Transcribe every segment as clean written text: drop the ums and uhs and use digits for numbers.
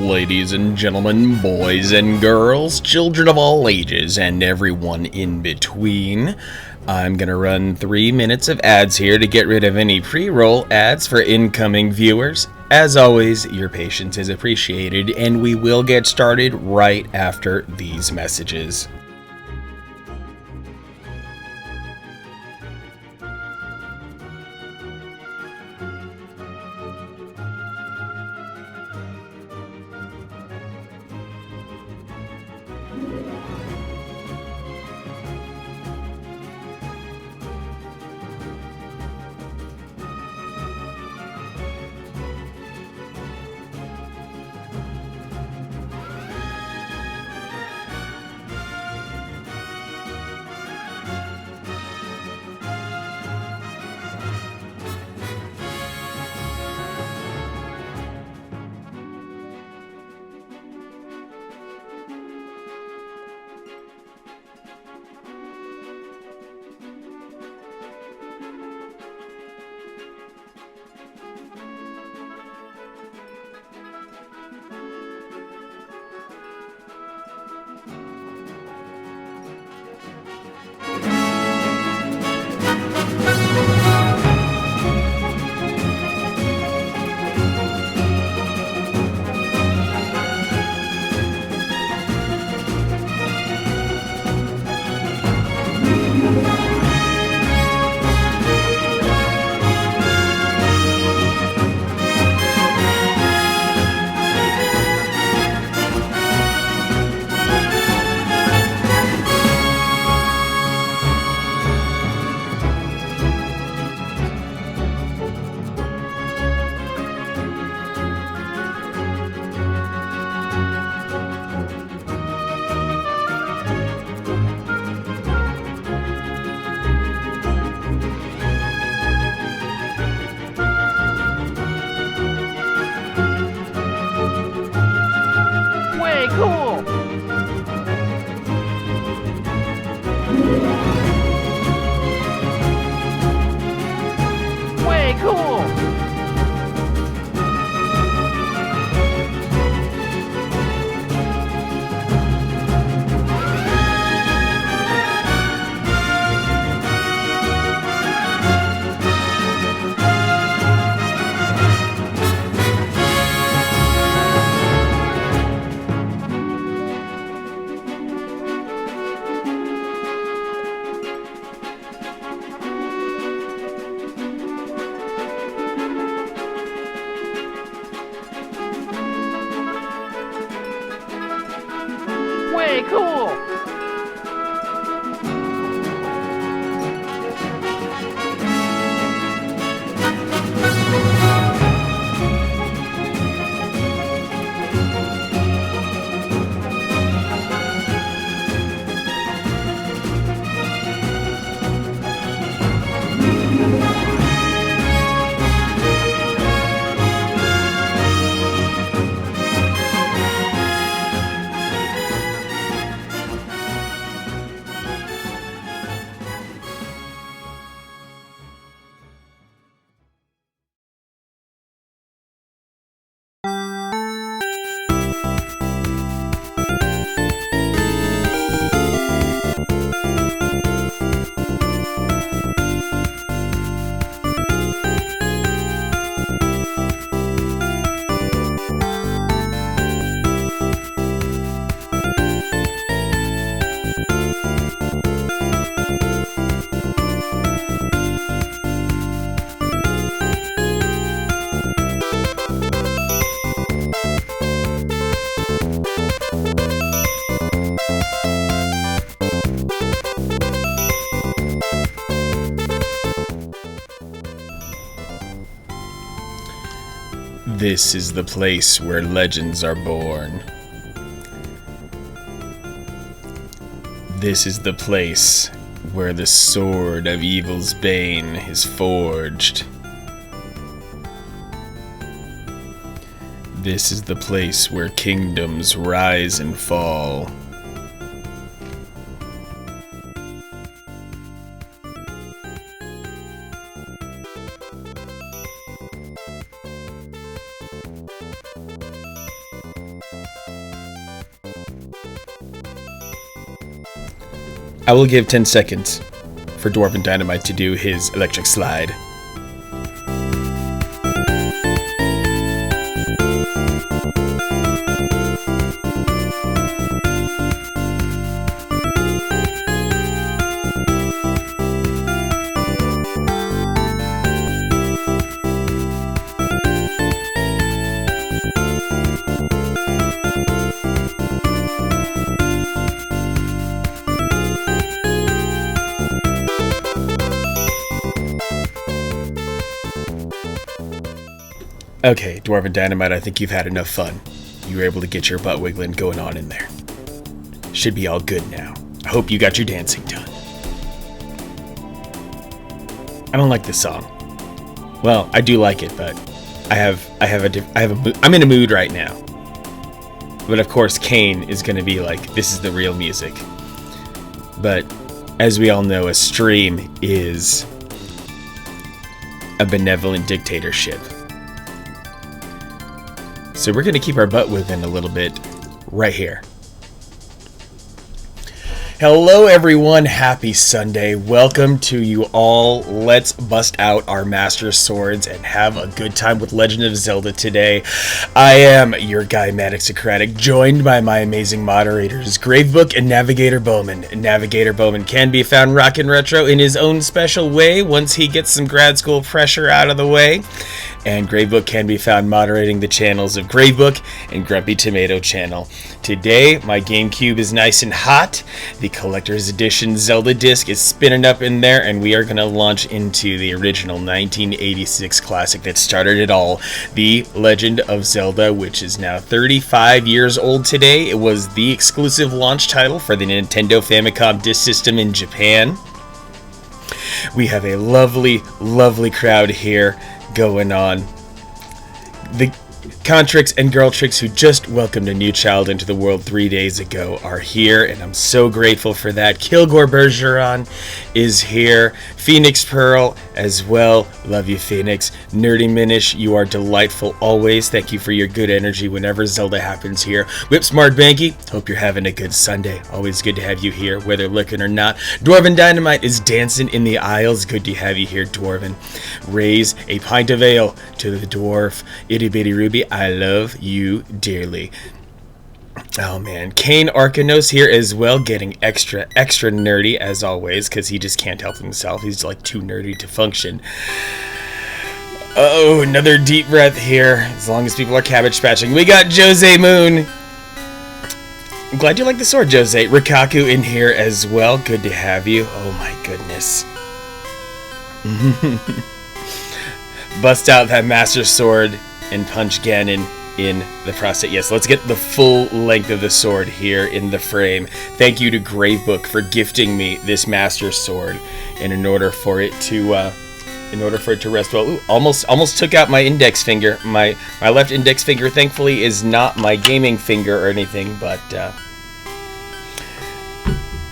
ladies and gentlemen, boys and girls, children of all ages, and everyone in between. I'm gonna run 3 minutes of ads here to get rid of any pre-roll ads for incoming viewers. As always, your patience is appreciated, and we will get started right after these messages. Way cool! This is the place where legends are born. This is the place where the sword of evil's bane is forged. This is the place where kingdoms rise and fall. I will give 10 seconds for Dwarven Dynamite to do his electric slide. Okay, Dwarven Dynamite, I think you've had enough fun. You were able to get your butt wiggling going on in there. Should be all good now. I hope you got your dancing done. I don't like this song. Well, I do like it, but I'm in a mood right now. But of course, Kane is going to be like, this is the real music. But as we all know, a stream is a benevolent dictatorship. So we're going to keep our butt wiggling a little bit right here. Hello everyone, happy Sunday. Welcome to you all. Let's bust out our Master Swords and have a good time with Legend of Zelda today. I am your guy, Maddoxocratic, joined by my amazing moderators, Gravebook and Navigator Bowman. Navigator Bowman can be found rockin' retro in his own special way once he gets some grad school pressure out of the way. And Gravebook can be found moderating the channels of Gravebook and Grumpy Tomato channel. Today, my GameCube is nice and hot. The Collector's Edition Zelda disc is spinning up in there, and we are going to launch into the original 1986 classic that started it all, The Legend of Zelda, which is now 35 years old today. It was the exclusive launch title for the Nintendo Famicom disc system in Japan. We have a lovely, lovely crowd here going on. The Contrix and Girltrix, who just welcomed a new child into the world 3 days ago, are here, and I'm so grateful for that. Kilgore Bergeron is here. Phoenix Pearl as well. Love you, Phoenix. Nerdy Minish, you are delightful always. Thank you for your good energy whenever Zelda happens here. Whip Smart Banky, hope you're having a good Sunday. Always good to have you here, whether looking or not. Dwarven Dynamite is dancing in the aisles. Good to have you here, Dwarven. Raise a pint of ale to the dwarf. Itty Bitty Ruby, I love you dearly. Oh man, Kane Arcanos here as well, getting extra nerdy as always, because he just can't help himself. He's like too nerdy to function. Oh, another deep breath here, as long as people are cabbage patching. We got Jose Moon. I'm glad you like the sword, Jose. Rikaku in here as well, good to have you. Oh my goodness. Bust out that Master Sword and punch Ganon in the prostate. Yes, let's get the full length of the sword here in the frame. Thank you to Gravebook for gifting me this Master Sword, and in order for it to rest well. Ooh, almost took out my index finger. My left index finger, thankfully, is not my gaming finger or anything, but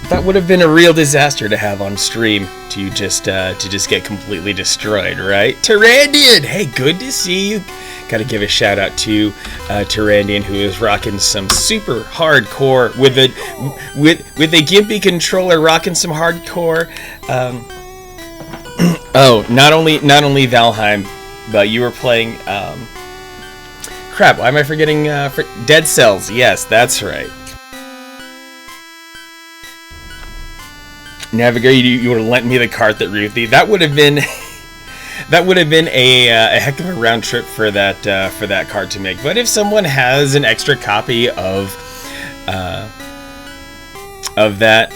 that would have been a real disaster to have on stream, to just get completely destroyed, right? Tyrandian, hey, good to see you. Got to give a shout out to Tyrandian, who is rocking some super hardcore with a gimpy controller, rocking some hardcore. Oh, not only Valheim, but you were playing. Crap, why am I forgetting? Dead Cells. Yes, that's right. Navigator, you would have lent me the cart that Ruthie. That would have been a heck of a round trip for that card to make. But if someone has an extra copy of that,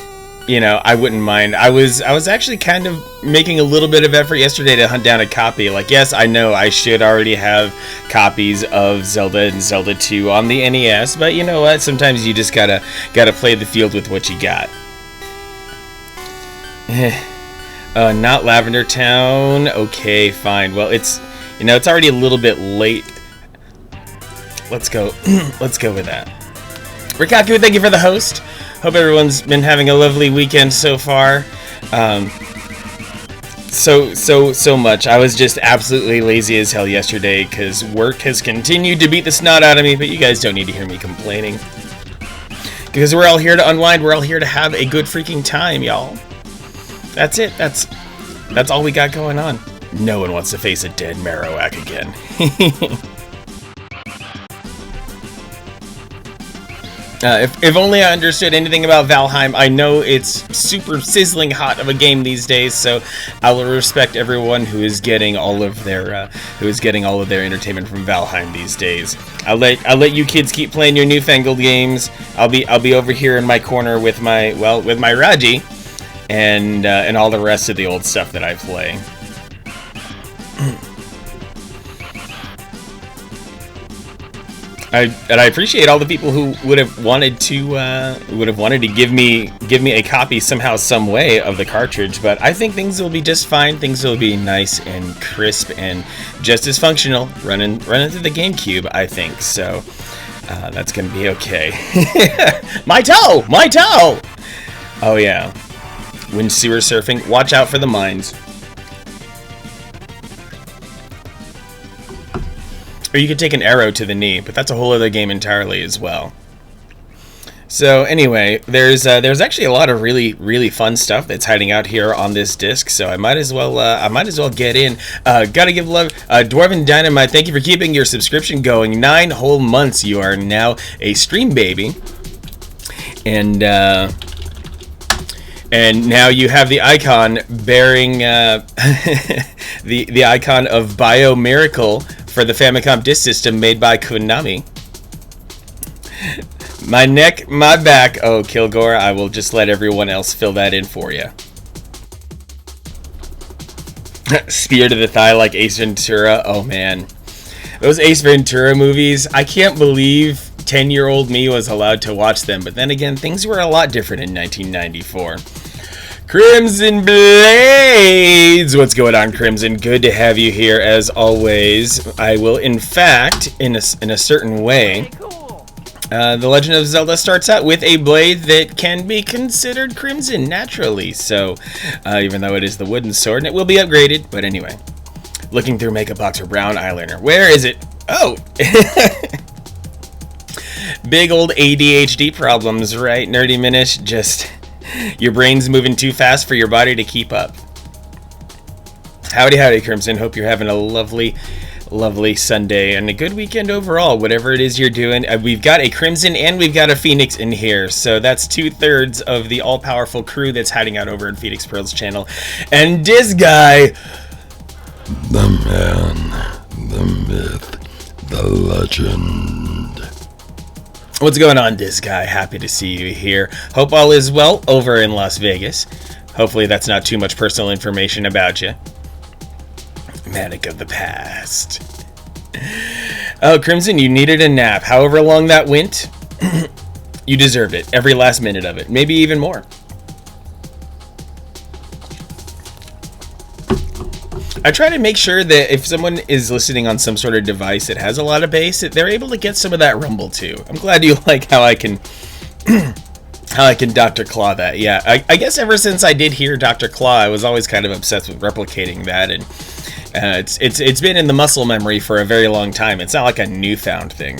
you know, I wouldn't mind. I was actually kind of making a little bit of effort yesterday to hunt down a copy. Like, yes, I know I should already have copies of Zelda and Zelda 2 on the NES, but you know what? Sometimes you just gotta play the field with what you got. Not Lavender Town. Okay, fine. Well, it's already a little bit late. Let's go. Let's go with that. Rikaku, thank you for the host. Hope everyone's been having a lovely weekend so far. So much. I was just absolutely lazy as hell yesterday because work has continued to beat the snot out of me, but you guys don't need to hear me complaining. Because we're all here to unwind. We're all here to have a good freaking time, y'all. That's it. That's all we got going on. No one wants to face a dead Marowak again. If only I understood anything about Valheim. I know it's super sizzling hot of a game these days, so I will respect everyone who is getting all of their entertainment from Valheim these days. I'll let you kids keep playing your newfangled games. I'll be over here in my corner with my Raji, and all the rest of the old stuff that I play. I appreciate all the people who would have wanted to give me a copy somehow, some way of the cartridge, but I think things will be just fine. Things will be nice and crisp and just as functional running through the GameCube, I think. So that's gonna be okay. My toe! Oh yeah. When sewer surfing, watch out for the mines. Or you could take an arrow to the knee, but that's a whole other game entirely as well. So anyway, there's actually a lot of really fun stuff that's hiding out here on this disc. So I might as well get in. Gotta give love, Dwarven Dynamite. Thank you for keeping your subscription going 9 whole months. You are now a stream baby, and now you have the icon bearing the icon of Bio Miracle for the Famicom Disk System made by Konami. My neck, my back. Oh, Kilgore, I will just let everyone else fill that in for you. Spear to the thigh like Ace Ventura. Oh man, those Ace Ventura movies. I can't believe 10-year-old me was allowed to watch them. But then again, things were a lot different in 1994. Crimson Blades! What's going on, Crimson? Good to have you here, as always. I will, in fact, in a certain way, The Legend of Zelda starts out with a blade that can be considered crimson, naturally. So, even though it is the wooden sword, and it will be upgraded. But anyway, looking through makeup box for brown eyeliner. Where is it? Oh! Big old ADHD problems, right? Nerdy Minish, just... your brain's moving too fast for your body to keep up. Howdy, Crimson. Hope you're having a lovely Sunday and a good weekend overall, whatever it is you're doing. We've got a Crimson and we've got a Phoenix in here, so that's 2/3 of the all-powerful crew that's hiding out over at Phoenix Pearl's channel. And this guy... the man, the myth, the legend. What's going on, this guy? Happy to see you here. Hope all is well over in Las Vegas. Hopefully that's not too much personal information about you. Manic of the past. Oh, Crimson, you needed a nap. However long that went, you deserved it. Every last minute of it. Maybe even more. I try to make sure that if someone is listening on some sort of device that has a lot of bass, that they're able to get some of that rumble too. I'm glad you like how I can Dr. Claw that. Yeah, I guess ever since I did hear Dr. Claw, I was always kind of obsessed with replicating that, and it's been in the muscle memory for a very long time. It's not like a newfound thing.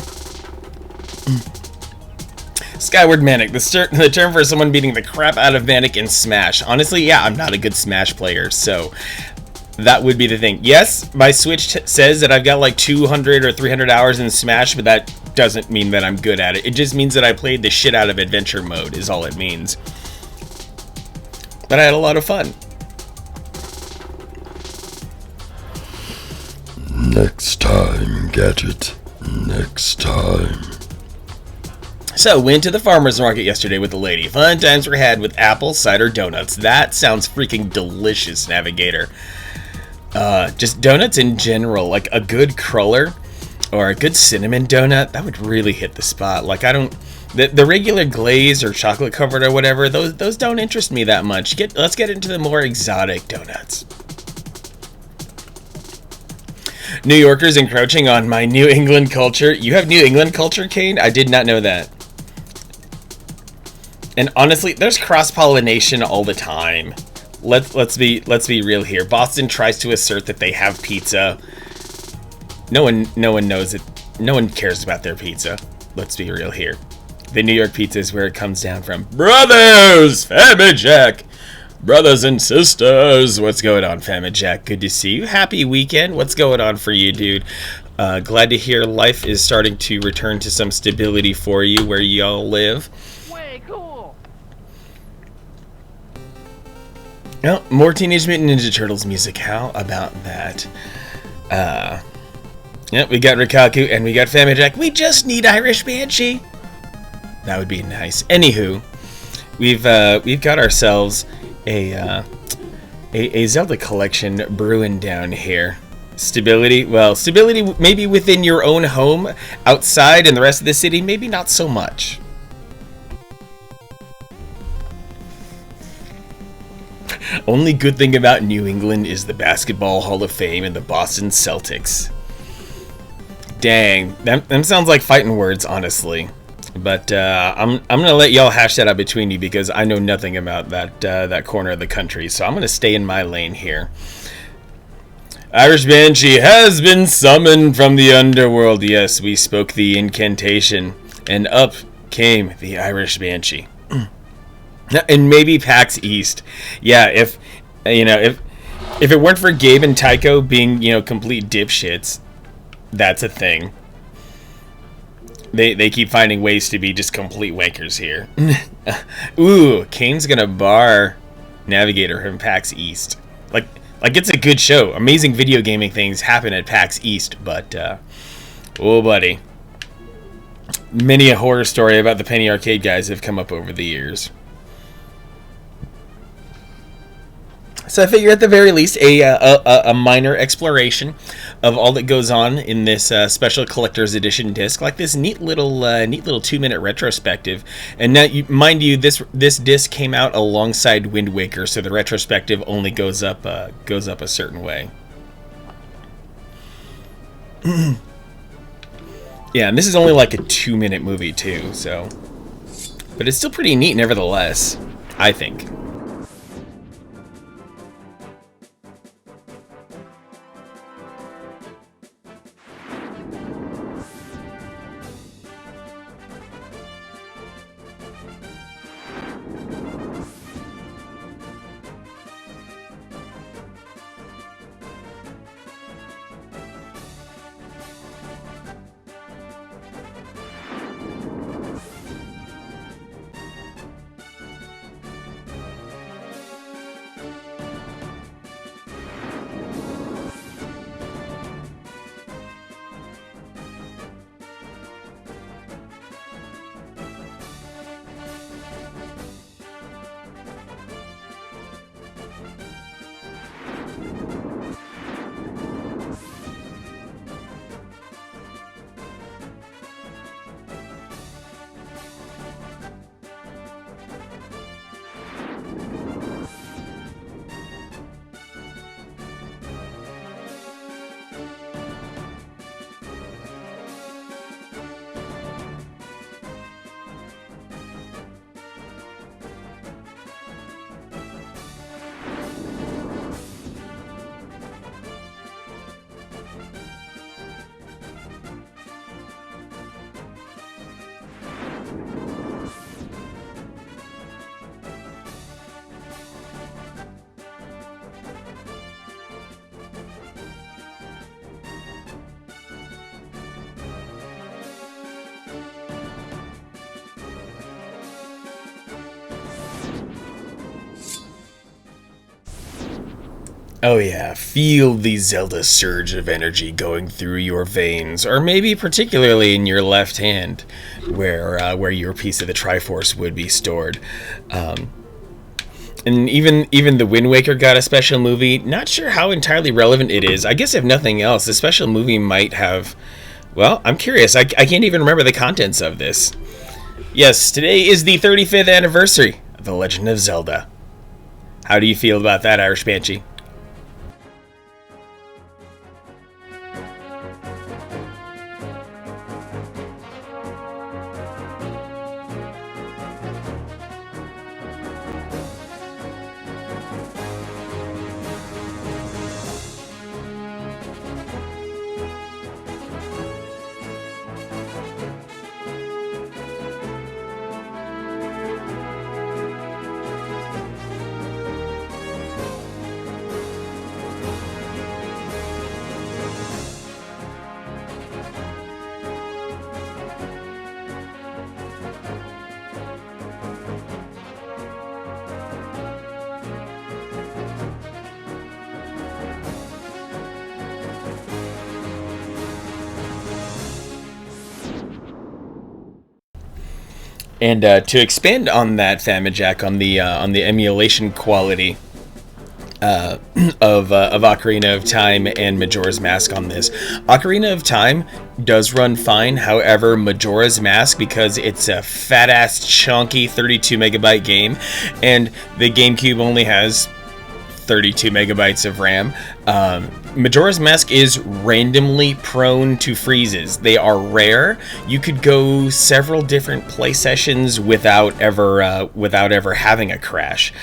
Skyward Manic, the term for someone beating the crap out of Manic in Smash. Honestly, yeah, I'm not a good Smash player, so that would be the thing. Yes, my Switch says that I've got like 200 or 300 hours in Smash, but that doesn't mean that I'm good at it. It just means that I played the shit out of adventure mode, is all it means. But I had a lot of fun. Next time, Gadget. Next time. So, went to the farmer's market yesterday with the lady. Fun times were had with apple cider donuts. That sounds freaking delicious, Navigator. Just donuts in general, like a good cruller or a good cinnamon donut, that would really hit the spot. Like, I don't... The regular glaze or chocolate covered or whatever, those don't interest me that much. Let's get into the more exotic donuts. New Yorkers encroaching on my New England culture. You have New England culture, Kane? I did not know that. And honestly, there's cross-pollination all the time. Let's be real here. Boston tries to assert that they have pizza. No one knows it. No one cares about their pizza. Let's be real here. The New York pizza is where it comes down from. Brothers! Family Jack! Brothers and sisters! What's going on, Family Jack? Good to see you. Happy weekend. What's going on for you, dude? Glad to hear life is starting to return to some stability for you where y'all live. Way cool. Oh, more Teenage Mutant Ninja Turtles music. How about that? Yep, we got Rikaku and we got Family Jack. We just need Irish Banshee. That would be nice. Anywho, we've got ourselves a Zelda collection brewing down here. Stability, well, stability maybe within your own home. Outside in the rest of the city, maybe not so much. Only good thing about New England is the Basketball Hall of Fame and the Boston Celtics. Dang, them sounds like fighting words, honestly. But I'm gonna let y'all hash that out between you because I know nothing about that corner of the country. So I'm gonna stay in my lane here. Irish Banshee has been summoned from the underworld. Yes, we spoke the incantation, and up came the Irish Banshee. And maybe PAX East. Yeah, if it weren't for Gabe and Tycho being, complete dipshits, that's a thing. They keep finding ways to be just complete wankers here. Ooh, Kane's gonna bar Navigator from PAX East. Like it's a good show. Amazing video gaming things happen at PAX East, but oh buddy. Many a horror story about the Penny Arcade guys have come up over the years. So I figure at the very least a minor exploration of all that goes on in this special collector's edition disc, like this neat little 2-minute retrospective. And now, mind you, this disc came out alongside Wind Waker, so the retrospective only goes up a certain way. Yeah, and this is only like a 2-minute movie too, so, but it's still pretty neat nevertheless, I think. Oh yeah, feel the Zelda surge of energy going through your veins, or maybe particularly in your left hand, where your piece of the Triforce would be stored. And even the Wind Waker got a special movie. Not sure how entirely relevant it is. I guess if nothing else, the special movie might have... Well, I'm curious. I can't even remember the contents of this. Yes, today is the 35th anniversary of The Legend of Zelda. How do you feel about that, Irish Banshee? And to expand on that, Famajack, on the emulation quality of Ocarina of Time and Majora's Mask on this. Ocarina of Time does run fine. However, Majora's Mask, because it's a fat ass chunky 32 megabyte game, and the GameCube only has 32 megabytes of RAM. Majora's Mask is randomly prone to freezes. They are rare. You could go several different play sessions without ever having a crash.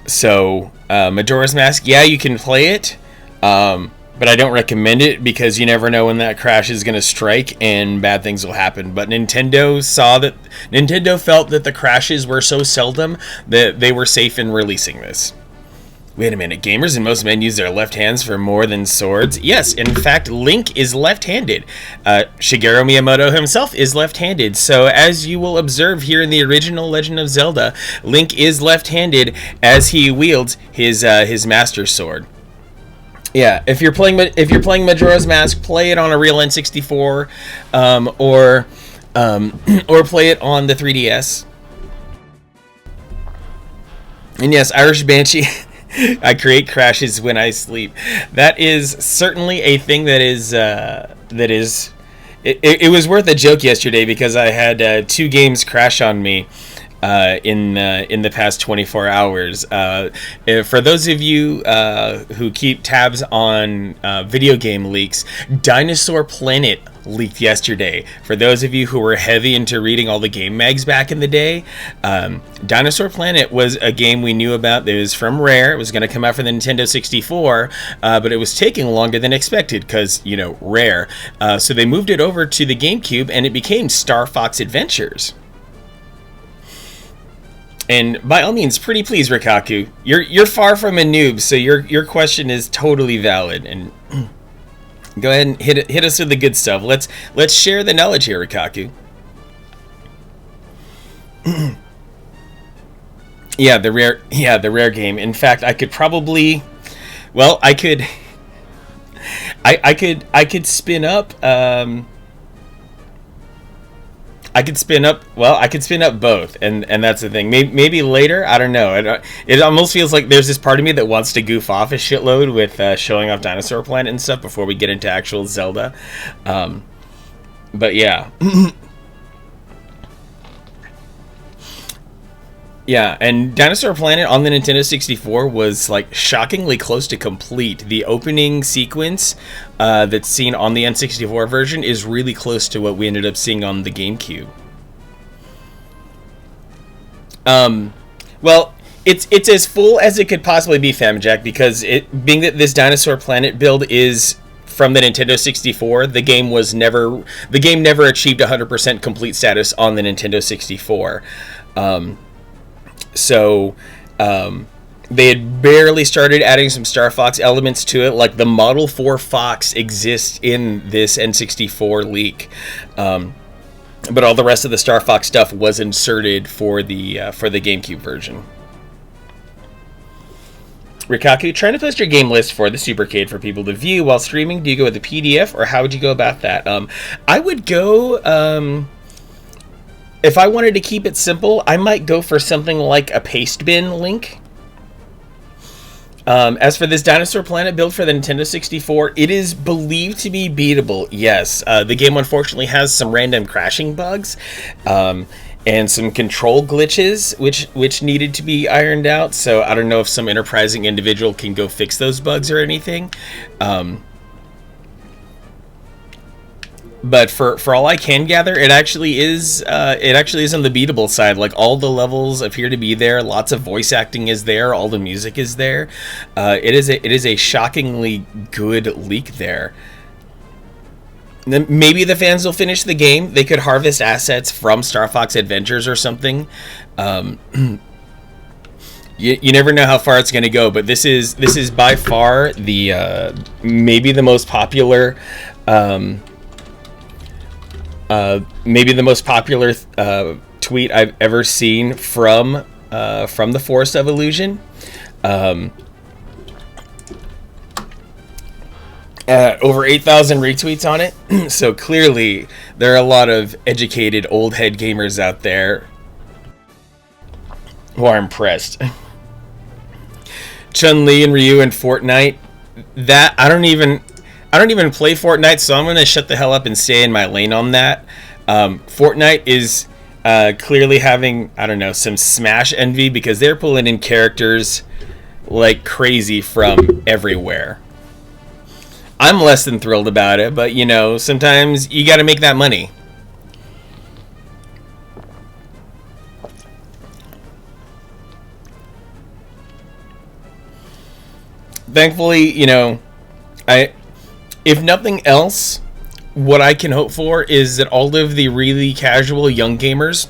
So Majora's Mask, yeah, you can play it, but I don't recommend it because you never know when that crash is going to strike and bad things will happen. But Nintendo felt that the crashes were so seldom that they were safe in releasing this. Wait a minute, gamers in most men use their left hands for more than swords? Yes, in fact, Link is left-handed. Shigeru Miyamoto himself is left-handed, so as you will observe here in the original Legend of Zelda, Link is left-handed as he wields his Master Sword. Yeah, if you're playing Majora's Mask, play it on a real N64, or play it on the 3DS. And yes, Irish Banshee. I create crashes when I sleep. That is certainly a thing that is. It was worth a joke yesterday because I had 2 games crash on me in the past 24 hours. For those of you who keep tabs on video game leaks, Dinosaur Planet leaked yesterday. For those of you who were heavy into reading all the game mags back in the day, Dinosaur Planet was a game we knew about that was from Rare. It was going to come out for the Nintendo 64, but it was taking longer than expected because, Rare. So they moved it over to the GameCube and it became Star Fox Adventures. And by all means, pretty please, Rikaku. You're far from a noob, so your question is totally valid. And go ahead and hit us with the good stuff. Let's share the knowledge here, Rikaku. Yeah, the rare game. In fact, I could probably, well, I could spin up. I could spin up both, and that's the thing. Maybe later, I don't know. It almost feels like there's this part of me that wants to goof off a shitload with showing off Dinosaur Planet and stuff before we get into actual Zelda. But yeah. Yeah, and Dinosaur Planet on the Nintendo 64 was like shockingly close to complete. The opening sequence that's seen on the N64 version is really close to what we ended up seeing on the GameCube. Well, it's as full as it could possibly be, Famjack, because being that this Dinosaur Planet build is from the Nintendo 64, the game never achieved 100% complete status on the Nintendo 64. So they had barely started adding some Star Fox elements to it, like the Model 4 Fox exists in this N64 leak, but all the rest of the Star Fox stuff was inserted for the GameCube version. Rikaku, trying to post your game list for the Supercade for people to view while streaming. Do you go with the PDF, or how would you go about that? I would go. If I wanted to keep it simple, I might go for something like a paste bin link. As for this Dinosaur Planet build for the Nintendo 64, it is believed to be beatable, yes. The game unfortunately has some random crashing bugs, and some control glitches, which needed to be ironed out, so I don't know if some enterprising individual can go fix those bugs or anything. But for all I can gather, it actually is on the beatable side. Like, all the levels appear to be there. Lots of voice acting is there. All the music is there. It is a shockingly good leak there. And then maybe the fans will finish the game. They could harvest assets from Star Fox Adventures or something. You never know how far it's going to go. But this is by far the maybe the most popular. Maybe the most popular tweet I've ever seen from the Forest of Illusion. over 8,000 retweets on it. So clearly, there are a lot of educated old head gamers out there who are impressed. Chun-Li and Ryu in Fortnite. That I don't even play Fortnite, so I'm gonna shut the hell up and stay in my lane on that. Fortnite is clearly having, I don't know, some Smash envy because they're pulling in characters like crazy from everywhere. I'm less than thrilled about it, but you know, sometimes you gotta make that money. Thankfully, you know, if nothing else, what I can hope for is that all of the really casual young gamers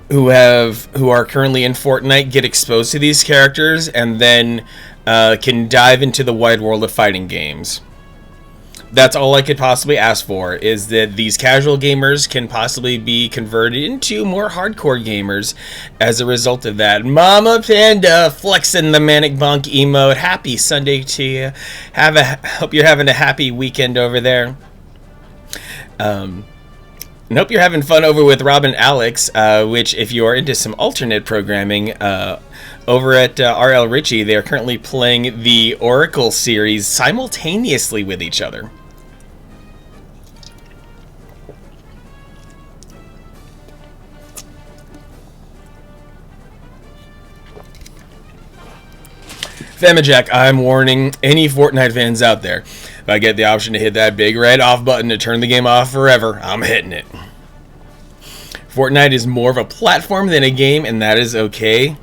who are currently in Fortnite get exposed to these characters and then can dive into the wide world of fighting games. That's all I could possibly ask for, is that these casual gamers can possibly be converted into more hardcore gamers as a result of that. Mama Panda flexing the Manic Bonk emote. Happy Sunday to you. Hope you're having a happy weekend over there. And hope you're having fun over with Rob and Alex, which if you are into some alternate programming, over at RL Richie, they are currently playing the Oracle series simultaneously with each other. Femijack, I'm warning any Fortnite fans out there. If I get the option to hit that big red off button to turn the game off forever, I'm hitting it. Fortnite is more of a platform than a game, and that is okay.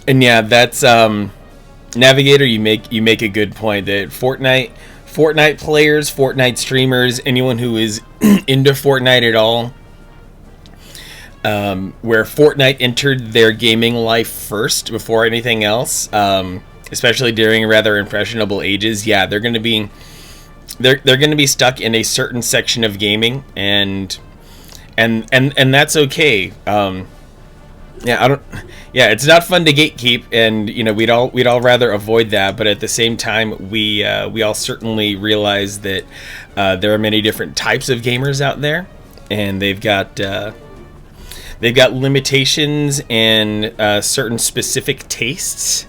And yeah, that's Navigator. You make a good point that Fortnite players, Fortnite streamers, anyone who is into Fortnite at all, where Fortnite entered their gaming life first before anything else, especially during rather impressionable ages. Yeah, they're going to be stuck in a certain section of gaming, and that's okay. It's not fun to gatekeep, and you know we'd all rather avoid that. But at the same time, we all certainly realize that there are many different types of gamers out there, and they've got limitations and certain specific tastes.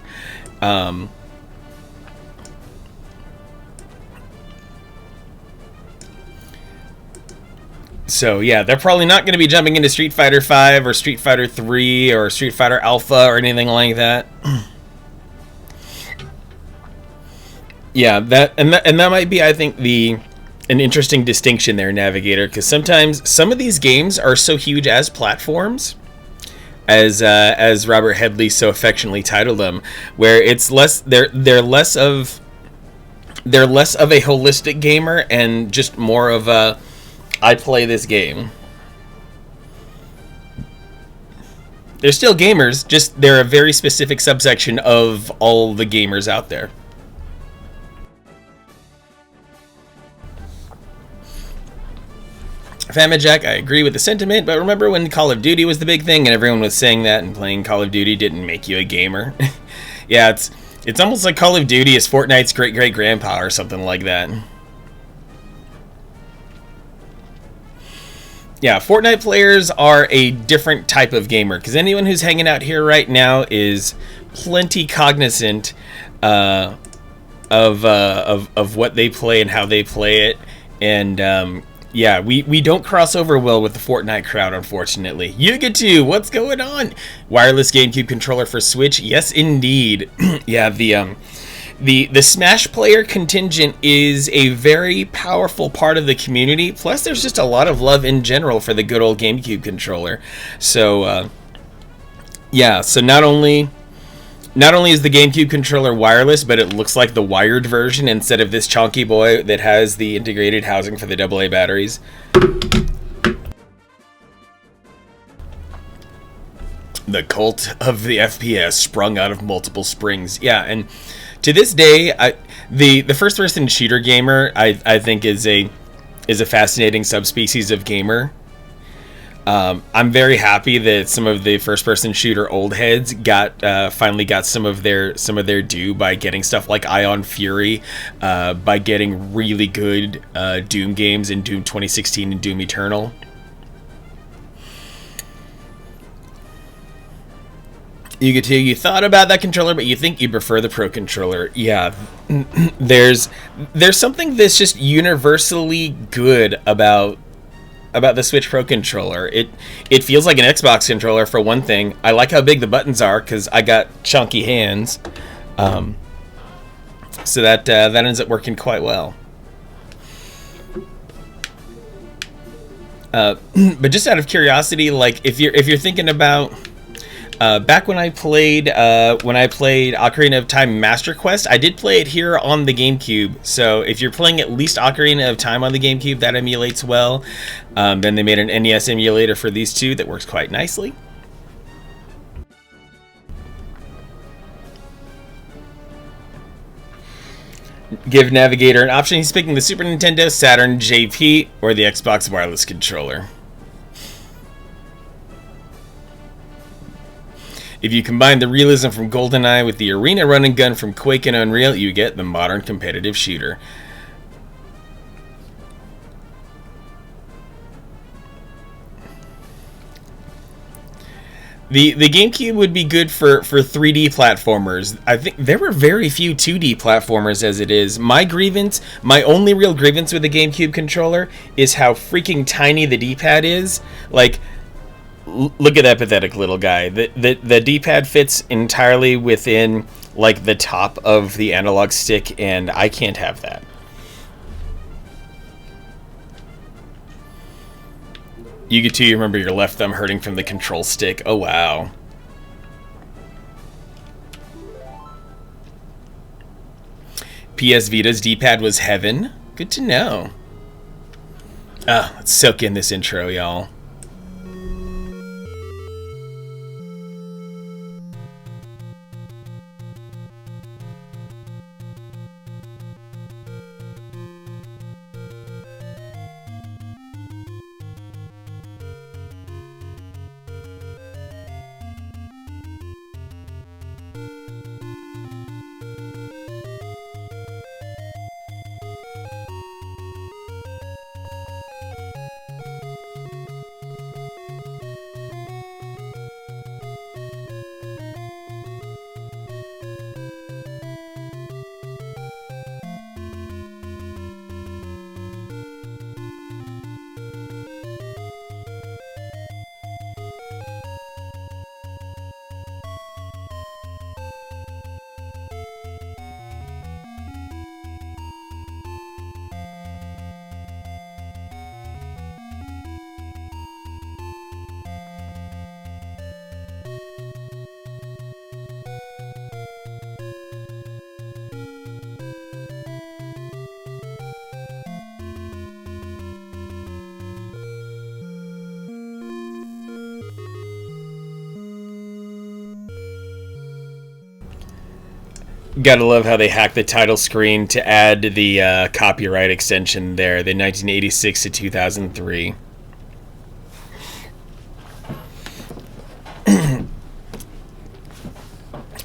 So yeah, they're probably not going to be jumping into Street Fighter 5 or Street Fighter 3 or Street Fighter Alpha or anything like that. Yeah, that might be, I think, an interesting distinction there, Navigator, because sometimes some of these games are so huge as platforms, as Robert Headley so affectionately titled them, where it's they're less of a holistic gamer and just more of a I play this game. They're still gamers, just they're a very specific subsection of all the gamers out there. Famijack, I agree with the sentiment, but remember when Call of Duty was the big thing and everyone was saying that, and playing Call of Duty didn't make you a gamer? Yeah, it's almost like Call of Duty is Fortnite's great-great-grandpa or something like that. Yeah, Fortnite players are a different type of gamer, because anyone who's hanging out here right now is plenty cognizant of what they play and how they play it, and yeah, we don't cross over well with the Fortnite crowd, unfortunately. Yuga2, what's going on? Wireless GameCube controller for Switch? Yes, indeed. Yeah, the Smash player contingent is a very powerful part of the community. Plus, there's just a lot of love in general for the good old GameCube controller. So, yeah. So not only is the GameCube controller wireless, but it looks like the wired version instead of this chunky boy that has the integrated housing for the AA batteries. The cult of the FPS sprung out of multiple springs. Yeah, and to this day, the first-person shooter gamer, I think is a fascinating subspecies of gamer. I'm very happy that some of the first-person shooter old heads finally got some of their due by getting stuff like Ion Fury, by getting really good Doom games in Doom 2016 and Doom Eternal. You thought about that controller, but you think you prefer the Pro controller. Yeah, there's something that's just universally good about the Switch Pro controller. It feels like an Xbox controller for one thing. I like how big the buttons are because I got chunky hands, so that ends up working quite well. But just out of curiosity, like if you're thinking about back when I played Ocarina of Time Master Quest, I did play it here on the GameCube. So if you're playing at least Ocarina of Time on the GameCube, that emulates well. Then they made an NES emulator for these two that works quite nicely. Give Navigator an option. He's picking the Super Nintendo, Saturn, JP, or the Xbox wireless controller. If you combine the realism from GoldenEye with the arena run and gun from Quake and Unreal, you get the modern competitive shooter. The GameCube would be good for 3D platformers. I think there were very few 2D platformers as it is. My only real grievance with the GameCube controller is how freaking tiny the D-pad is. Like, look at that pathetic little guy. The D-pad fits entirely within like the top of the analog stick, and I can't have that. You get to remember your left thumb hurting from the control stick. Oh wow. PS Vita's D-pad was heaven. Good to know. Let's soak in this intro, y'all. Gotta love how they hacked the title screen to add the copyright extension there, the 1986 to 2003.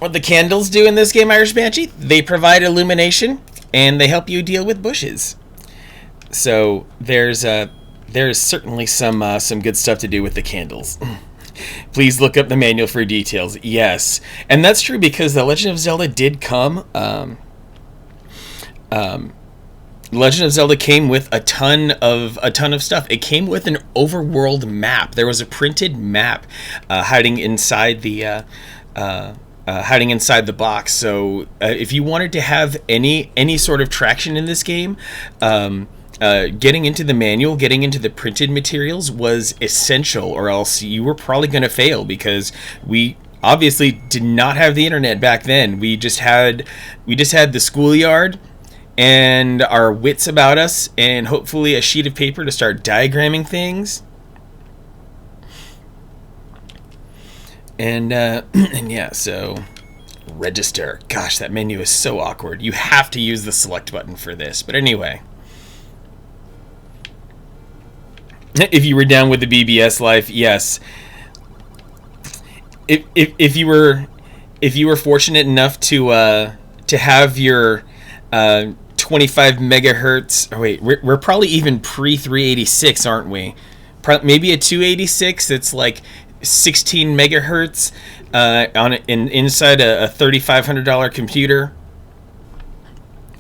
What the candles do in this game, Irish Banshee? They provide illumination, and they help you deal with bushes. So there's certainly some good stuff to do with the candles. Please look up the manual for details. Yes, and that's true because the Legend of Zelda did come. Legend of Zelda came with a ton of stuff. It came with an overworld map. There was a printed map hiding inside the box. So if you wanted to have any sort of traction in this game, getting into the manual, getting into the printed materials was essential, or else you were probably going to fail, because we obviously did not have the internet back then. We just had the schoolyard and our wits about us, and hopefully a sheet of paper to start diagramming things. And and yeah, so register. Gosh, that menu is so awkward. You have to use the select button for this. But anyway. If you were down with the BBS life, yes. If you were fortunate enough to have your 25 megahertz. Oh wait, we're probably even pre 386, aren't we? Maybe a 286 that's like 16 megahertz inside a $3,500 computer.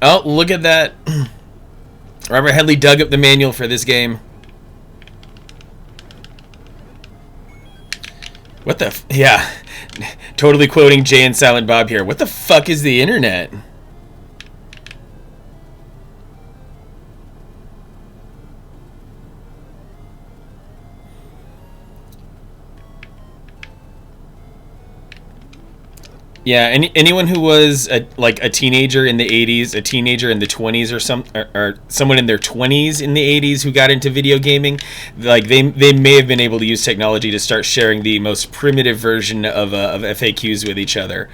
Oh, look at that! Robert Headley dug up the manual for this game. What the? Yeah, totally quoting Jay and Silent Bob here. What the fuck is the internet? Yeah, anyone who was like a teenager in the 80s, a teenager in the 20s, or someone in their 20s in the 80s who got into video gaming, like they may have been able to use technology to start sharing the most primitive version of FAQs with each other.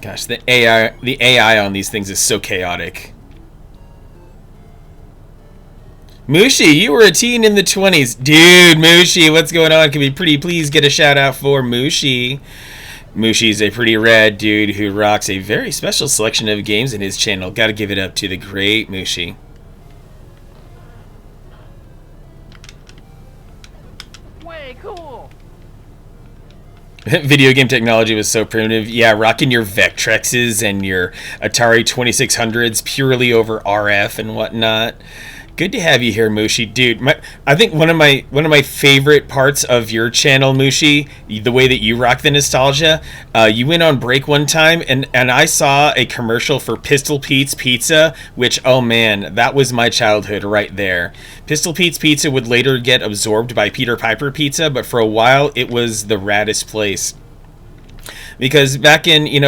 Gosh, the AI on these things is so chaotic. Mushi, you were a teen in the 20s. Dude, Mushi, what's going on? Can we please get a shout out for Mushi? Mushi's a pretty rad dude who rocks a very special selection of games in his channel. Gotta give it up to the great Mushi. Way cool. Video game technology was so primitive. Yeah, rocking your Vectrexes and your Atari 2600s purely over RF and whatnot. Good to have you here, Mushi. Dude, I think one of my favorite parts of your channel, Mushi, the way that you rock the nostalgia, you went on break one time and I saw a commercial for Pistol Pete's Pizza, which, oh man, that was my childhood right there. Pistol Pete's Pizza would later get absorbed by Peter Piper Pizza, but for a while it was the raddest place. Because back in the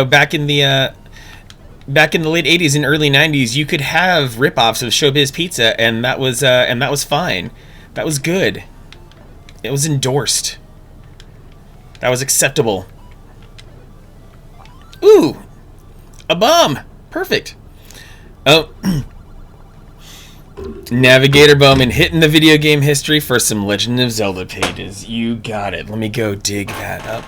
late 80s and early 90s, you could have ripoffs of Showbiz Pizza, and that was fine. That was good. It was endorsed. That was acceptable. Ooh, a bomb. Perfect. Oh, Navigator Bowman hitting the video game history for some Legend of Zelda pages. You got it. Let me go dig that up.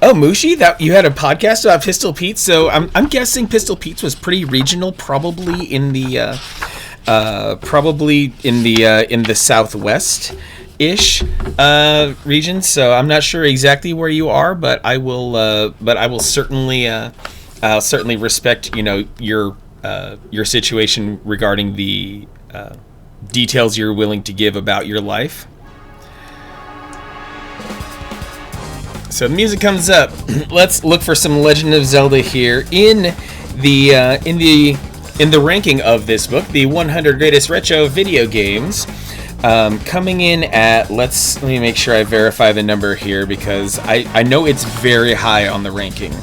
Oh, Mushi, that you had a podcast about Pistol Pete. So I'm guessing Pistol Pete's was pretty regional, probably in the Southwest ish region. So I'm not sure exactly where you are, but I will certainly I'll certainly respect your situation regarding the details you're willing to give about your life. So the music comes up. Let's look for some Legend of Zelda here in the ranking of this book, the 100 greatest retro video games. Coming in at let me make sure I verify the number here because I know it's very high on the ranking.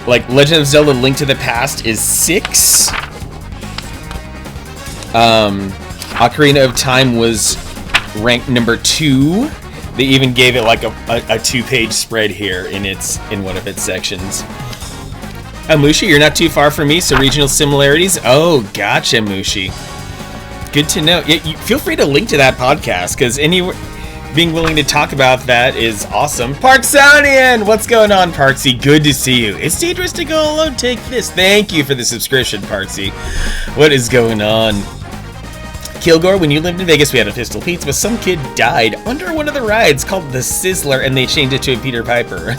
Like Legend of Zelda: Link to the Past is 6. Ocarina of Time was ranked number 2. They even gave it like a 2-page spread here in one of its sections. Mushi, you're not too far from me, so regional similarities. Oh, gotcha, Mushi. Good to know. Yeah, feel free to link to that podcast because being willing to talk about that is awesome. Parksonian, what's going on, Parksy? Good to see you. It's dangerous to go alone. Take this. Thank you for the subscription, Parksy. What is going on? Kilgore, when you lived in Vegas, we had a Pistol Pete's, but some kid died under one of the rides called the Sizzler, and they changed it to a Peter Piper.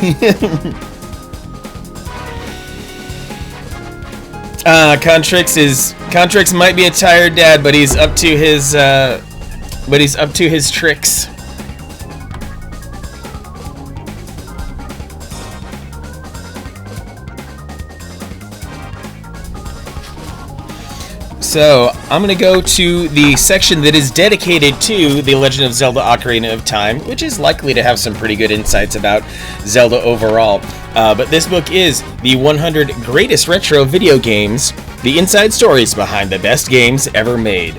Contrix might be a tired dad, but he's up to his tricks. So, I'm going to go to the section that is dedicated to The Legend of Zelda: Ocarina of Time, which is likely to have some pretty good insights about Zelda overall. But this book is the 100 greatest retro video games, the inside stories behind the best games ever made.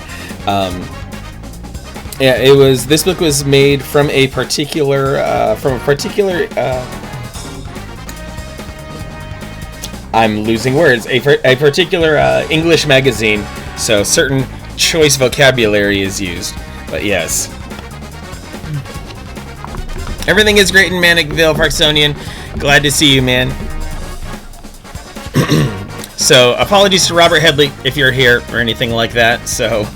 This book was made from a particular, I'm losing words, a particular English magazine, so certain choice vocabulary is used. But yes. Everything is great in Manicville, Parksonian. Glad to see you, man. So, apologies to Robert Headley if you're here or anything like that, so...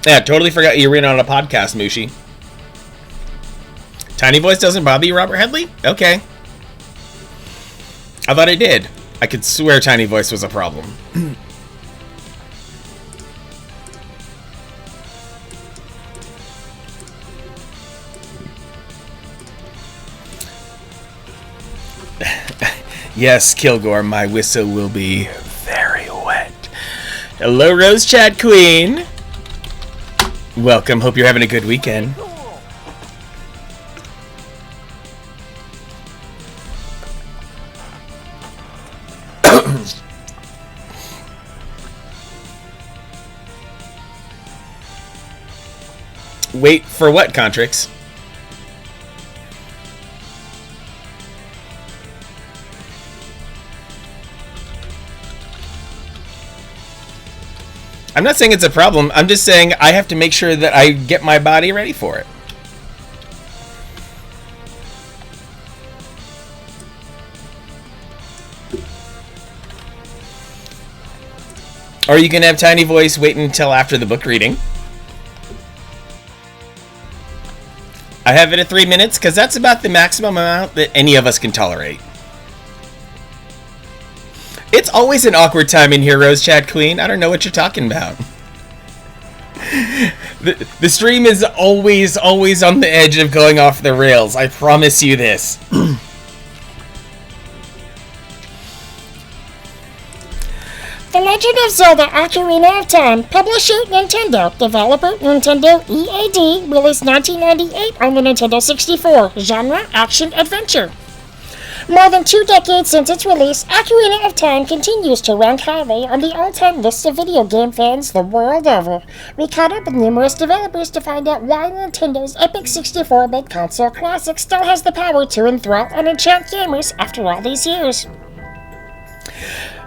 Yeah, totally forgot you were in on a podcast, Mushi. Tiny voice doesn't bother you, Robert Headley? Okay. I thought it did. I could swear tiny voice was a problem. Yes, Kilgore, my whistle will be very wet. Hello, Rose Chat Queen. Welcome. Hope you're having a good weekend. Wait for what, Contrix? I'm not saying it's a problem. I'm just saying I have to make sure that I get my body ready for it. Or you can have Tiny Voice wait until after the book reading. I have it at 3 minutes because that's about the maximum amount that any of us can tolerate. It's always an awkward time in here, Rose Chat Queen. I don't know what you're talking about. The stream is always on the edge of going off the rails. I promise you this. The Legend of Zelda Ocarina of Time, publisher Nintendo, developer Nintendo EAD, released 1998 on the Nintendo 64, genre action-adventure. More than 2 decades since its release, Ocarina of Time continues to rank highly on the all-time list of video game fans the world over. We caught up with numerous developers to find out why Nintendo's epic 64-bit console classic still has the power to enthrall and enchant gamers after all these years.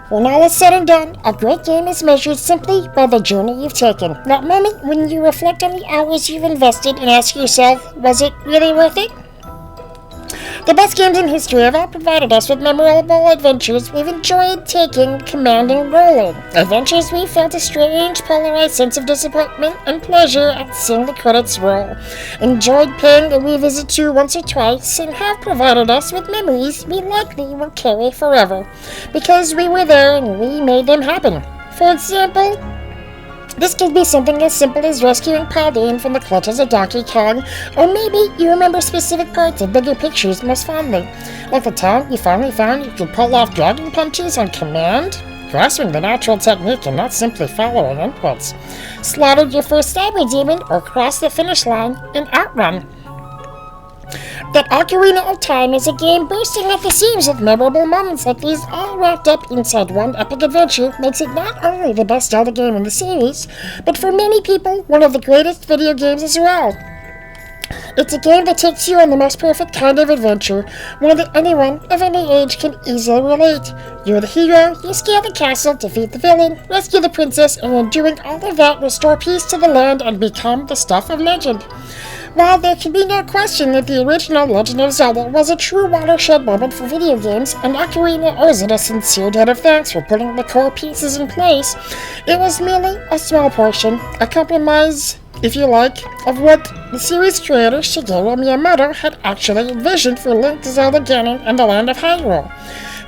When all is said and done, a great game is measured simply by the journey you've taken. That moment when you reflect on the hours you've invested and ask yourself, was it really worth it? The best games in history have all provided us with memorable adventures we've enjoyed taking, commanding, rolling. Adventures we felt a strange, polarized sense of disappointment and pleasure at seeing the credits roll. Enjoyed paying a revisit to once or twice and have provided us with memories we likely will carry forever. Because we were there and we made them happen. For example, this could be something as simple as rescuing Pauline from the clutches of Donkey Kong, or maybe you remember specific parts of bigger pictures most fondly, like the time you finally found you could pull off dragon punches on command, grasping the natural technique and not simply following inputs, slaughtered your first cyber demon, or crossed the finish line in Outrun. That Ocarina of Time is a game bursting at the seams with memorable moments like these, all wrapped up inside one epic adventure, makes it not only the best Zelda game in the series, but for many people, one of the greatest video games as well. It's a game that takes you on the most perfect kind of adventure, one that anyone of any age can easily relate. You're the hero, you scale the castle, defeat the villain, rescue the princess, and in doing all of that, restore peace to the land and become the stuff of legend. While there can be no question that the original Legend of Zelda was a true watershed moment for video games, and Ocarina owes it a sincere debt of thanks for putting the core pieces in place, it was merely a small portion, a compromise, if you like, of what the series creator Shigeru Miyamoto had actually envisioned for Link to Zelda Ganon and the Land of Hyrule.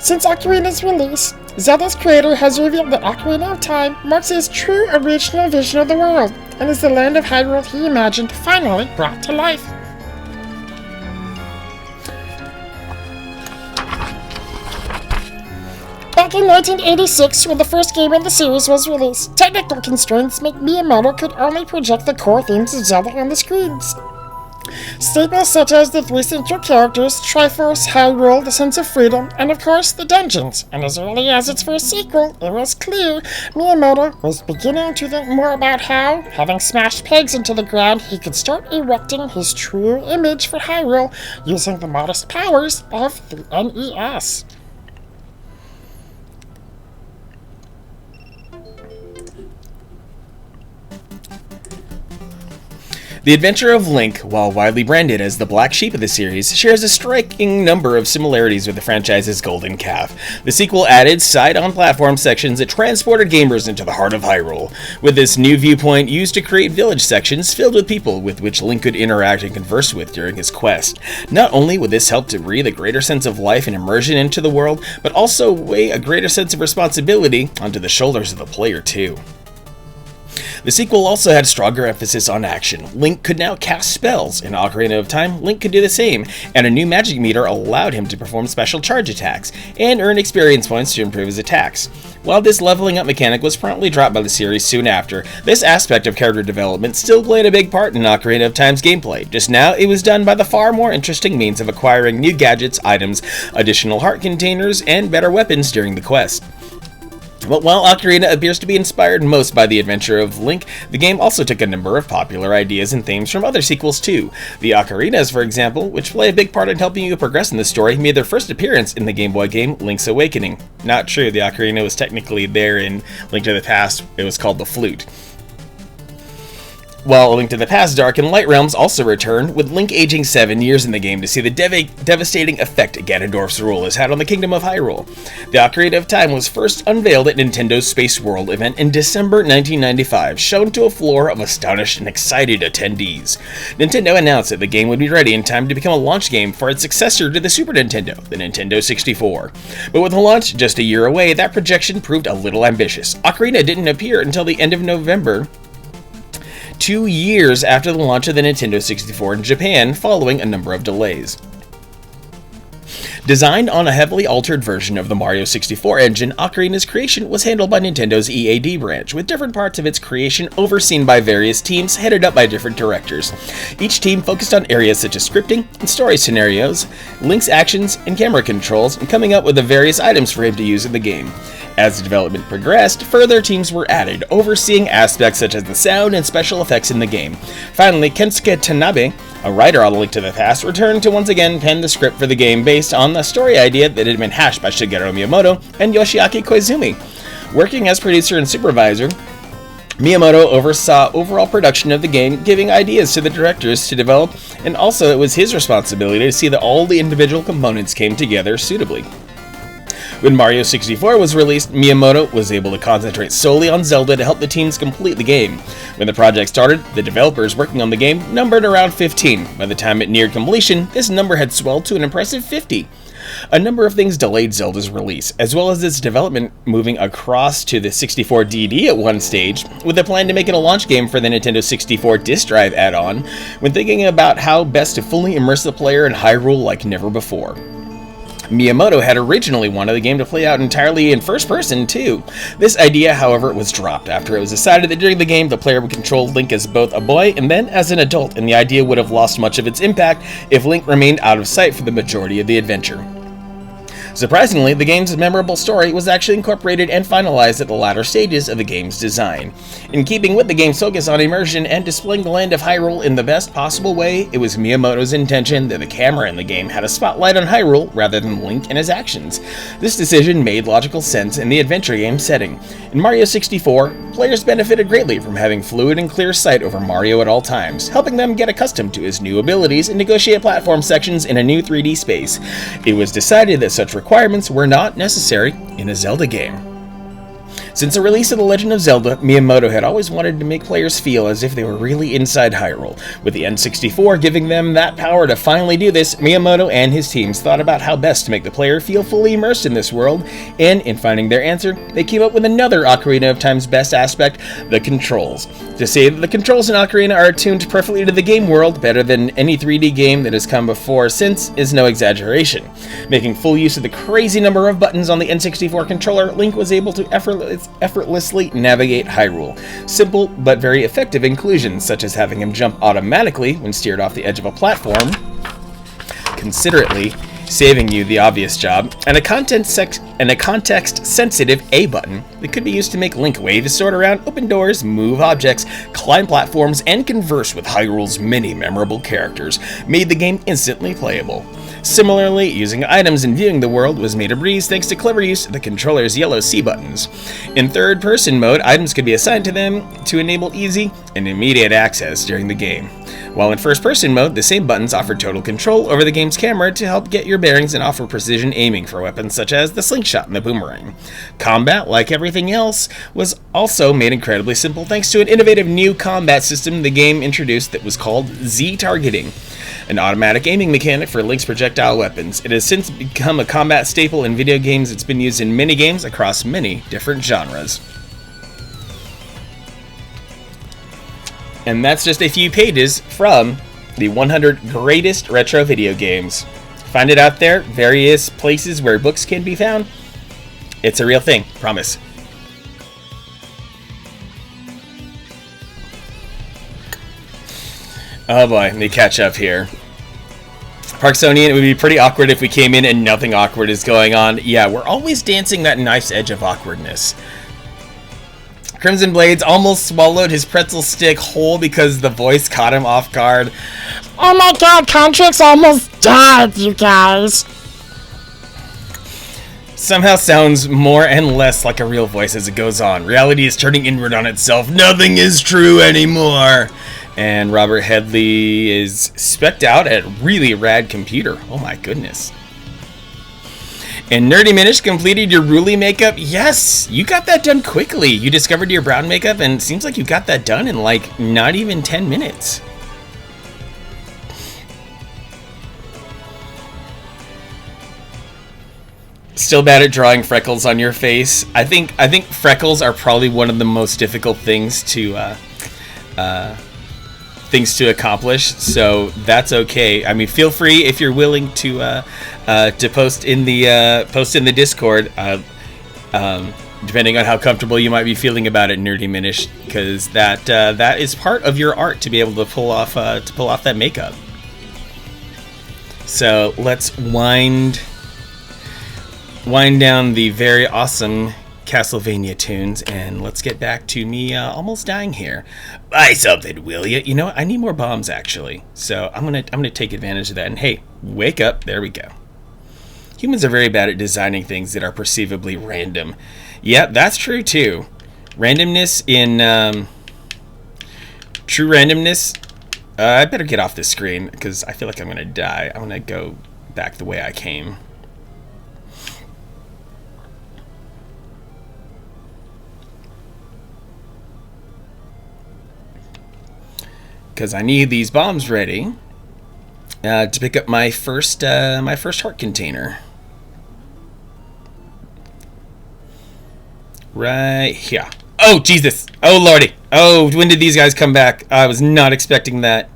Since Ocarina's release, Zelda's creator has revealed that Ocarina of Time marks his true original vision of the world, and is the Land of Hyrule he imagined finally brought to life. Back in 1986, when the first game in the series was released, technical constraints meant Miyamoto could only project the core themes of Zelda on the screens. Staples such as the three central characters, Triforce, Hyrule, the sense of freedom, and of course the dungeons. And as early as its first sequel, it was clear Miyamoto was beginning to think more about how, having smashed pegs into the ground, he could start erecting his true image for Hyrule using the modest powers of the NES. The Adventure of Link, while widely branded as the black sheep of the series, shares a striking number of similarities with the franchise's golden calf. The sequel added side-on platform sections that transported gamers into the heart of Hyrule, with this new viewpoint used to create village sections filled with people with which Link could interact and converse with during his quest. Not only would this help to breathe a greater sense of life and immersion into the world, but also weigh a greater sense of responsibility onto the shoulders of the player too. The sequel also had stronger emphasis on action. Link could now cast spells. In Ocarina of Time, Link could do the same, and a new magic meter allowed him to perform special charge attacks, and earn experience points to improve his attacks. While this leveling up mechanic was promptly dropped by the series soon after, this aspect of character development still played a big part in Ocarina of Time's gameplay. Just now, it was done by the far more interesting means of acquiring new gadgets, items, additional heart containers, and better weapons during the quest. But while Ocarina appears to be inspired most by the Adventure of Link, the game also took a number of popular ideas and themes from other sequels too. The Ocarinas, for example, which play a big part in helping you progress in the story, made their first appearance in the Game Boy game Link's Awakening. Not true, the Ocarina was technically there in Link to the Past, it was called the Flute. While A Link to the Past Dark and Light Realms also return, with Link aging 7 years in the game to see the devastating effect Ganondorf's rule has had on the Kingdom of Hyrule. The Ocarina of Time was first unveiled at Nintendo's Space World event in December 1995, shown to a floor of astonished and excited attendees. Nintendo announced that the game would be ready in time to become a launch game for its successor to the Super Nintendo, the Nintendo 64. But with the launch just a year away, that projection proved a little ambitious. Ocarina didn't appear until the end of November, 2 years after the launch of the Nintendo 64 in Japan, following a number of delays. Designed on a heavily altered version of the Mario 64 engine, Ocarina's creation was handled by Nintendo's EAD branch, with different parts of its creation overseen by various teams headed up by different directors. Each team focused on areas such as scripting and story scenarios, Link's actions, and camera controls, and coming up with the various items for him to use in the game. As the development progressed, further teams were added, overseeing aspects such as the sound and special effects in the game. Finally, Kensuke Tanabe, a writer on A Link to the Past, returned to once again pen the script for the game based on the story idea that had been hashed by Shigeru Miyamoto and Yoshiaki Koizumi. Working as producer and supervisor, Miyamoto oversaw overall production of the game, giving ideas to the directors to develop, and also it was his responsibility to see that all the individual components came together suitably. When Mario 64 was released, Miyamoto was able to concentrate solely on Zelda to help the teams complete the game. When the project started, the developers working on the game numbered around 15. By the time it neared completion, this number had swelled to an impressive 50. A number of things delayed Zelda's release, as well as its development moving across to the 64DD at one stage, with a plan to make it a launch game for the Nintendo 64 Disk Drive add-on, when thinking about how best to fully immerse the player in Hyrule like never before. Miyamoto had originally wanted the game to play out entirely in first person too. This idea, however, was dropped after it was decided that during the game the player would control Link as both a boy and then as an adult, and the idea would have lost much of its impact if Link remained out of sight for the majority of the adventure. Surprisingly, the game's memorable story was actually incorporated and finalized at the latter stages of the game's design. In keeping with the game's focus on immersion and displaying the land of Hyrule in the best possible way, it was Miyamoto's intention that the camera in the game had a spotlight on Hyrule rather than Link and his actions. This decision made logical sense in the adventure game setting. In Mario 64, players benefited greatly from having fluid and clear sight over Mario at all times, helping them get accustomed to his new abilities and negotiate platform sections in a new 3D space. It was decided that such requirements were not necessary in a Zelda game. Since the release of The Legend of Zelda, Miyamoto had always wanted to make players feel as if they were really inside Hyrule. With the N64 giving them that power to finally do this, Miyamoto and his teams thought about how best to make the player feel fully immersed in this world, and in finding their answer, they came up with another Ocarina of Time's best aspect, the controls. To say that the controls in Ocarina are tuned perfectly to the game world, better than any 3D game that has come before or since, is no exaggeration. Making full use of the crazy number of buttons on the N64 controller, Link was able to effortlessly navigate Hyrule. Simple but very effective inclusions, such as having him jump automatically when steered off the edge of a platform, considerately saving you the obvious job, and a context-sensitive A button that could be used to make Link wave his sword around, open doors, move objects, climb platforms, and converse with Hyrule's many memorable characters, made the game instantly playable. Similarly, using items and viewing the world was made a breeze thanks to clever use of the controller's yellow C buttons. In third-person mode, items could be assigned to them to enable easy and immediate access during the game. While in first-person mode, the same buttons offer total control over the game's camera to help get your bearings and offer precision aiming for weapons such as the slingshot and the boomerang. Combat, like everything else, was also made incredibly simple thanks to an innovative new combat system the game introduced that was called Z-targeting, an automatic aiming mechanic for Link's projectile weapons. It has since become a combat staple in video games. It's been used in many games across many different genres. And that's just a few pages from the 100 greatest retro video games. Find it out there, various places where books can be found. It's a real thing, promise. Oh boy, let me catch up here. Parksonian, it would be pretty awkward if we came in and nothing awkward is going on. Yeah, we're always dancing that knife's edge of awkwardness. Crimson Blades almost swallowed his pretzel stick whole because the voice caught him off guard. Oh my god, Contrix almost died, you guys. Somehow sounds more and less like a real voice as it goes on. Reality is turning inward on itself. Nothing is true anymore. And Robert Headley is specced out at really rad computer. Oh my goodness. And Nerdy Minish completed your Ruli makeup. Yes, you got that done quickly. You discovered your brown makeup and it seems like you got that done in like not even 10 minutes. Still bad at drawing freckles on your face. I think freckles are probably one of the most difficult things to accomplish. So that's okay. I mean, feel free if you're willing to post in the Discord. Depending on how comfortable you might be feeling about it, Nerdy Minish, because that is part of your art to be able to pull off that makeup. So let's wind down the very awesome Castlevania tunes, and let's get back to me almost dying here. Buy something, will ya? You know what? I need more bombs actually, so I'm gonna take advantage of that. And hey, wake up! There we go. Humans are very bad at designing things that are perceivably random. Yeah, that's true too. Randomness in true randomness. I better get off this screen because I feel like I'm gonna die. I'm gonna go back the way I came. Because I need these bombs ready to pick up my first heart container. Right here. Oh Jesus! Oh lordy! Oh, when did these guys come back? I was not expecting that.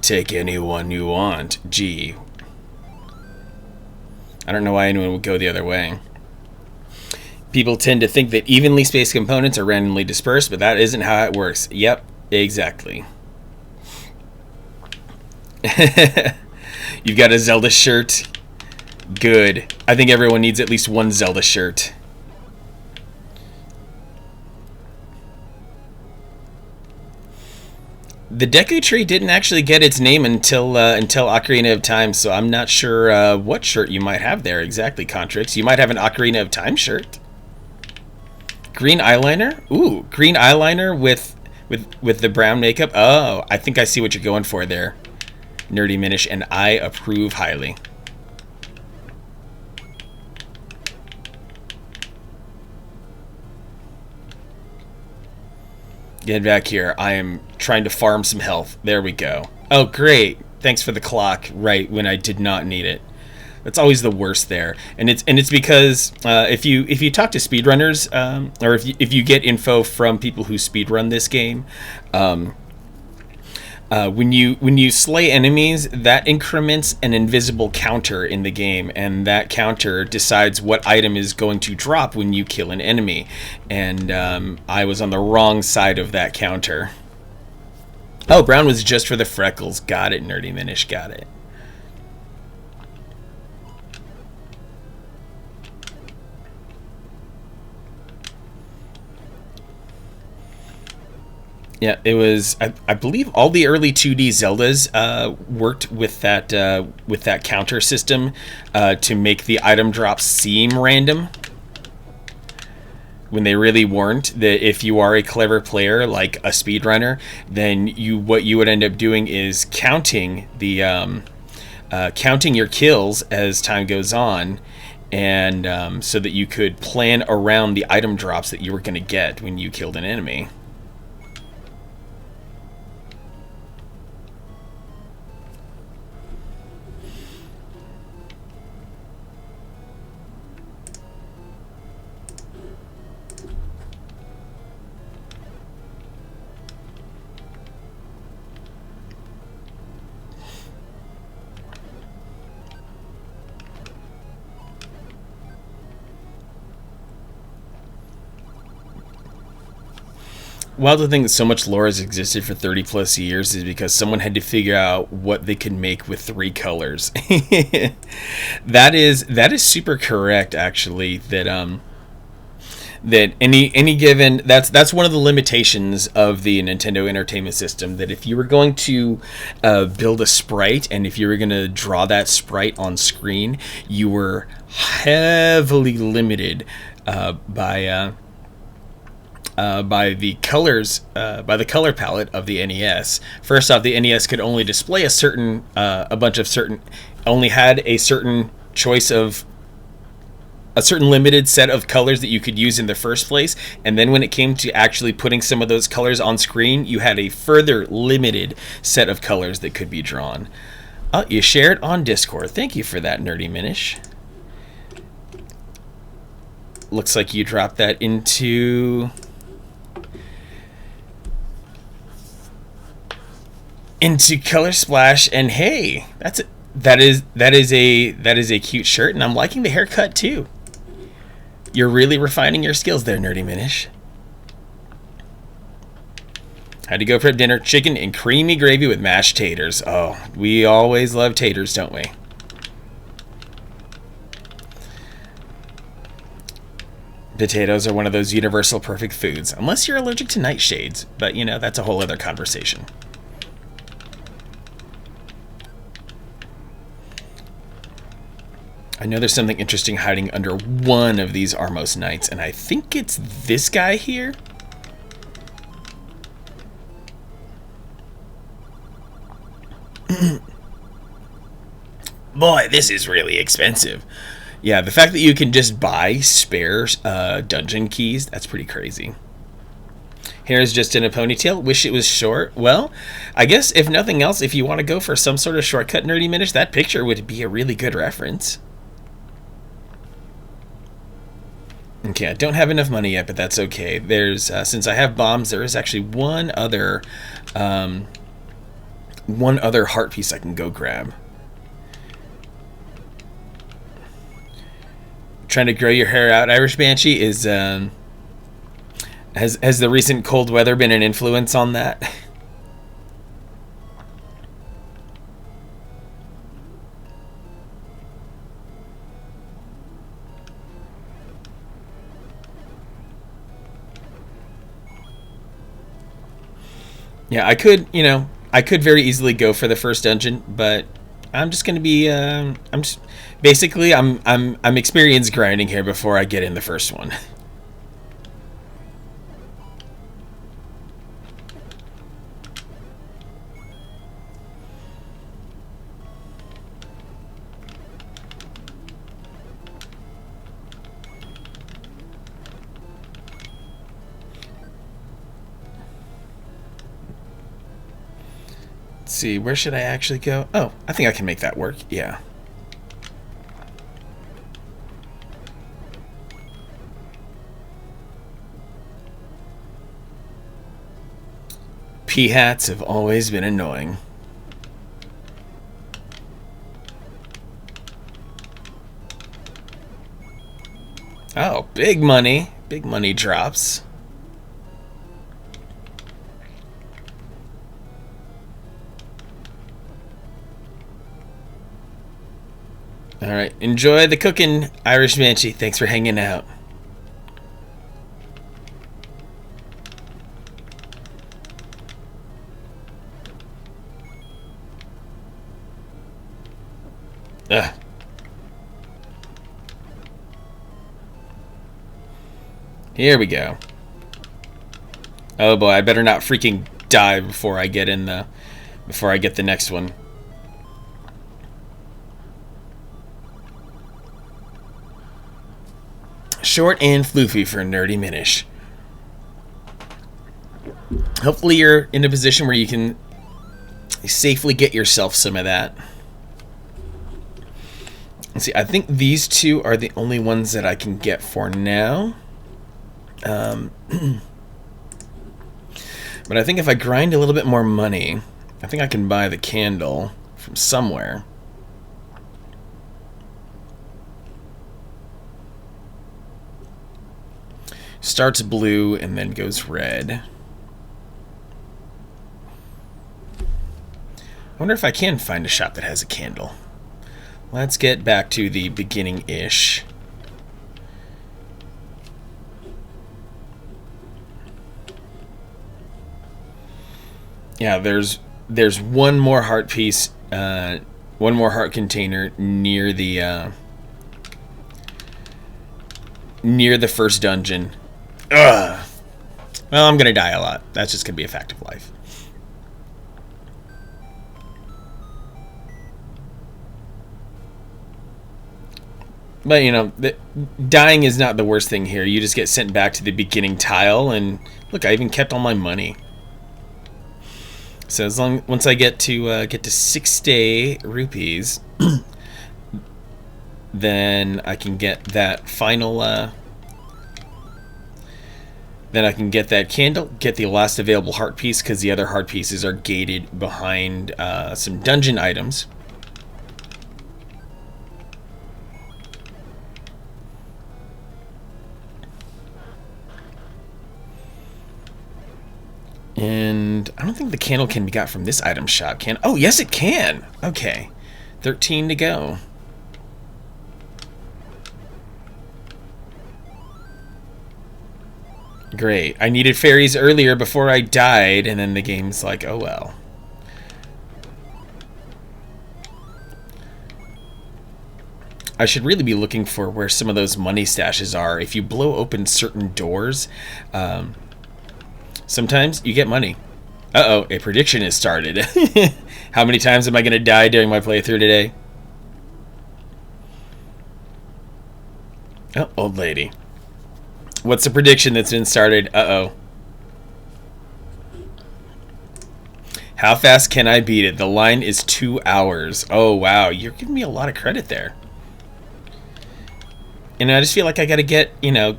Take anyone you want. Gee. I don't know why anyone would go the other way. People tend to think that evenly spaced components are randomly dispersed, but that isn't how it works. Yep. Exactly. You've got a Zelda shirt. Good. I think everyone needs at least one Zelda shirt. The Deku Tree didn't actually get its name until Ocarina of Time, so I'm not sure what shirt you might have there exactly, Contrix. You might have an Ocarina of Time shirt. Green eyeliner? Ooh, green eyeliner with the brown makeup. Oh, I think I see what you're going for there, Nerdy Minish, and I approve highly. Get back here. I am trying to farm some health. There we go. Oh, great. Thanks for the clock right when I did not need it. That's always the worst there, and it's because if you talk to speedrunners, or if you get info from people who speedrun this game, when you slay enemies, that increments an invisible counter in the game, and that counter decides what item is going to drop when you kill an enemy. And I was on the wrong side of that counter. Oh, brown was just for the freckles. Got it, Nerdy Minish. Got it. Yeah, it was. I believe all the early 2D Zeldas worked with that counter system to make the item drops seem random when they really weren't. That if you are a clever player like a speedrunner, then what you would end up doing is counting your kills as time goes on, and so that you could plan around the item drops that you were going to get when you killed an enemy. Well, the thing that so much lore has existed for 30 plus years is because someone had to figure out what they could make with 3 colors. That is super correct, actually. That any given, that's one of the limitations of the Nintendo Entertainment System. That if you were going to build a sprite, and if you were going to draw that sprite on screen, you were heavily limited by the colors, by the color palette of the NES. First off, the NES could only display only had a certain choice of a certain limited set of colors that you could use in the first place, and then when it came to actually putting some of those colors on screen, you had a further limited set of colors that could be drawn. Oh, you shared on Discord. Thank you for that, Nerdy Minish. Looks like you dropped that into Color Splash, and hey, that is a cute shirt, and I'm liking the haircut too. You're really refining your skills there, Nerdy Minish. How'd you go for dinner? Chicken and creamy gravy with mashed taters. Oh, we always love taters, don't we? Potatoes are one of those universal perfect foods, unless you're allergic to nightshades, but you know, that's a whole other conversation. I know there's something interesting hiding under one of these Armos Knights, and I think it's this guy here. Boy, this is really expensive. Yeah, the fact that you can just buy spare dungeon keys, that's pretty crazy. Hair's just in a ponytail. Wish it was short. Well, I guess if nothing else, if you want to go for some sort of shortcut, Nerdy Minish, that picture would be a really good reference. Okay, I don't have enough money yet, but that's okay. There's since I have bombs, there is actually one other heart piece I can go grab. Trying to grow your hair out, Irish Banshee, is has the recent cold weather been an influence on that? Yeah, I could very easily go for the first dungeon, but I'm just gonna be I'm experienced grinding here before I get in the first one. Let's see, where should I actually go? Oh, I think I can make that work. Yeah. P-hats have always been annoying. Oh, big money. Big money drops. Alright, enjoy the cooking, Irish Banshee. Thanks for hanging out. Ugh. Here we go. Oh boy, I better not freaking die before I get the next one. Short and floofy for Nerdy Minish. Hopefully you're in a position where you can safely get yourself some of that. Let's see, I think these two are the only ones that I can get for now. But I think if I grind a little bit more money, I think I can buy the candle from somewhere. Starts blue and then goes red. I wonder if I can find a shop that has a candle. Let's get back to the beginning-ish. Yeah, there's one more heart piece, one more heart container near the first dungeon. Ugh. Well, I'm gonna die a lot. That's just gonna be a fact of life. But, you know, dying is not the worst thing here. You just get sent back to the beginning tile, and look, I even kept all my money. So once I get to 60 rupees, then I can get that final. Then I can get that candle, get the last available heart piece, because the other heart pieces are gated behind some dungeon items. And I don't think the candle can be got from this item shop, can? Oh, yes, it can. Okay. 13 to go. Great. I needed fairies earlier before I died, and then the game's like, oh well. I should really be looking for where some of those money stashes are. If you blow open certain doors, sometimes you get money. Uh-oh, a prediction has started. How many times am I going to die during my playthrough today? Oh, old lady. What's the prediction that's been started? Uh-oh. How fast can I beat it? The line is 2 hours. Oh, wow. You're giving me a lot of credit there. And I just feel like I got to get, you know,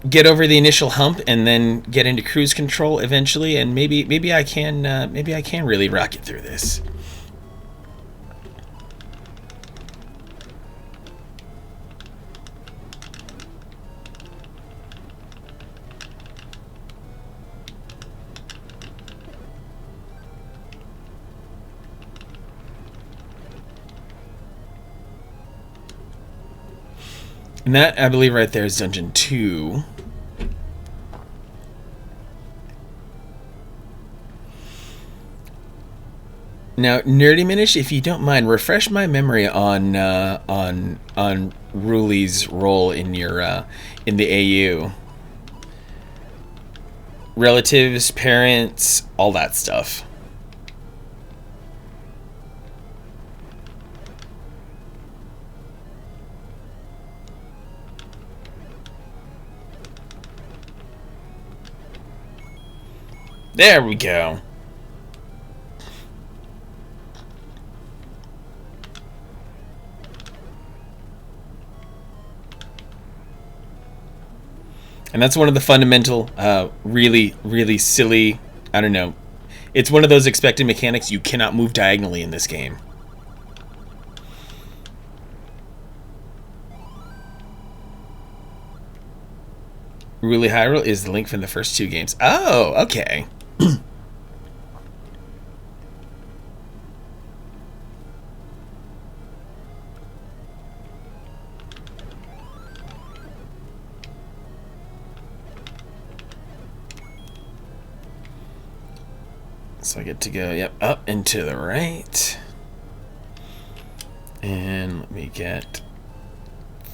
get over the initial hump and then get into cruise control eventually, and maybe I can really rock it through this. And that, I believe, right there is Dungeon 2. Now, Nerdy Minish, if you don't mind, refresh my memory on Ruli's role in your in the AU. Relatives, parents, all that stuff. There we go. And that's one of the fundamental, really, really silly, I don't know. It's one of those expected mechanics. You cannot move diagonally in this game. Really Hyrule is the link from the first 2 games. Oh, okay. So I get to go, yep, up and to the right. And let me get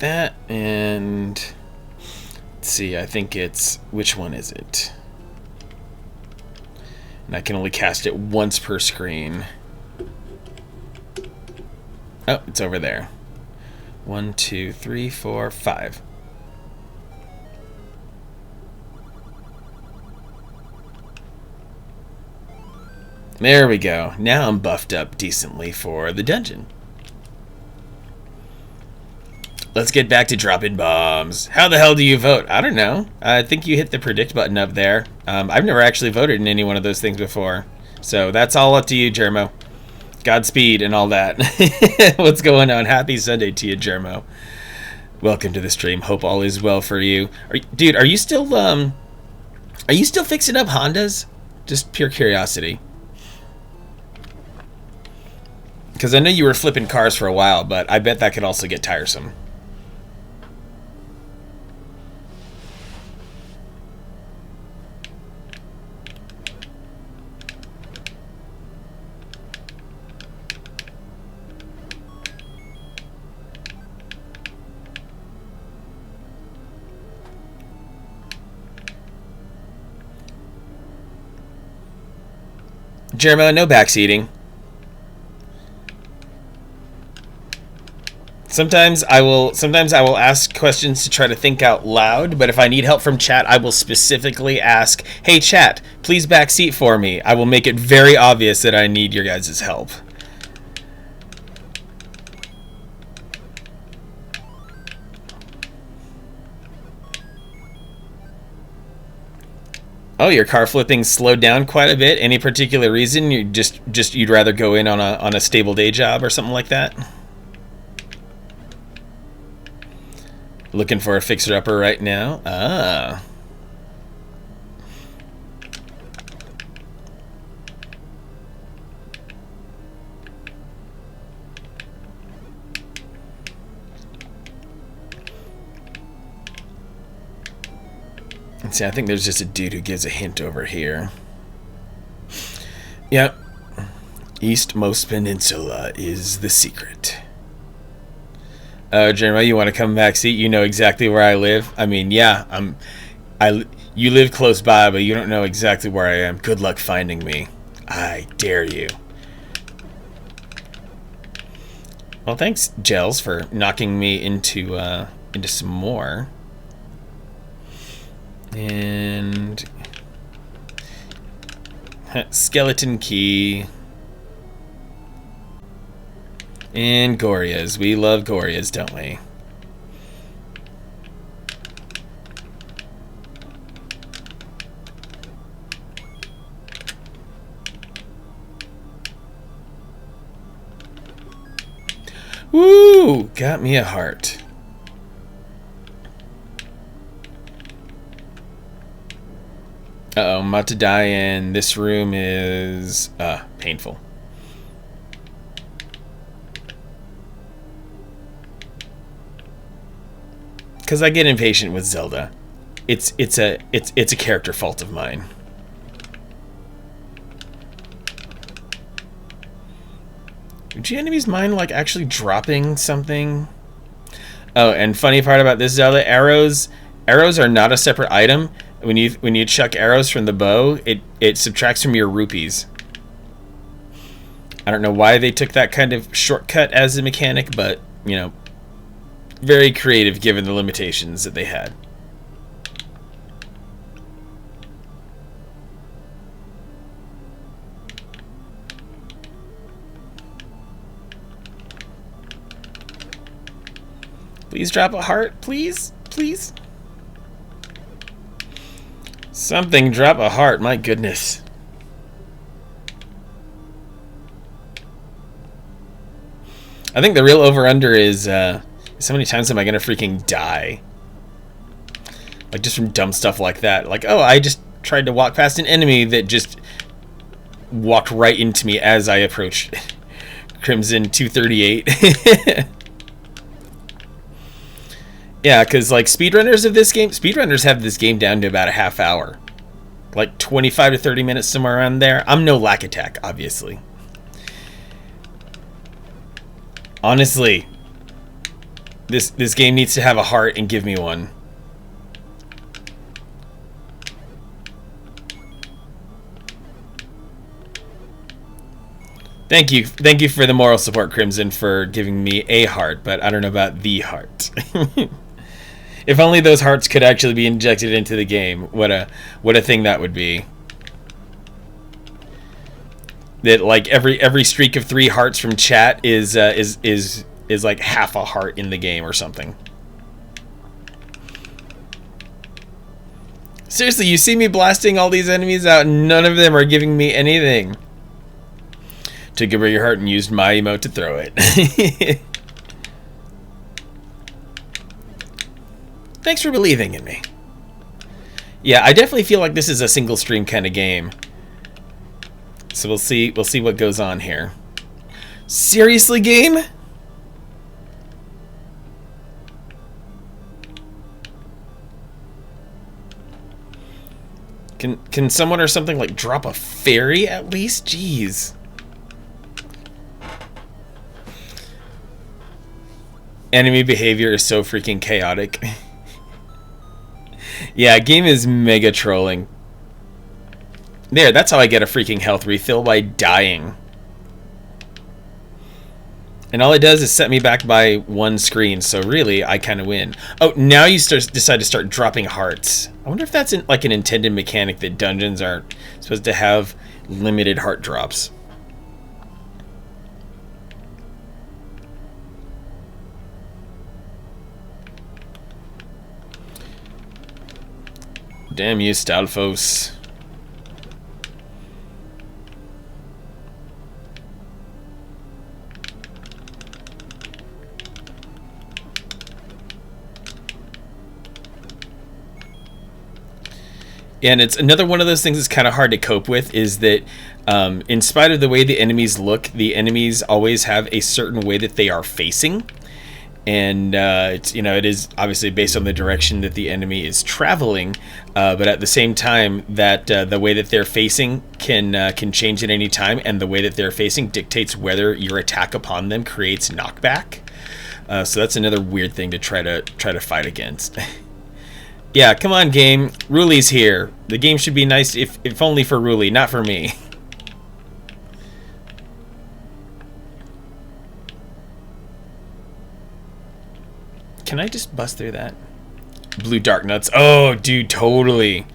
that, and let's see, I think it's, which one is it? And I can only cast it once per screen. Oh, it's over there. 1, 2, 3, 4, 5. There we go. Now I'm buffed up decently for the dungeon. Let's get back to dropping bombs. How the hell do you vote? I don't know. I think you hit the predict button up there. I've never actually voted in any one of those things before. So that's all up to you, Germo. Godspeed and all that. What's going on? Happy Sunday to you, Germo. Welcome to the stream. Hope all is well for you. Dude, are you still fixing up Hondas? Just pure curiosity. Because I know you were flipping cars for a while, but I bet that could also get tiresome. Jeremo, no backseating. Sometimes I will ask questions to try to think out loud, but if I need help from chat, I will specifically ask, "Hey chat, please backseat for me." I will make it very obvious that I need your guys' help. Oh, your car flipping slowed down quite a bit. Any particular reason? You just you'd rather go in on a stable day job or something like that? Looking for a fixer-upper right now? Ah. Let's see, I think there's just a dude who gives a hint over here. Yep. Eastmost Peninsula is the secret. Jeremiah, you want to come back seat? You know exactly where I live. I mean, yeah, you live close by, but you don't know exactly where I am. Good luck finding me. I dare you. Well, thanks, Gels, for knocking me into some more. And skeleton key. And Gorias. We love Gorias, don't we? Woo! Got me a heart. Uh-oh, I'm about to die, and this room is painful. Because I get impatient with Zelda. It's a character fault of mine. Would you enemies mind like actually dropping something? Oh, and funny part about this Zelda, arrows are not a separate item. When you chuck arrows from the bow, it subtracts from your rupees. I don't know why they took that kind of shortcut as a mechanic, but you know, very creative given the limitations that they had. Please drop a heart, please, please. Something drop a heart, my goodness. I think the real over-under is, how many times am I gonna freaking die? Like, just from dumb stuff like that. Like, oh, I just tried to walk past an enemy that just walked right into me as I approached Crimson 238. Yeah, because, like, speedrunners of this game, speedrunners have this game down to about a half hour. Like, 25 to 30 minutes, somewhere around there. I'm no Lack Attack, obviously. Honestly, this game needs to have a heart and give me one. Thank you for the moral support, Crimson, for giving me a heart, but I don't know about the heart. If only those hearts could actually be injected into the game. What a thing that would be. That, like, every streak of 3 hearts from chat is like half a heart in the game or something. Seriously, you see me blasting all these enemies out and none of them are giving me anything. Took over your heart and used my emote to throw it. Thanks for believing in me. Yeah, I definitely feel like this is a single stream kind of game. So we'll see what goes on here. Seriously, game? Can someone or something like drop a fairy at least? Jeez. Enemy behavior is so freaking chaotic. Yeah, game is mega trolling. There, that's how I get a freaking health refill, by dying. And all it does is set me back by 1 screen, so really, I kind of win. Oh, now you decide to start dropping hearts. I wonder if that's like an intended mechanic that dungeons are supposed to have limited heart drops. Damn you, Stalfos. And it's another one of those things that's kind of hard to cope with, is that in spite of the way the enemies look, the enemies always have a certain way that they are facing. And it's, you know, it is obviously based on the direction that the enemy is traveling, but at the same time, that the way that they're facing can change at any time, and the way that they're facing dictates whether your attack upon them creates knockback. So that's another weird thing to try to fight against. Yeah, come on, game. Ruli's here. The game should be nice, if only for Ruli, not for me. Can I just bust through that? Blue Dark Nuts. Oh, dude, totally.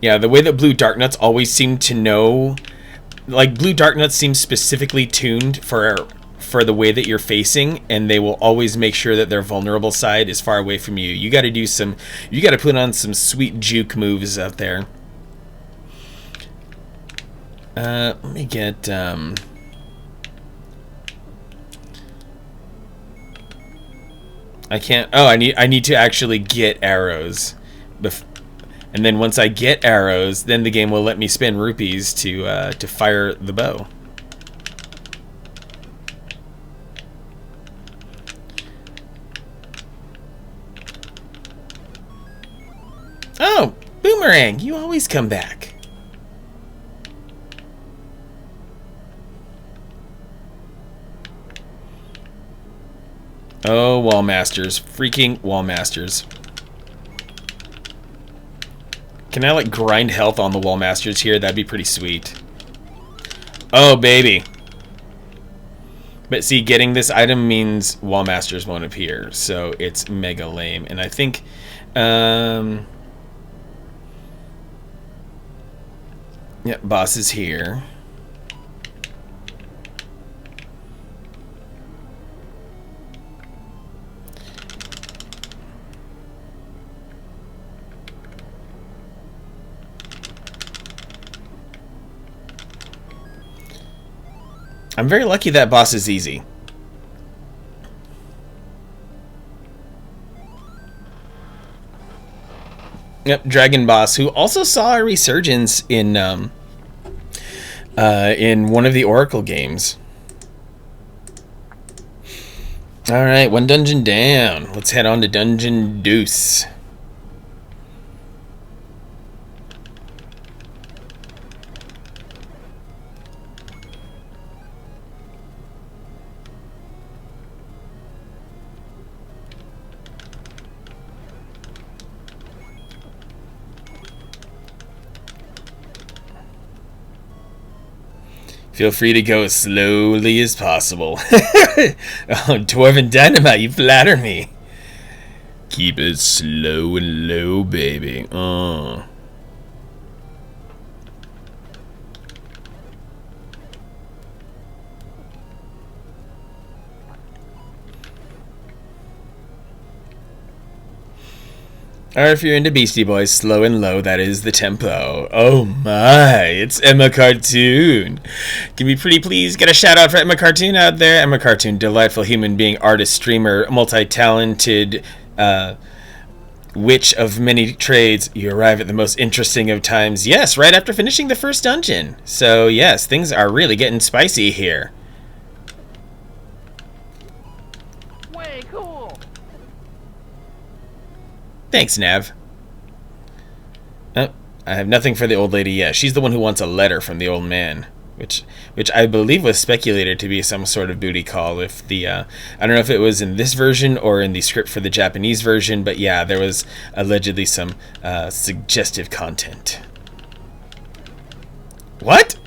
Yeah, the way that Blue Dark Nuts always seem to know... Like, Blue Dark Nuts seems specifically tuned for the way that you're facing, and they will always make sure that their vulnerable side is far away from you. You gotta do some... You gotta put on some sweet juke moves out there. Let me get... I can't... Oh, I need to actually get arrows. And then once I get arrows, then the game will let me spend rupees to fire the bow. Oh, Boomerang, you always come back. Oh, Wall Masters. Freaking Wall Masters. Can I, like, grind health on the Wall Masters here? That'd be pretty sweet. Oh, baby. But see, getting this item means Wall Masters won't appear, so it's mega lame. And I think... yeah, boss is here. I'm very lucky that boss is easy. Yep, Dragon Boss, who also saw a resurgence in one of the Oracle games. All right, one dungeon down. Let's head on to Dungeon Deuce. Feel free to go as slowly as possible. Oh, Dwarven Dynamite, you flatter me. Keep it slow and low, baby. Or if you're into Beastie Boys, slow and low, that is the tempo. Oh my, it's Emma Cartoon. Can we pretty please get a shout out for Emma Cartoon out there? Emma Cartoon, delightful human being, artist, streamer, multi-talented witch of many trades. You arrive at the most interesting of times. Yes, right after finishing the first dungeon. So yes, things are really getting spicy here. Way cool. Thanks, Nav. Oh, I have nothing for the old lady yet. She's the one who wants a letter from the old man, which I believe was speculated to be some sort of booty call. If the I don't know if it was in this version or in the script for the Japanese version, but yeah, there was allegedly some suggestive content. What?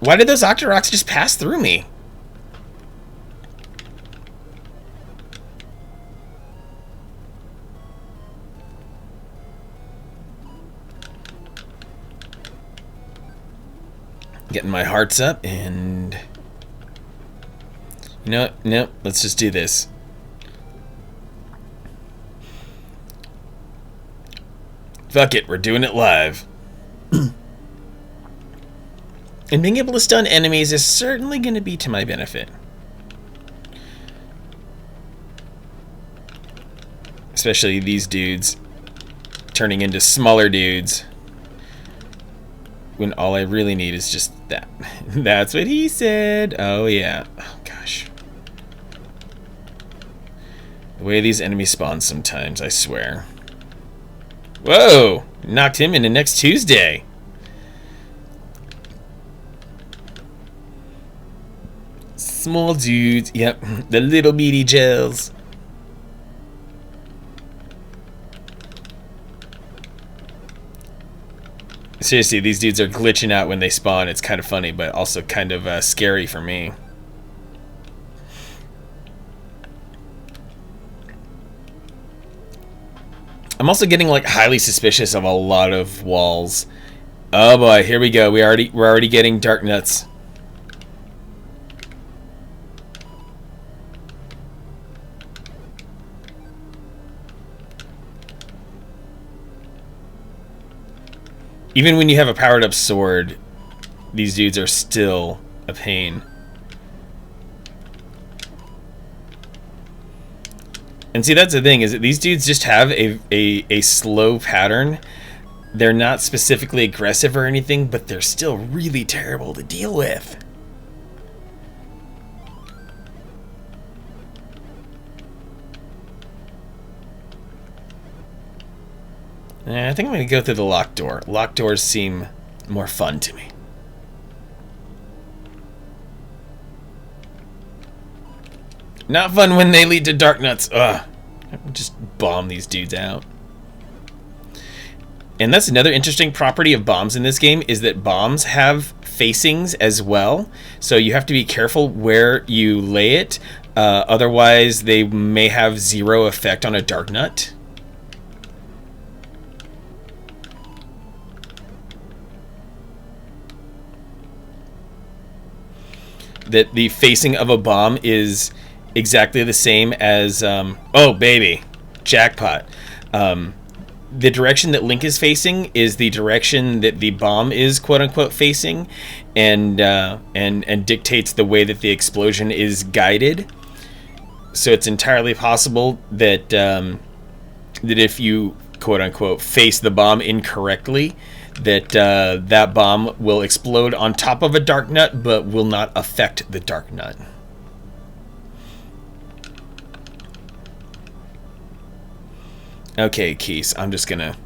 Why did those Octoroks just pass through me? Getting my hearts up, and you know what? Nope, let's just do this. Fuck it, we're doing it live. And being able to stun enemies is certainly going to be to my benefit. Especially these dudes turning into smaller dudes. When all I really need is just that. That's what he said. Oh, yeah. Oh, gosh. The way these enemies spawn sometimes, I swear. Whoa! Knocked him into next Tuesday. Small dudes. Yep. The little meaty gels. Seriously, these dudes are glitching out when they spawn. It's kind of funny, but also kind of scary for me. I'm also getting like highly suspicious of a lot of walls. Oh boy, here we go. We're already getting dark nuts. Even when you have a powered-up sword, these dudes are still a pain. And see, that's the thing, is that these dudes just have a slow pattern. They're not specifically aggressive or anything, but they're still really terrible to deal with. I think I'm going to go through the locked door. Locked doors seem more fun to me. Not fun when they lead to dark nuts. Ugh. Just bomb these dudes out. And that's another interesting property of bombs in this game, is that bombs have facings as well. So you have to be careful where you lay it. Otherwise, they may have zero effect on a dark nut. That the facing of a bomb is exactly the same as oh baby, jackpot. the direction that Link is facing is the direction that the bomb is quote unquote facing, and dictates the way that the explosion is guided. So it's entirely possible that that if you quote unquote face the bomb incorrectly, that that bomb will explode on top of a dark nut, but will not affect the dark nut. Okay, Keys, I'm just gonna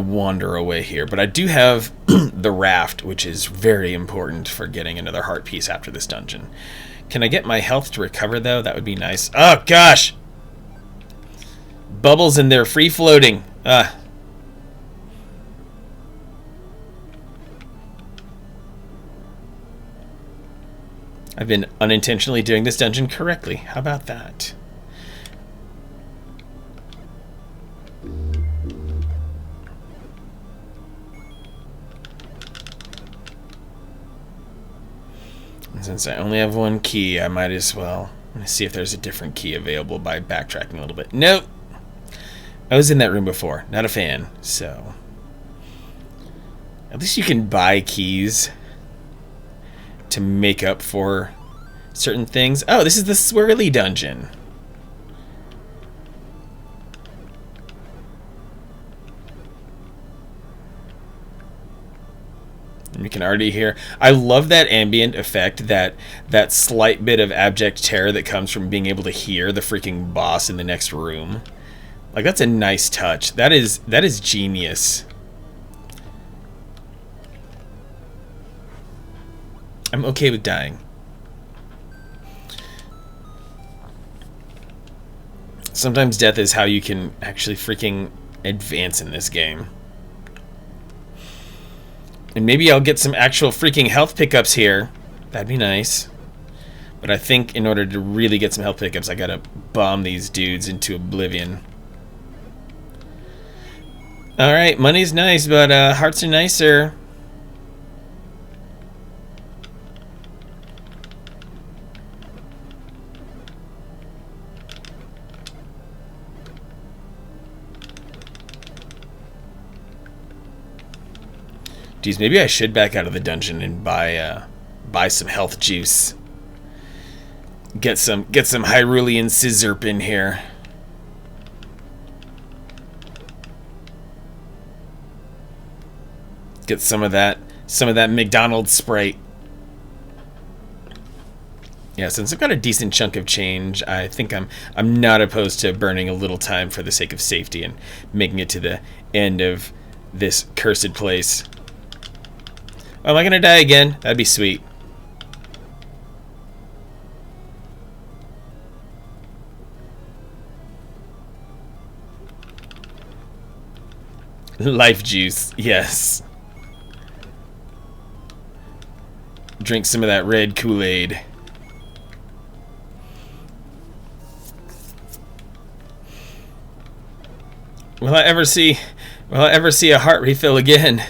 wander away here, but I do have the raft, which is very important for getting another heart piece after this dungeon. Can I get my health to recover, though? That would be nice. Oh, gosh! Bubbles and they're free-floating. I've been unintentionally doing this dungeon correctly. How about that? Since I only have one key, I might as well. I'm going to see if there's a different key available by backtracking a little bit. Nope! I was in that room before. Not a fan, so... At least you can buy keys to make up for certain things. Oh, this is the swirly dungeon. You can already hear. I love that ambient effect, that slight bit of abject terror that comes from being able to hear the freaking boss in the next room. Like, that's a nice touch. That is genius. I'm okay with dying. Sometimes death is how you can actually freaking advance in this game. And maybe I'll get some actual freaking health pickups here. That'd be nice. But I think in order to really get some health pickups, I gotta bomb these dudes into oblivion. Alright, money's nice, but hearts are nicer. Geez, maybe I should back out of the dungeon and buy some health juice. Get some Hyrulean Scissorp in here. Get some of that McDonald's Sprite. Yeah, since I've got a decent chunk of change, I think I'm not opposed to burning a little time for the sake of safety and making it to the end of this cursed place. Oh, am I gonna die again? That'd be sweet. Life juice, yes. Drink some of that red Kool-Aid. Will I ever see a heart refill again?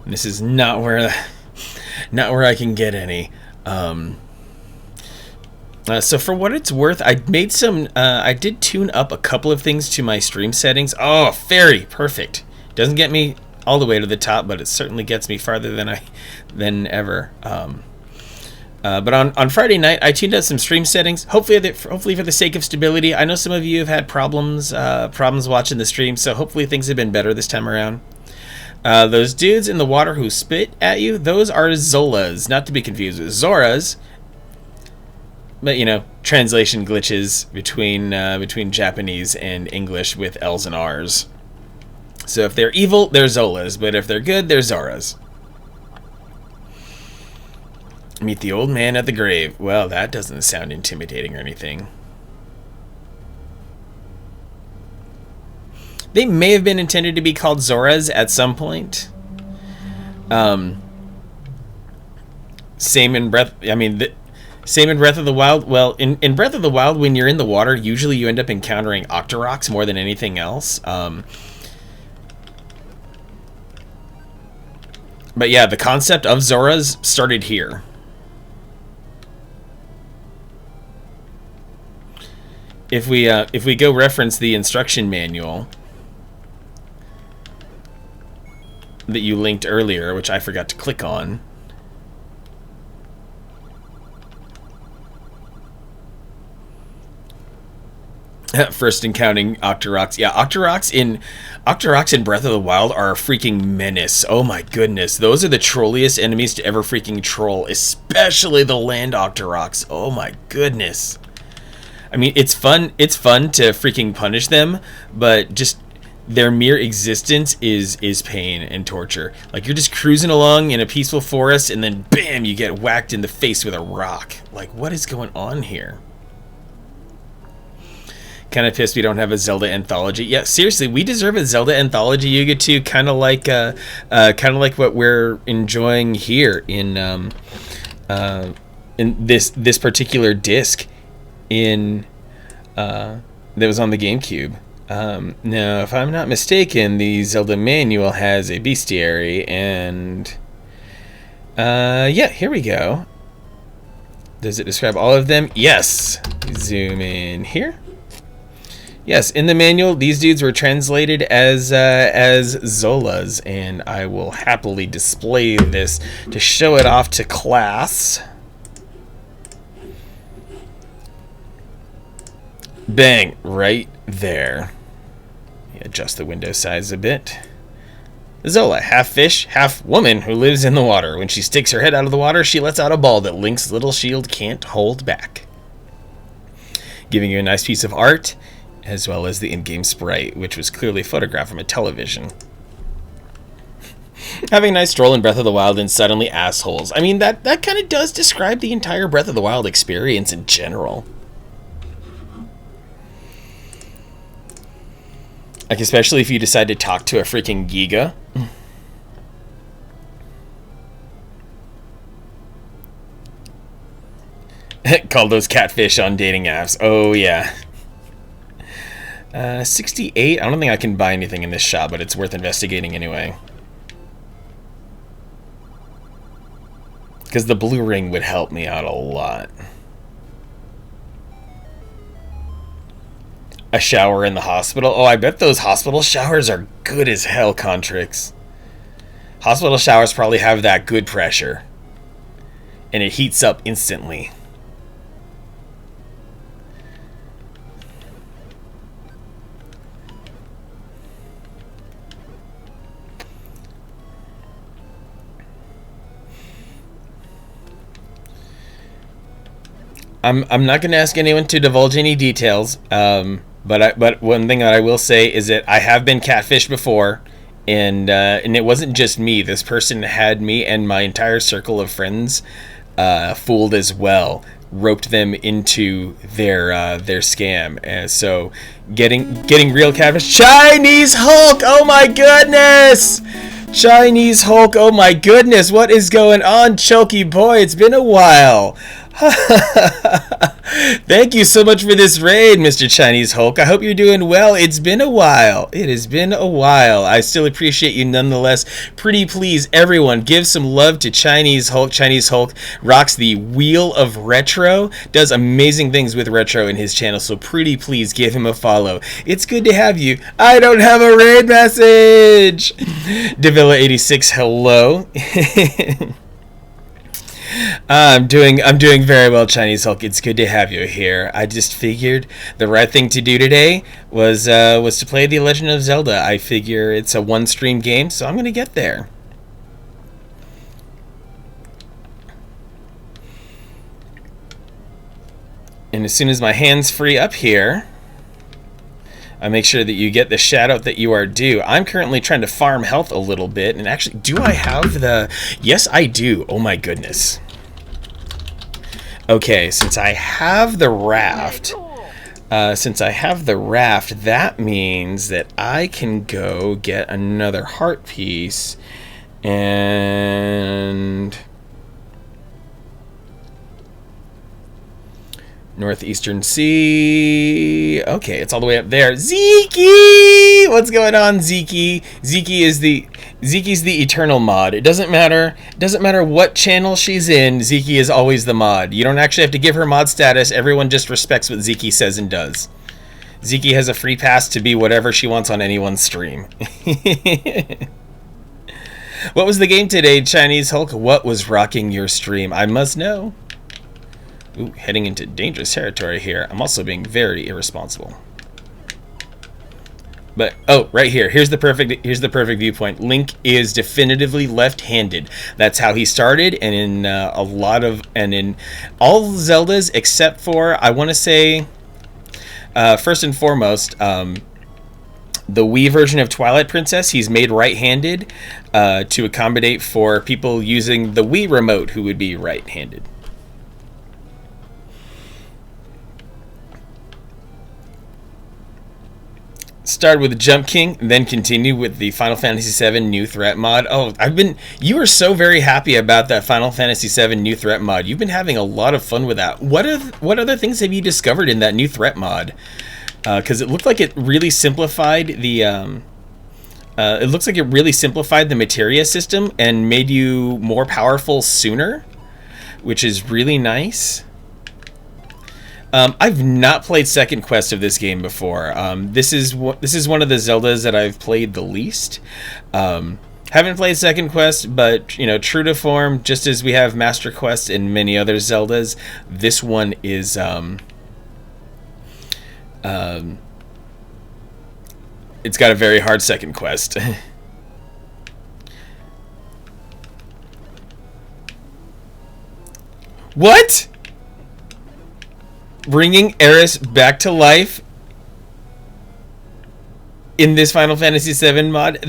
This is not where I can get any. So for what it's worth, I did tune up a couple of things to my stream settings. Oh, fairy, perfect. Doesn't get me all the way to the top, but it certainly gets me farther than ever. But on Friday night, I tuned up some stream settings. Hopefully for the sake of stability. I know some of you have had problems watching the stream, so hopefully things have been better this time around. Those dudes in the water who spit at you, those are Zolas, not to be confused with Zoras. But, you know, translation glitches between Japanese and English with L's and R's. So if they're evil, they're Zolas, but if they're good, they're Zoras. Meet the old man at the grave. Well, that doesn't sound intimidating or anything. They may have been intended to be called Zoras at some point. Same in Breath of the Wild. Well, in Breath of the Wild, when you're in the water, usually you end up encountering Octoroks more than anything else. But yeah, the concept of Zoras started here. If we go reference the instruction manual that you linked earlier, which I forgot to click on. First encountering Octoroks. Yeah, Octoroks in Breath of the Wild are a freaking menace. Oh my goodness. Those are the trolliest enemies to ever freaking troll, especially the land Octoroks. Oh my goodness. I mean, it's fun to freaking punish them, but just their mere existence is pain and torture. Like, you're just cruising along in a peaceful forest and then bam, you get whacked in the face with a rock. Like, what is going on here? Kind of pissed we don't have a Zelda anthology. Yeah, seriously, we deserve a Zelda anthology, Yuga, too. Kind of like what we're enjoying here in this particular disc that was on the GameCube. Now, if I'm not mistaken, the Zelda manual has a bestiary, and yeah, here we go. Does it describe all of them? Yes. Zoom in here. Yes, in the manual, these dudes were translated as Zolas, and I will happily display this to show it off to class. Bang, right there. Adjust the window size a bit. Zola, half fish, half woman who lives in the water. When she sticks her head out of the water, she lets out a ball that Link's little shield can't hold back. Giving you a nice piece of art, as well as the in-game sprite, which was clearly photographed from a television. Having a nice stroll in Breath of the Wild and suddenly assholes. I mean, that kind of does describe the entire Breath of the Wild experience in general. Like, especially if you decide to talk to a freaking Giga. Call those catfish on dating apps. Oh, yeah. 68. I don't think I can buy anything in this shop, but it's worth investigating anyway. Because the blue ring would help me out a lot. A shower in the hospital. Oh, I bet those hospital showers are good as hell, Contrix. Hospital showers probably have that good pressure. And it heats up instantly. I'm not going to ask anyone to divulge any details, but one thing that I will say is that I have been catfished before, and it wasn't just me. This person had me and my entire circle of friends fooled as well, roped them into their scam, and so getting real catfish. Chinese Hulk! Oh my goodness! Chinese Hulk! Oh my goodness! What is going on, Choky boy? It's been a while. Thank you so much for this raid, Mr. Chinese Hulk. I hope you're doing well. It's been a while. It has been a while. I still appreciate you nonetheless. Pretty please, everyone, give some love to Chinese Hulk. Chinese Hulk rocks the Wheel of Retro, does amazing things with retro in his channel, so pretty please give him a follow. It's good to have you. I don't have a raid message. Davila86, hello. I'm doing very well, Chinese Hulk. It's good to have you here. I just figured the right thing to do today was to play The Legend of Zelda. I figure it's a one-stream game, so I'm going to get there. And as soon as my hands free up here, I make sure that you get the shout-out that you are due. I'm currently trying to farm health a little bit, and actually, do I have the... Yes, I do. Oh my goodness. Okay, since I have the raft, that means that I can go get another heart piece, and Northeastern Sea. Okay, it's all the way up there. Zeke! What's going on, Zeke? Zeke's the eternal mod. It doesn't matter. It doesn't matter what channel she's in. Zeke is always the mod. You don't actually have to give her mod status. Everyone just respects what Zeke says and does. Zeke has a free pass to be whatever she wants on anyone's stream. What was the game today, Chinese Hulk? What was rocking your stream? I must know. Ooh, heading into dangerous territory here. I'm also being very irresponsible. But oh, right here. Here's the perfect viewpoint. Link is definitively left-handed. That's how he started, and in in all Zeldas except for, I want to say, first and foremost, the Wii version of Twilight Princess, he's made right-handed to accommodate for people using the Wii remote who would be right-handed. Started with the Jump King, then continue with the Final Fantasy VII New Threat mod. Oh, you were so very happy about that Final Fantasy VII New Threat mod. You've been having a lot of fun with that. What other things have you discovered in that New Threat mod? Because it looked like it really simplified the materia system and made you more powerful sooner, which is really nice. I've not played Second Quest of this game before. This is one of the Zeldas that I've played the least. Haven't played Second Quest, but true to form, just as we have Master Quest and many other Zeldas, this one is it's got a very hard second quest. What? Bringing Aeris back to life in this Final Fantasy VII mod?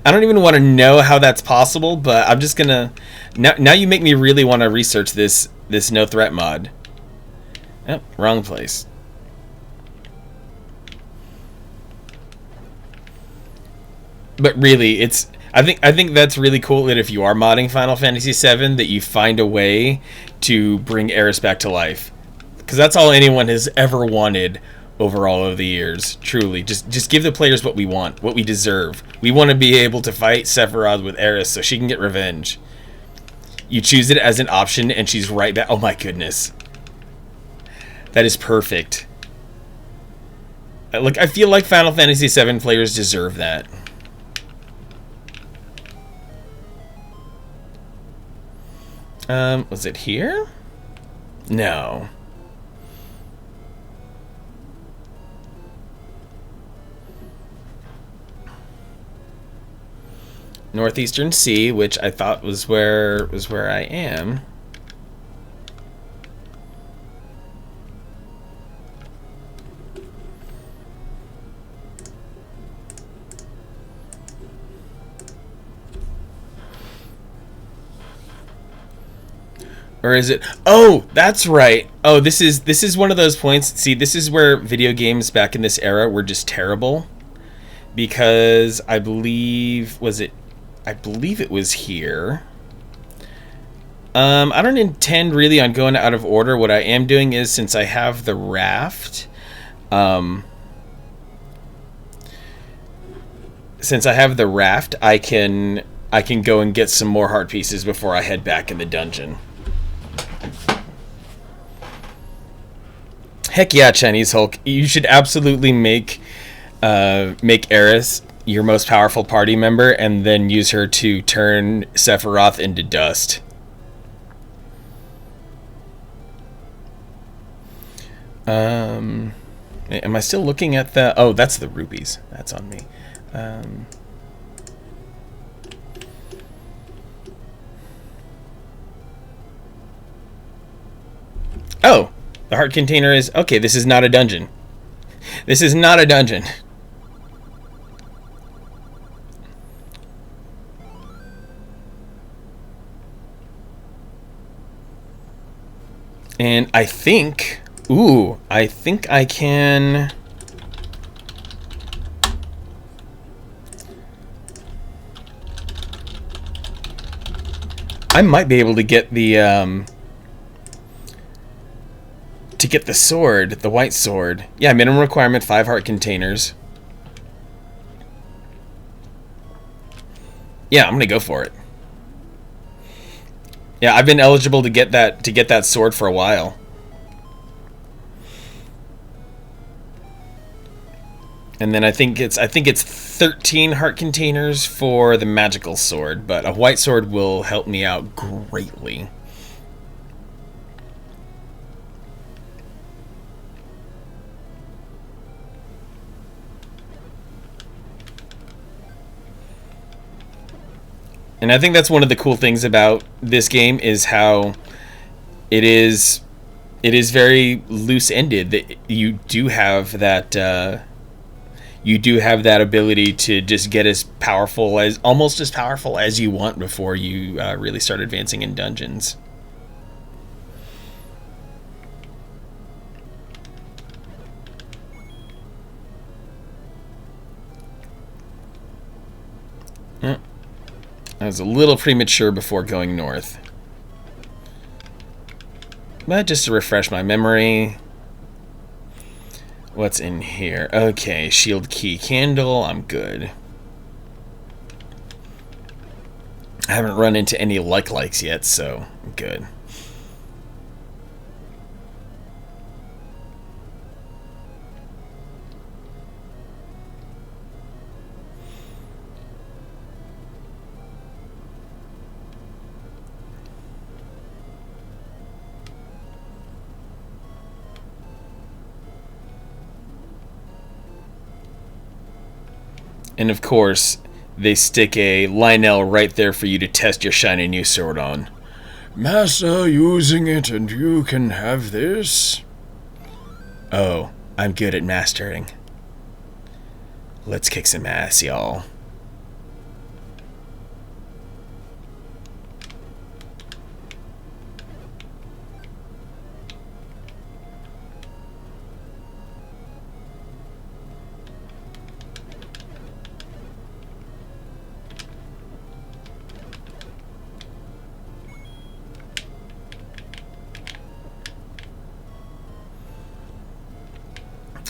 I don't even want to know how that's possible, but I'm just gonna... Now you make me really want to research this No Threat mod. Oh, wrong place. But really, it's... I think that's really cool that if you are modding Final Fantasy VII, that you find a way to bring Aeris back to life. Because that's all anyone has ever wanted over all of the years. Truly. Just give the players what we want, what we deserve. We want to be able to fight Sephiroth with Aeris so she can get revenge. You choose it as an option and she's right back. Oh my goodness. That is perfect. I feel like Final Fantasy VII players deserve that. Was it here? No. Northeastern Sea, which I thought was where I am. Or is it? Oh, that's right. Oh, this is one of those points. See, this is where video games back in this era were just terrible, because I believe it was here. I don't intend really on going out of order. What I am doing is, since I have the raft, I can go and get some more heart pieces before I head back in the dungeon. Heck yeah, Chinese Hulk. You should absolutely make Aeris your most powerful party member and then use her to turn Sephiroth into dust. Am I still looking at the... Oh, that's the rupees. That's on me. Oh! The heart container is... Okay, this is not a dungeon. This is not a dungeon. And I think... Ooh, I think I can... I might be able to get the... to get the sword, the white sword. Yeah, minimum requirement 5 heart containers. Yeah, I'm gonna go for it. Yeah, I've been eligible to get that sword for a while. And then I think it's 13 heart containers for the magical sword, but a white sword will help me out greatly. And I think that's one of the cool things about this game is how it is very loose-ended. That you do have that ability to just get almost as powerful as you want before you really start advancing in dungeons. I was a little premature before going north. But just to refresh my memory. What's in here? Okay, shield key candle. I'm good. I haven't run into any likes yet, so I'm good. And of course, they stick a Lionel right there for you to test your shiny new sword on. Master using it and you can have this? Oh, I'm good at mastering. Let's kick some ass, y'all.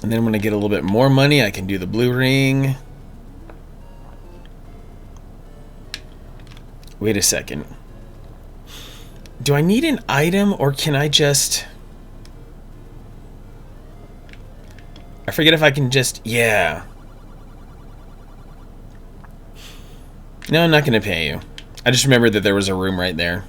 And then when I get a little bit more money, I can do the blue ring. Wait a second. Do I need an item or can I just... I forget if I can just... Yeah. No, I'm not going to pay you. I just remembered that there was a room right there.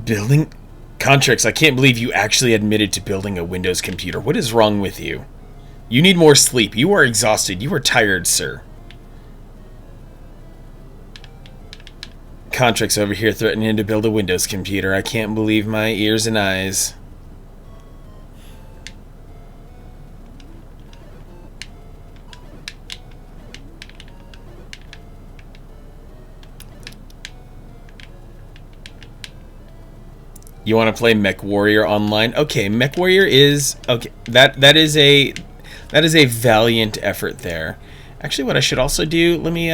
Building... Contrix, I can't believe you actually admitted to building a Windows computer. What is wrong with you? You need more sleep. You are exhausted. You are tired, sir. Contrix over here threatening to build a Windows computer. I can't believe my ears and eyes. You want to play Mech Warrior online? Okay, Mech Warrior is okay. That is a valiant effort there. Actually, what I should also do, let me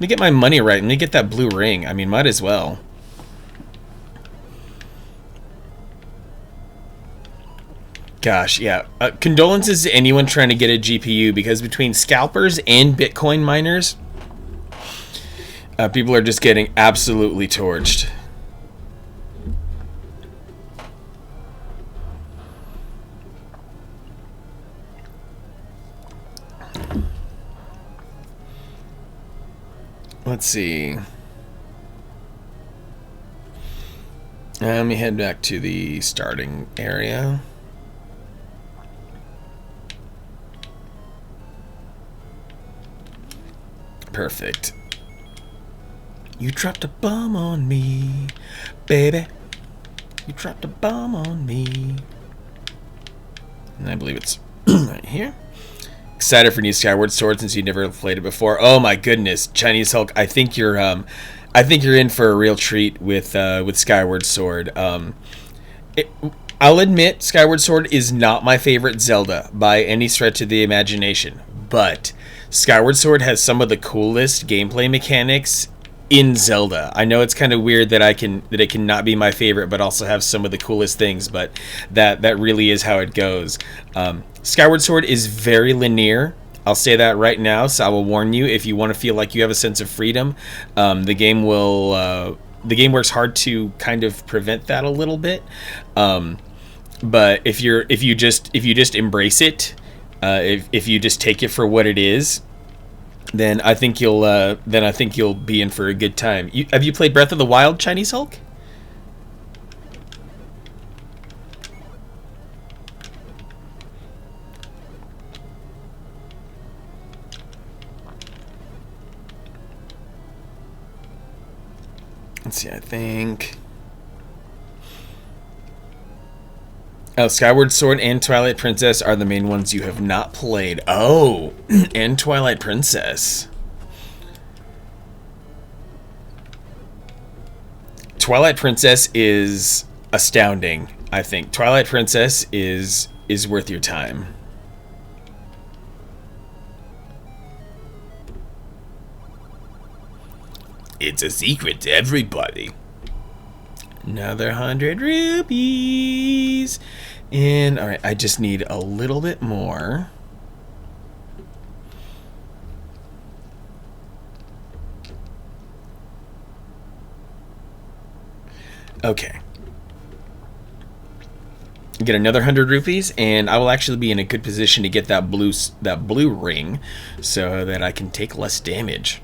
get my money right. Let me get that blue ring. I mean, might as well. Gosh, yeah. Condolences to anyone trying to get a GPU because between scalpers and Bitcoin miners, people are just getting absolutely torched. Let's see. Let me head back to the starting area. Perfect. You dropped a bomb on me, baby. You dropped a bomb on me. And I believe it's right here. Excited for new Skyward Sword since you never played it before. Oh my goodness, Chinese Hulk! I think you're in for a real treat with Skyward Sword. I'll admit, Skyward Sword is not my favorite Zelda by any stretch of the imagination, but Skyward Sword has some of the coolest gameplay mechanics in Zelda. I know it's kind of weird that it can not be my favorite, but also have some of the coolest things. But that really is how it goes. Skyward Sword is very linear. I'll say that right now, so I will warn you, if you want to feel like you have a sense of freedom, the game works hard to kind of prevent that a little bit. But if you just embrace it, if you just take it for what it is, then I think you'll be in for a good time. Have you played Breath of the Wild, Chinese Hulk? Let's see, I think... Oh, Skyward Sword and Twilight Princess are the main ones you have not played. Oh, and Twilight Princess. Twilight Princess is astounding, I think. Twilight Princess is worth your time. It's a secret to everybody. Another 100 rupees. And, alright, I just need a little bit more. Okay. Get another 100 rupees, and I will actually be in a good position to get that blue ring so that I can take less damage.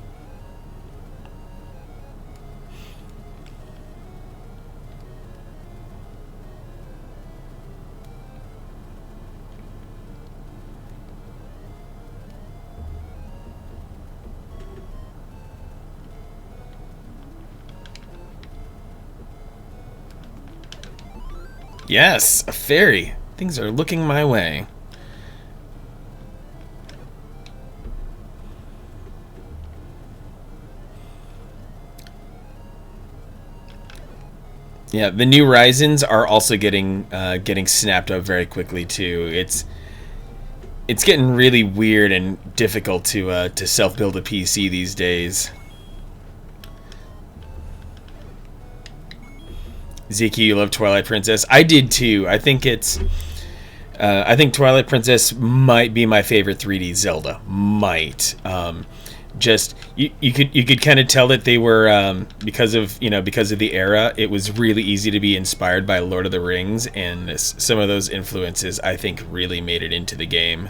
Yes, a fairy. Things are looking my way. Yeah, the new Ryzens are also getting snapped up very quickly too. It's getting really weird and difficult to self-build a PC these days. Zeke, you love Twilight Princess. I did too. I think I think Twilight Princess might be my favorite 3D Zelda. Might. Just you could kind of tell that they were because of the era. It was really easy to be inspired by Lord of the Rings, and some of those influences I think really made it into the game.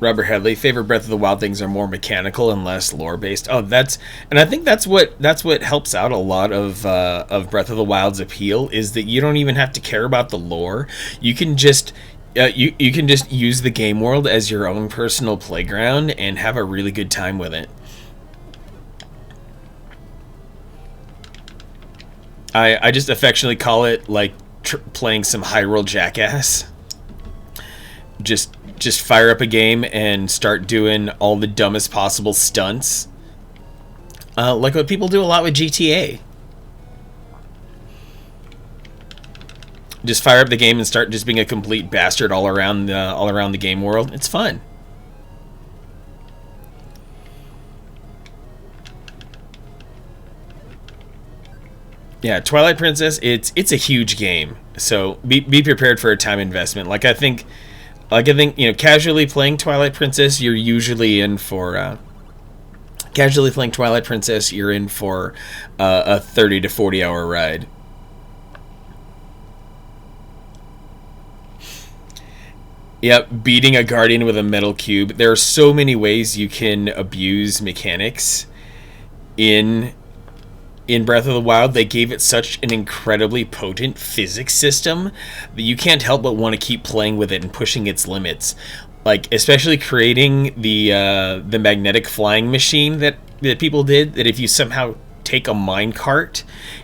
Robert Headley, favorite Breath of the Wild things are more mechanical and less lore based. Oh, I think that's what helps out a lot of Breath of the Wild's appeal, is that you don't even have to care about the lore. You can just you can just use the game world as your own personal playground and have a really good time with it. I just affectionately call it like playing some Hyrule Jackass. Just fire up a game and start doing all the dumbest possible stunts. Like what people do a lot with GTA. Just fire up the game and start just being a complete bastard all around the game world. It's fun. Yeah, Twilight Princess, it's a huge game. So be prepared for a time investment. Like I think, casually playing Twilight Princess, you're usually in for a 30 to 40 hour ride. Yep, beating a guardian with a metal cube. There are so many ways you can abuse mechanics in Breath of the Wild. They gave it such an incredibly potent physics system that you can't help but want to keep playing with it and pushing its limits. Like, especially creating the magnetic flying machine that people did, that if you somehow take a minecart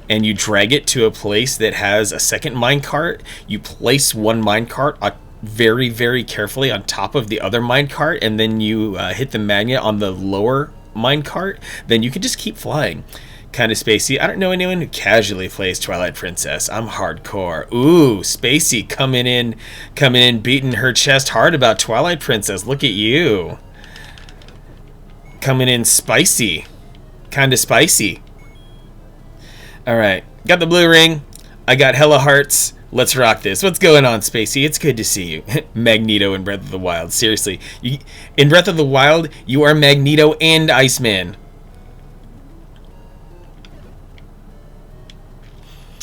and you drag it to a place that has a second minecart, you place one minecart very, very carefully on top of the other minecart, and then you hit the magnet on the lower minecart, then you can just keep flying. Kind of spacey. I don't know anyone who casually plays Twilight Princess. I'm hardcore. Ooh, Spacey coming in, beating her chest hard about Twilight Princess. Look at you. Coming in spicy. Kind of spicy. Alright, got the blue ring. I got hella hearts. Let's rock this. What's going on, Spacey? It's good to see you. Magneto in Breath of the Wild. Seriously. In Breath of the Wild, you are Magneto and Iceman.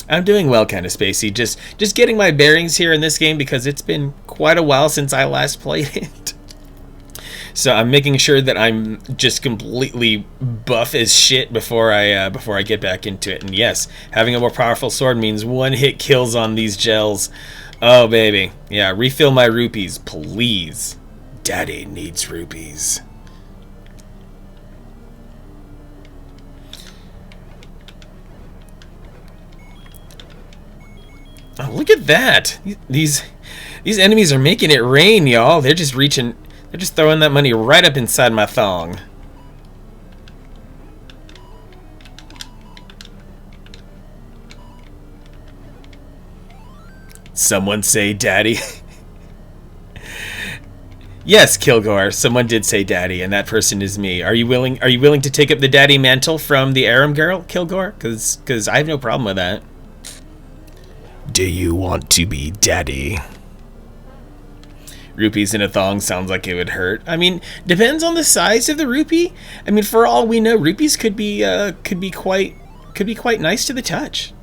I'm doing well, kind of Spacey. Just getting my bearings here in this game because it's been quite a while since I last played it. So I'm making sure that I'm just completely buff as shit before I get back into it. And yes, having a more powerful sword means one hit kills on these gels. Oh baby, yeah. Refill my rupees, please. Daddy needs rupees. Oh, look at that! These enemies are making it rain, y'all. They're just throwing that money right up inside my thong. Someone say daddy. Yes, Kilgore, someone did say daddy, and that person is me. Are you willing to take up the daddy mantle from the Aram girl, Kilgore? Cause I have no problem with that. Do you want to be daddy? Rupees in a thong sounds like it would hurt. I mean, depends on the size of the rupee. I mean, for all we know, rupees could be quite nice to the touch.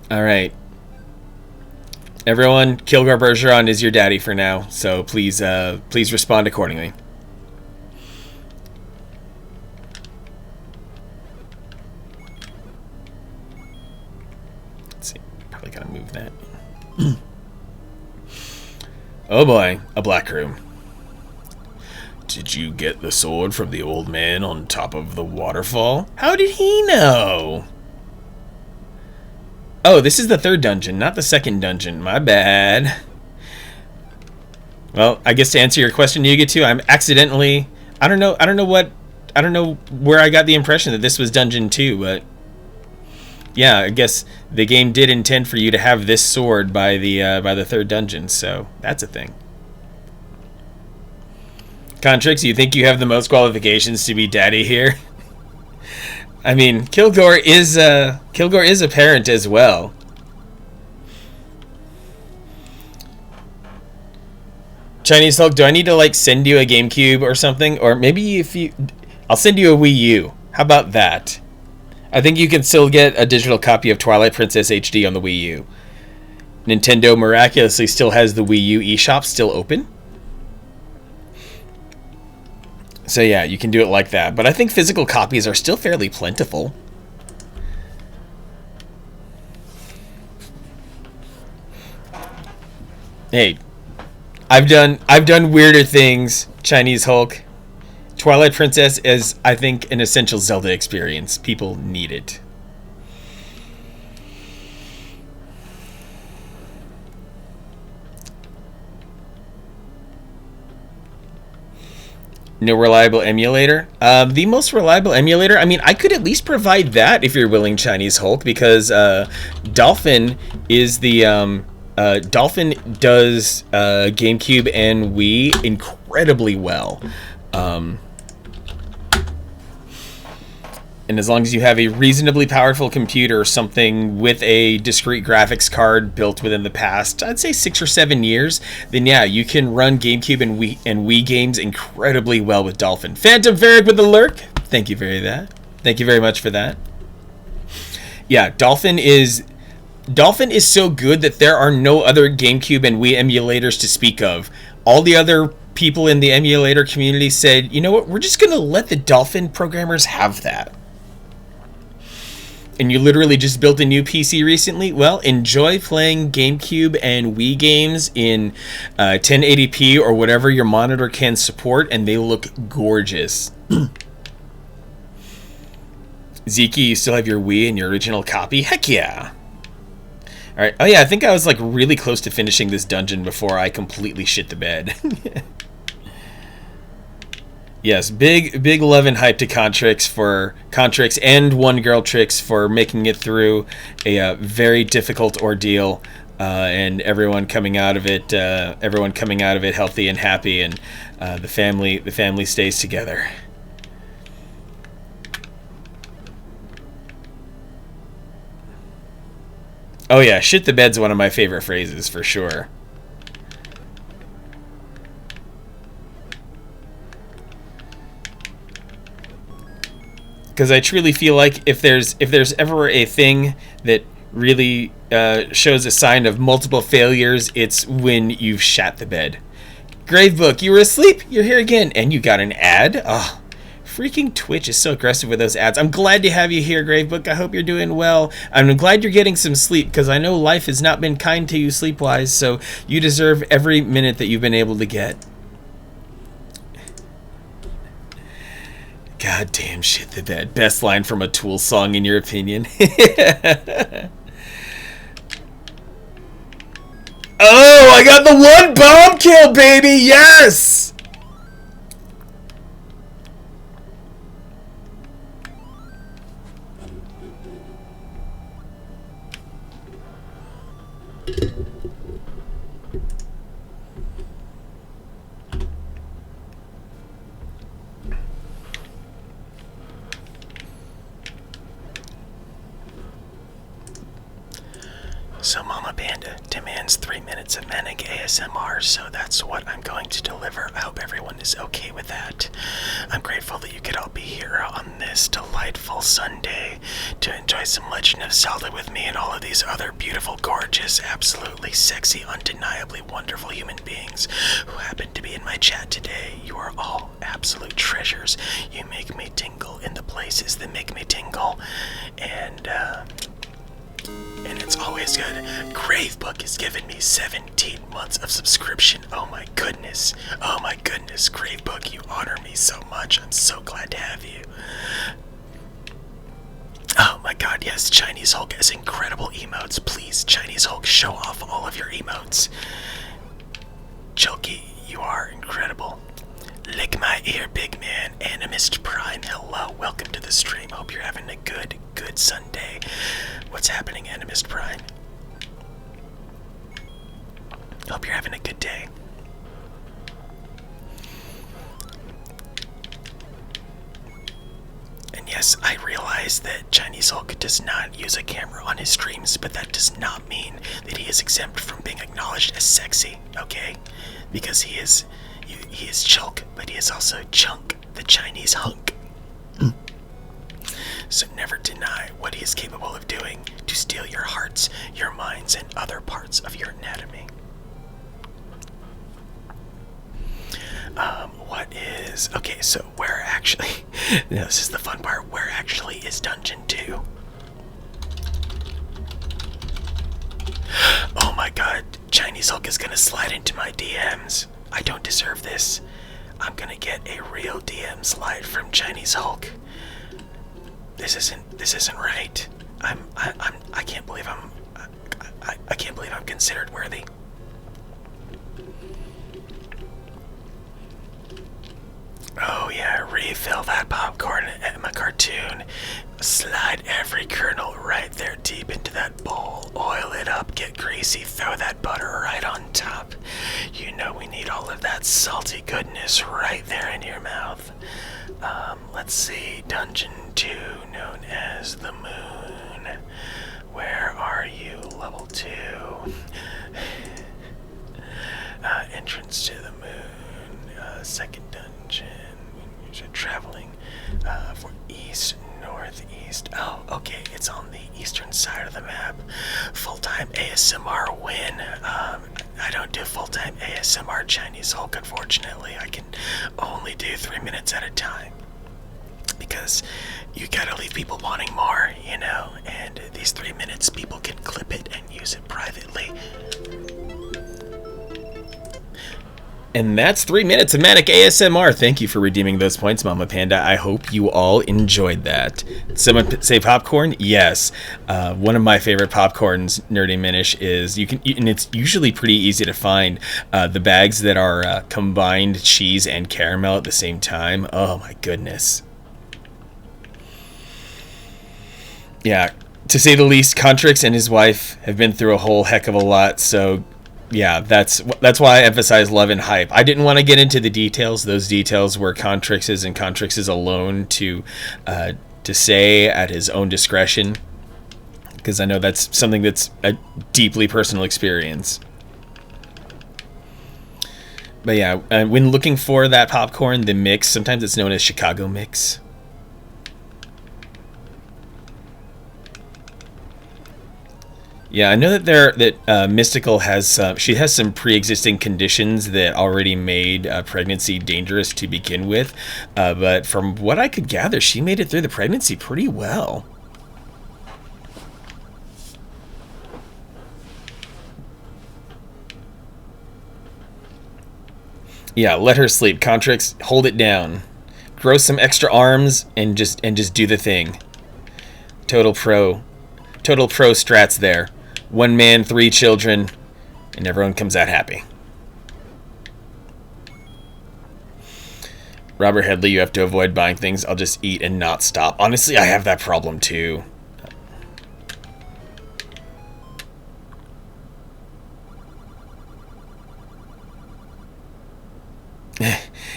All right, everyone, Kilgore Bergeron is your daddy for now, so please respond accordingly. Gotta move that. Oh boy, a black room. Did you get the sword from the old man on top of the waterfall? How did he know? Oh, this is the third dungeon, not the second dungeon. My bad. Well, I guess to answer your question, Yuga2, I'm accidentally... I don't know where I got the impression that this was dungeon 2, but... yeah, I guess the game did intend for you to have this sword by the third dungeon, so that's a thing. Contrix, you think you have the most qualifications to be daddy here? I mean, Kilgore is a parent as well. Chinese Hulk, do I need to like send you a GameCube or something, or maybe I'll send you a Wii U. How about that? I think you can still get a digital copy of Twilight Princess HD on the Wii U. Nintendo miraculously still has the Wii U eShop still open. So yeah, you can do it like that. But I think physical copies are still fairly plentiful. Hey, I've done weirder things, Chinese Hulk. Twilight Princess is, I think, an essential Zelda experience. People need it. No reliable emulator? The most reliable emulator? I mean, I could at least provide that if you're willing, Chinese Hulk, because Dolphin is the... Dolphin does GameCube and Wii incredibly well. And as long as you have a reasonably powerful computer or something with a discrete graphics card built within the past, I'd say 6 or 7 years, then yeah, you can run GameCube and Wii games incredibly well with Dolphin. Phantom Varric with the lurk. Thank you very much for that. Yeah, Dolphin is so good that there are no other GameCube and Wii emulators to speak of. All the other people in the emulator community said, you know what, we're just going to let the Dolphin programmers have that. And you literally just built a new PC recently? Well, enjoy playing GameCube and Wii games in 1080p or whatever your monitor can support, and they look gorgeous. Zeke, you still have your Wii and your original copy? Heck yeah! Alright. Oh yeah, I think I was like really close to finishing this dungeon before I completely shit the bed. Yes, big love and hype to Contrix and One Girl Tricks for making it through a very difficult ordeal, and everyone coming out of it healthy and happy, and the family stays together. Oh yeah, shit the bed's one of my favorite phrases for sure. Because I truly feel like if there's ever a thing that really shows a sign of multiple failures, it's when you've shat the bed. Gravebook, you were asleep. You're here again, and you got an ad. Oh, freaking Twitch is so aggressive with those ads. I'm glad to have you here, Gravebook. I hope you're doing well. I'm glad you're getting some sleep, because I know life has not been kind to you sleep-wise, so you deserve every minute that you've been able to get. God damn shit the bed. Best line from a Tool song in your opinion. Oh, I got the one bomb kill, baby! Yes! So Mama Panda demands 3 minutes of Manic ASMR, so that's what I'm going to deliver. I hope everyone is okay with that. I'm grateful that you could all be here on this delightful Sunday to enjoy some Legend of Zelda with me and all of these other beautiful, gorgeous, absolutely sexy, undeniably wonderful human beings who happen to be in my chat today. You are all absolute treasures. You make me tingle in the places that make me tingle, and it's always good. Gravebook has given me 17 months of subscription. Oh my goodness. Oh my goodness, Gravebook, you honor me so much. I'm so glad to have you. Oh my god, yes, Chinese Hulk has incredible emotes. Please, Chinese Hulk, show off all of your emotes. Chilky, you are incredible. Lick my ear, big man. Animist Prime, hello. Welcome to the stream. Hope you're having a good Sunday. What's happening, Animist Prime? Hope you're having a good day. And yes, I realize that Chinese Hulk does not use a camera on his streams, but that does not mean that he is exempt from being acknowledged as sexy, okay? Because he is Chulk, but he is also Chunk, the Chinese hunk. So never deny what he is capable of doing to steal your hearts, your minds, and other parts of your anatomy. Okay, so where actually, no, this is the fun part, where actually is Dungeon 2? Oh my god, Chinese Hulk is gonna slide into my DMs. I don't deserve this. I'm gonna get a real DM slide from Chinese Hulk. This isn't right. I can't believe I can't believe I'm considered worthy. Oh yeah, refill that popcorn at my cartoon. Slide every kernel right there deep into that bowl. Oil it up, get greasy, throw that butter right on top. You know we need all of that salty goodness right there in your mouth. Let's see, Dungeon 2, known as the Moon. Where are you, level 2? Entrance to the Moon, second dungeon. You're traveling for east, northeast. Oh, okay, it's on the eastern side of the map. Full-time ASMR win. I don't do full-time ASMR Chinese Hulk, unfortunately. I can only do 3 minutes at a time. Because you gotta leave people wanting more, you know? And these 3 minutes, people can clip it and use it privately. And that's 3 minutes of Manic ASMR. Thank you for redeeming those points, Mama Panda. I hope you all enjoyed that. Someone say popcorn? Yes. One of my favorite popcorns, Nerdy Minish, is and it's usually pretty easy to find the bags that are combined cheese and caramel at the same time. Oh my goodness. Yeah, to say the least, Contrix and his wife have been through a whole heck of a lot, so yeah, that's why I emphasize love and hype. I didn't want to get into the details. Those details were Contrix's and Contrix's alone to say at his own discretion, because I know that's something that's a deeply personal experience. But yeah, when looking for that popcorn, the mix, sometimes it's known as Chicago mix. Yeah, I know that Mystical has she has some pre-existing conditions that already made pregnancy dangerous to begin with, but from what I could gather, she made it through the pregnancy pretty well. Yeah, let her sleep. Contrix, hold it down. Grow some extra arms and just do the thing. Total pro strats there. 1 man, 3 children, and everyone comes out happy. Robert Headley, you have to avoid buying things. I'll just eat and not stop. Honestly, I have that problem too.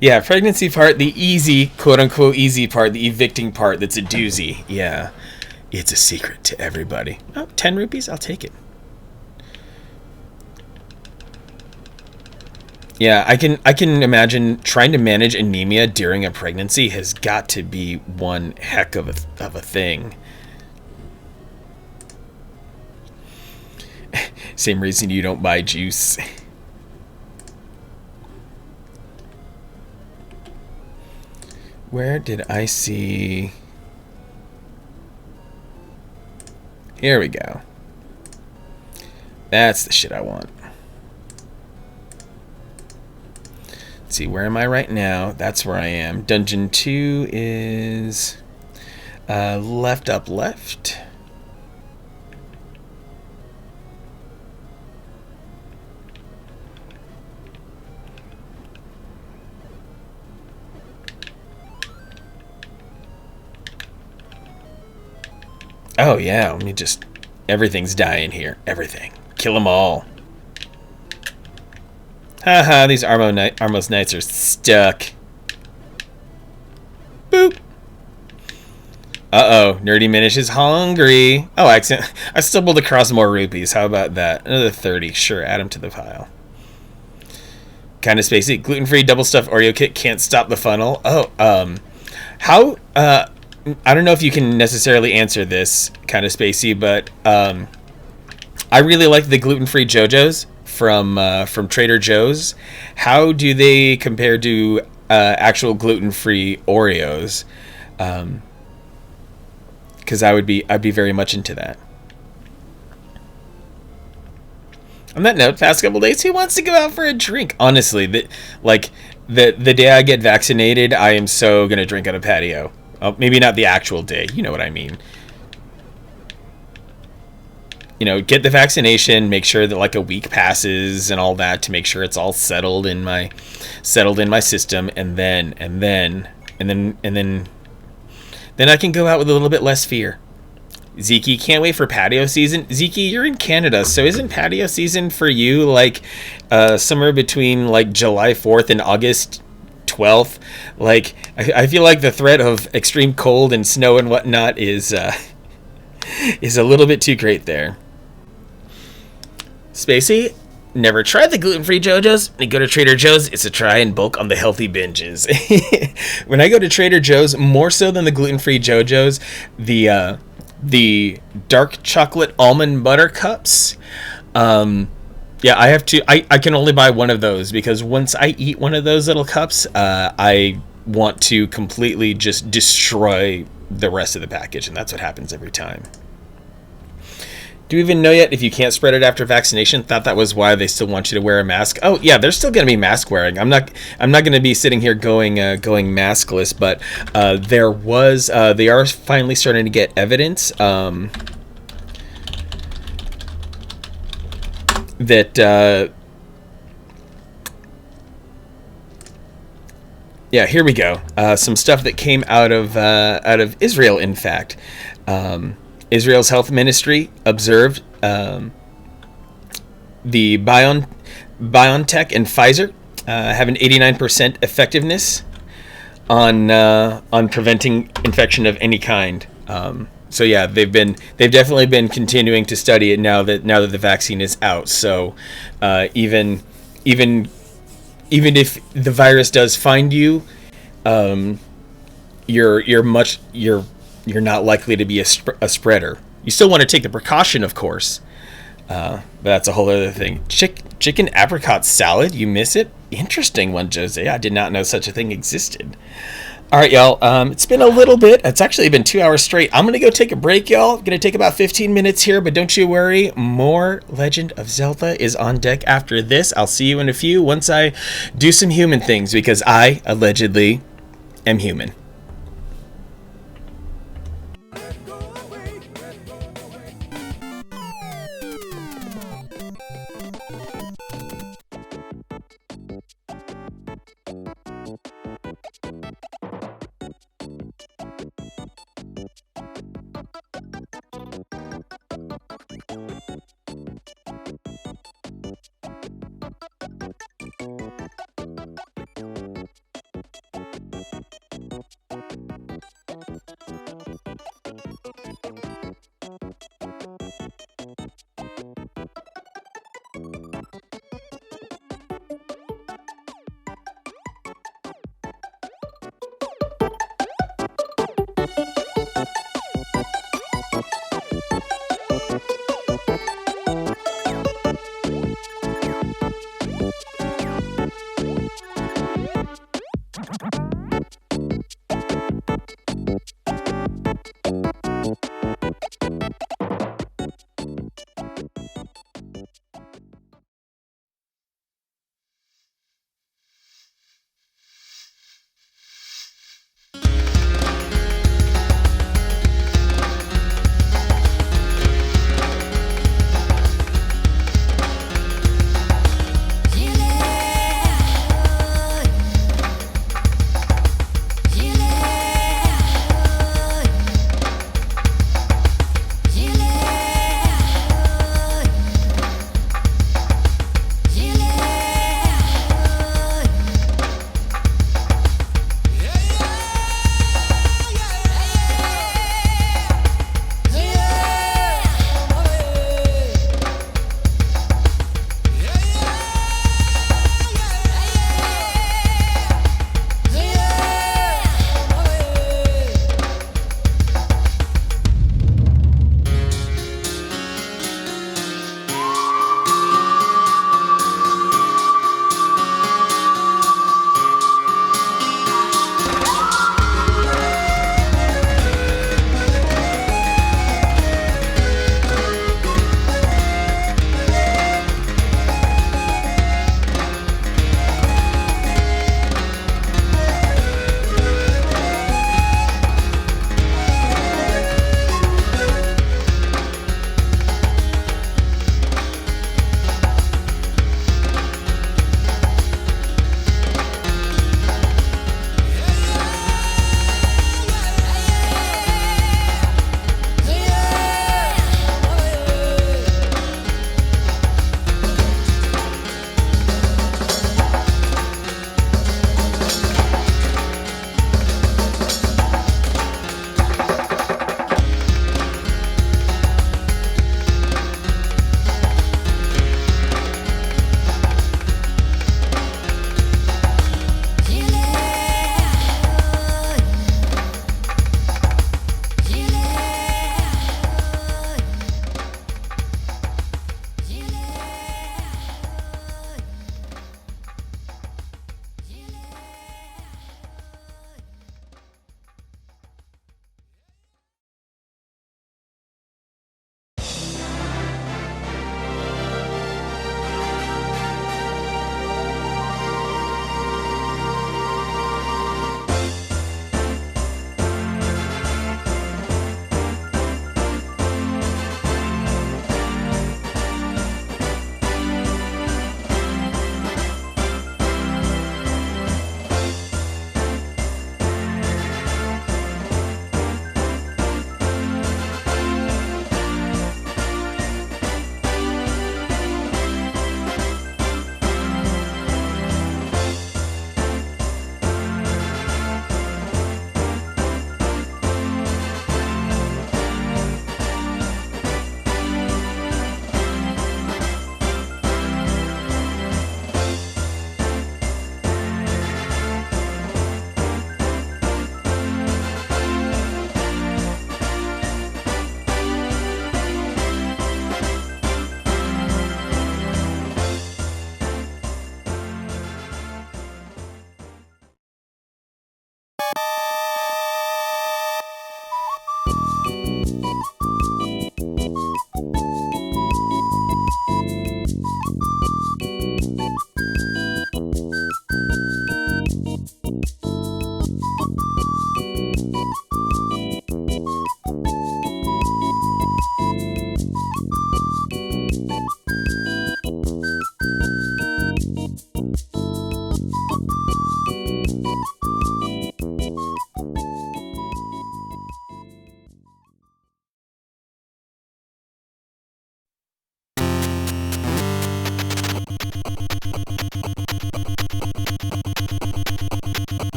Yeah, pregnancy part, the easy, quote-unquote easy part, the evicting part, that's a doozy. Yeah. It's a secret to everybody. Oh, 10 rupees? I'll take it. Yeah, I can imagine trying to manage anemia during a pregnancy has got to be one heck of a thing. Same reason you don't buy juice. Where did I see... Here we go. That's the shit I want. Let's see, where am I right now? That's where I am. Dungeon 2 is left up left. Oh yeah, let me just... Everything's dying here. Everything. Kill them all. Haha, these Armos Knights are stuck. Boop. Uh-oh, Nerdy Minish is hungry. Oh, I stumbled across more rupees. How about that? Another 30. Sure, add them to the pile. Kind of spacey. Gluten-free double stuffed Oreo kit can't stop the funnel. Oh, how... I don't know if you can necessarily answer this, kind of spacey, but I really like the gluten-free JoJo's from Trader Joe's. How do they compare to actual gluten-free Oreos? Because I'd be very much into that. On that note, past couple days, who wants to go out for a drink? Honestly, the day I get vaccinated, I am so gonna drink on a patio. Maybe not the actual day. You know what I mean. You know, get the vaccination, make sure that like a week passes and all that to make sure it's all settled in my system, and then I can go out with a little bit less fear. Zeke, can't wait for patio season. Zeke, you're in Canada, so isn't patio season for you like somewhere between like July 4th and August 12th? Like, I feel like the threat of extreme cold and snow and whatnot is a little bit too great there. Spacey, never tried the gluten-free JoJo's. When you go to Trader Joe's, it's a try and bulk on the healthy binges. When I go to Trader Joe's, more so than the gluten-free JoJo's, the dark chocolate almond butter cups. Yeah, I have to. I can only buy one of those because once I eat one of those little cups, I want to completely just destroy the rest of the package, and that's what happens every time. Do we even know yet if you can't spread it after vaccination? Thought that was why they still want you to wear a mask. Oh yeah, there's still going to be mask wearing. I'm not going to be sitting here going maskless, but they are finally starting to get evidence that yeah, here we go. Some stuff that came out of Israel. In fact, Israel's health ministry observed the BioNTech and Pfizer have an 89% effectiveness on preventing infection of any kind. So yeah, they've definitely been continuing to study it now that the vaccine is out. So even if the virus does find you, you're not likely to be a spreader. You still want to take the precaution, of course, but that's a whole other thing. Chicken apricot salad, you miss it? Interesting one, Jose. I did not know such a thing existed. All right, y'all. It's been a little bit. It's actually been 2 hours straight. I'm gonna go take a break, y'all. Gonna take about 15 minutes here, but don't you worry. More Legend of Zelda is on deck after this. I'll see you in a few once I do some human things, because I allegedly am human.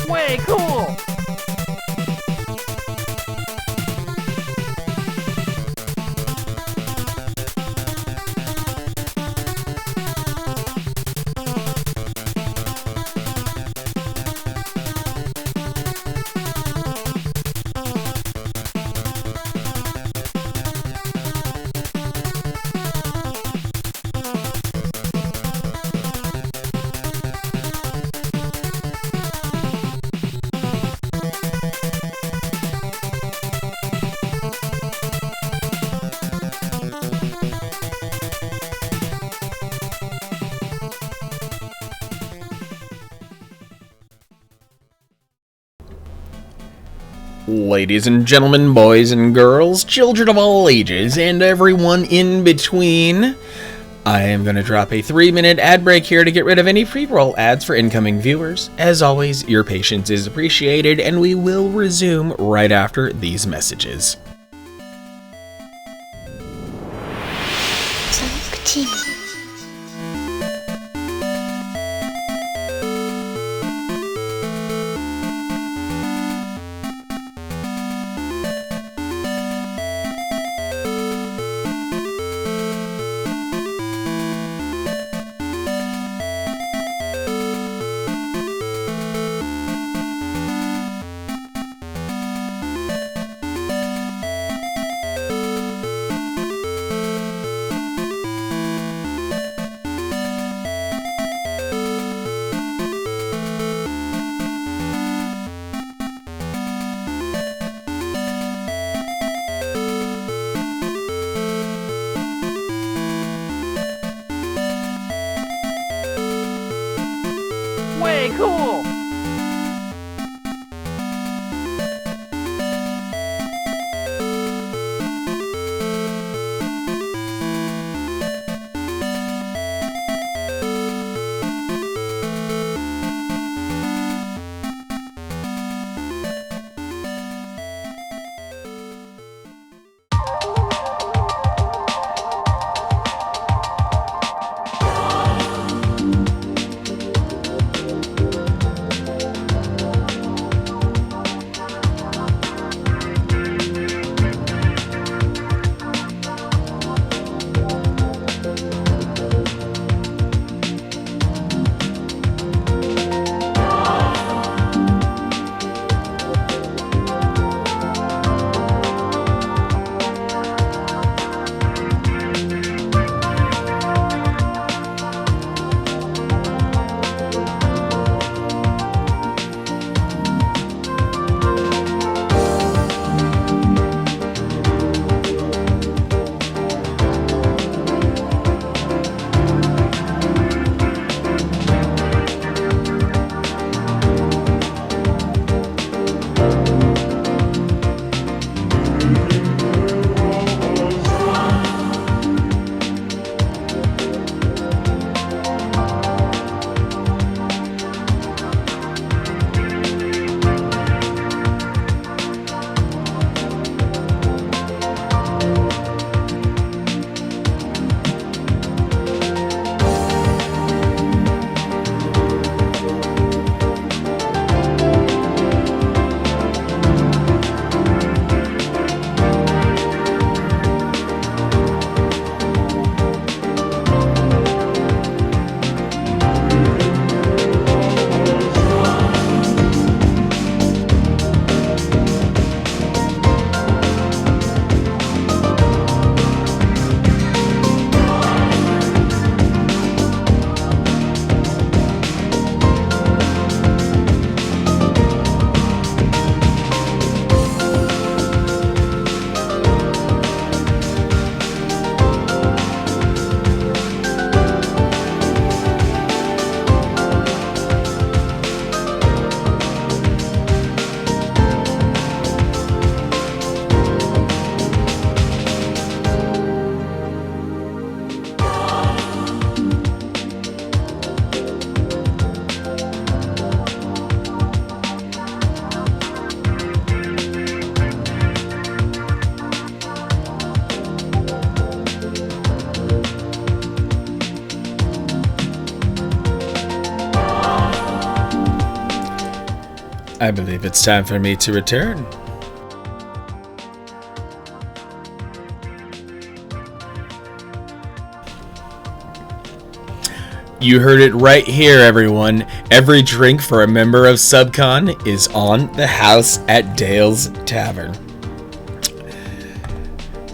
Way cool! Ladies and gentlemen, boys and girls, children of all ages, and everyone in between, I am going to drop a 3-minute ad break here to get rid of any pre-roll ads for incoming viewers. As always, your patience is appreciated, and we will resume right after these messages. Way cool! I believe it's time for me to return. You heard it right here, everyone. Every drink for a member of Subcon is on the house at Dale's Tavern.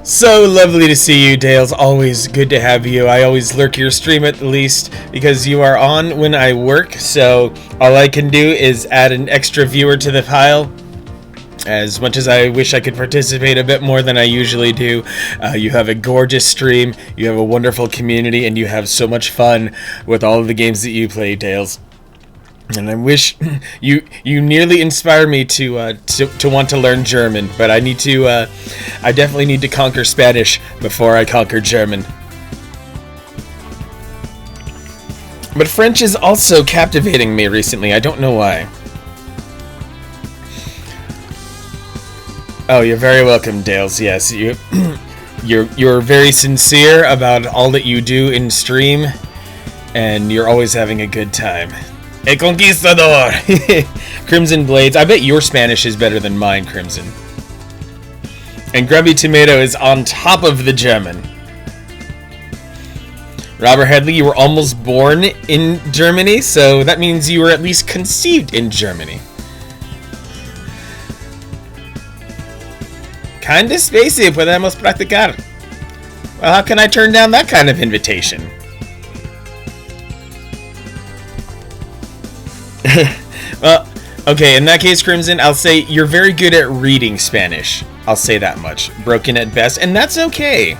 So lovely to see you, Dale's. Always good to have you. I always lurk your stream at least because you are on when I work, so all I can do is add an extra viewer to the pile. As much as I wish I could participate a bit more than I usually do, you have a gorgeous stream, you have a wonderful community, and you have so much fun with all of the games that you play, Dales. And I wish you nearly inspire me to want to learn German, but I definitely need to conquer Spanish before I conquer German. But French is also captivating me recently. I don't know why. Oh, you're very welcome, Dales. Yes, you're very sincere about all that you do in stream, and you're always having a good time. El Conquistador! Crimson Blades. I bet your Spanish is better than mine, Crimson. And Grubby Tomato is on top of the German. Robert Headley, you were almost born in Germany, so that means you were at least conceived in Germany. Kinda spacey, podemos practicar. Well, how can I turn down that kind of invitation? Well, okay, in that case, Crimson, I'll say you're very good at reading Spanish. I'll say that much. Broken at best, and that's okay.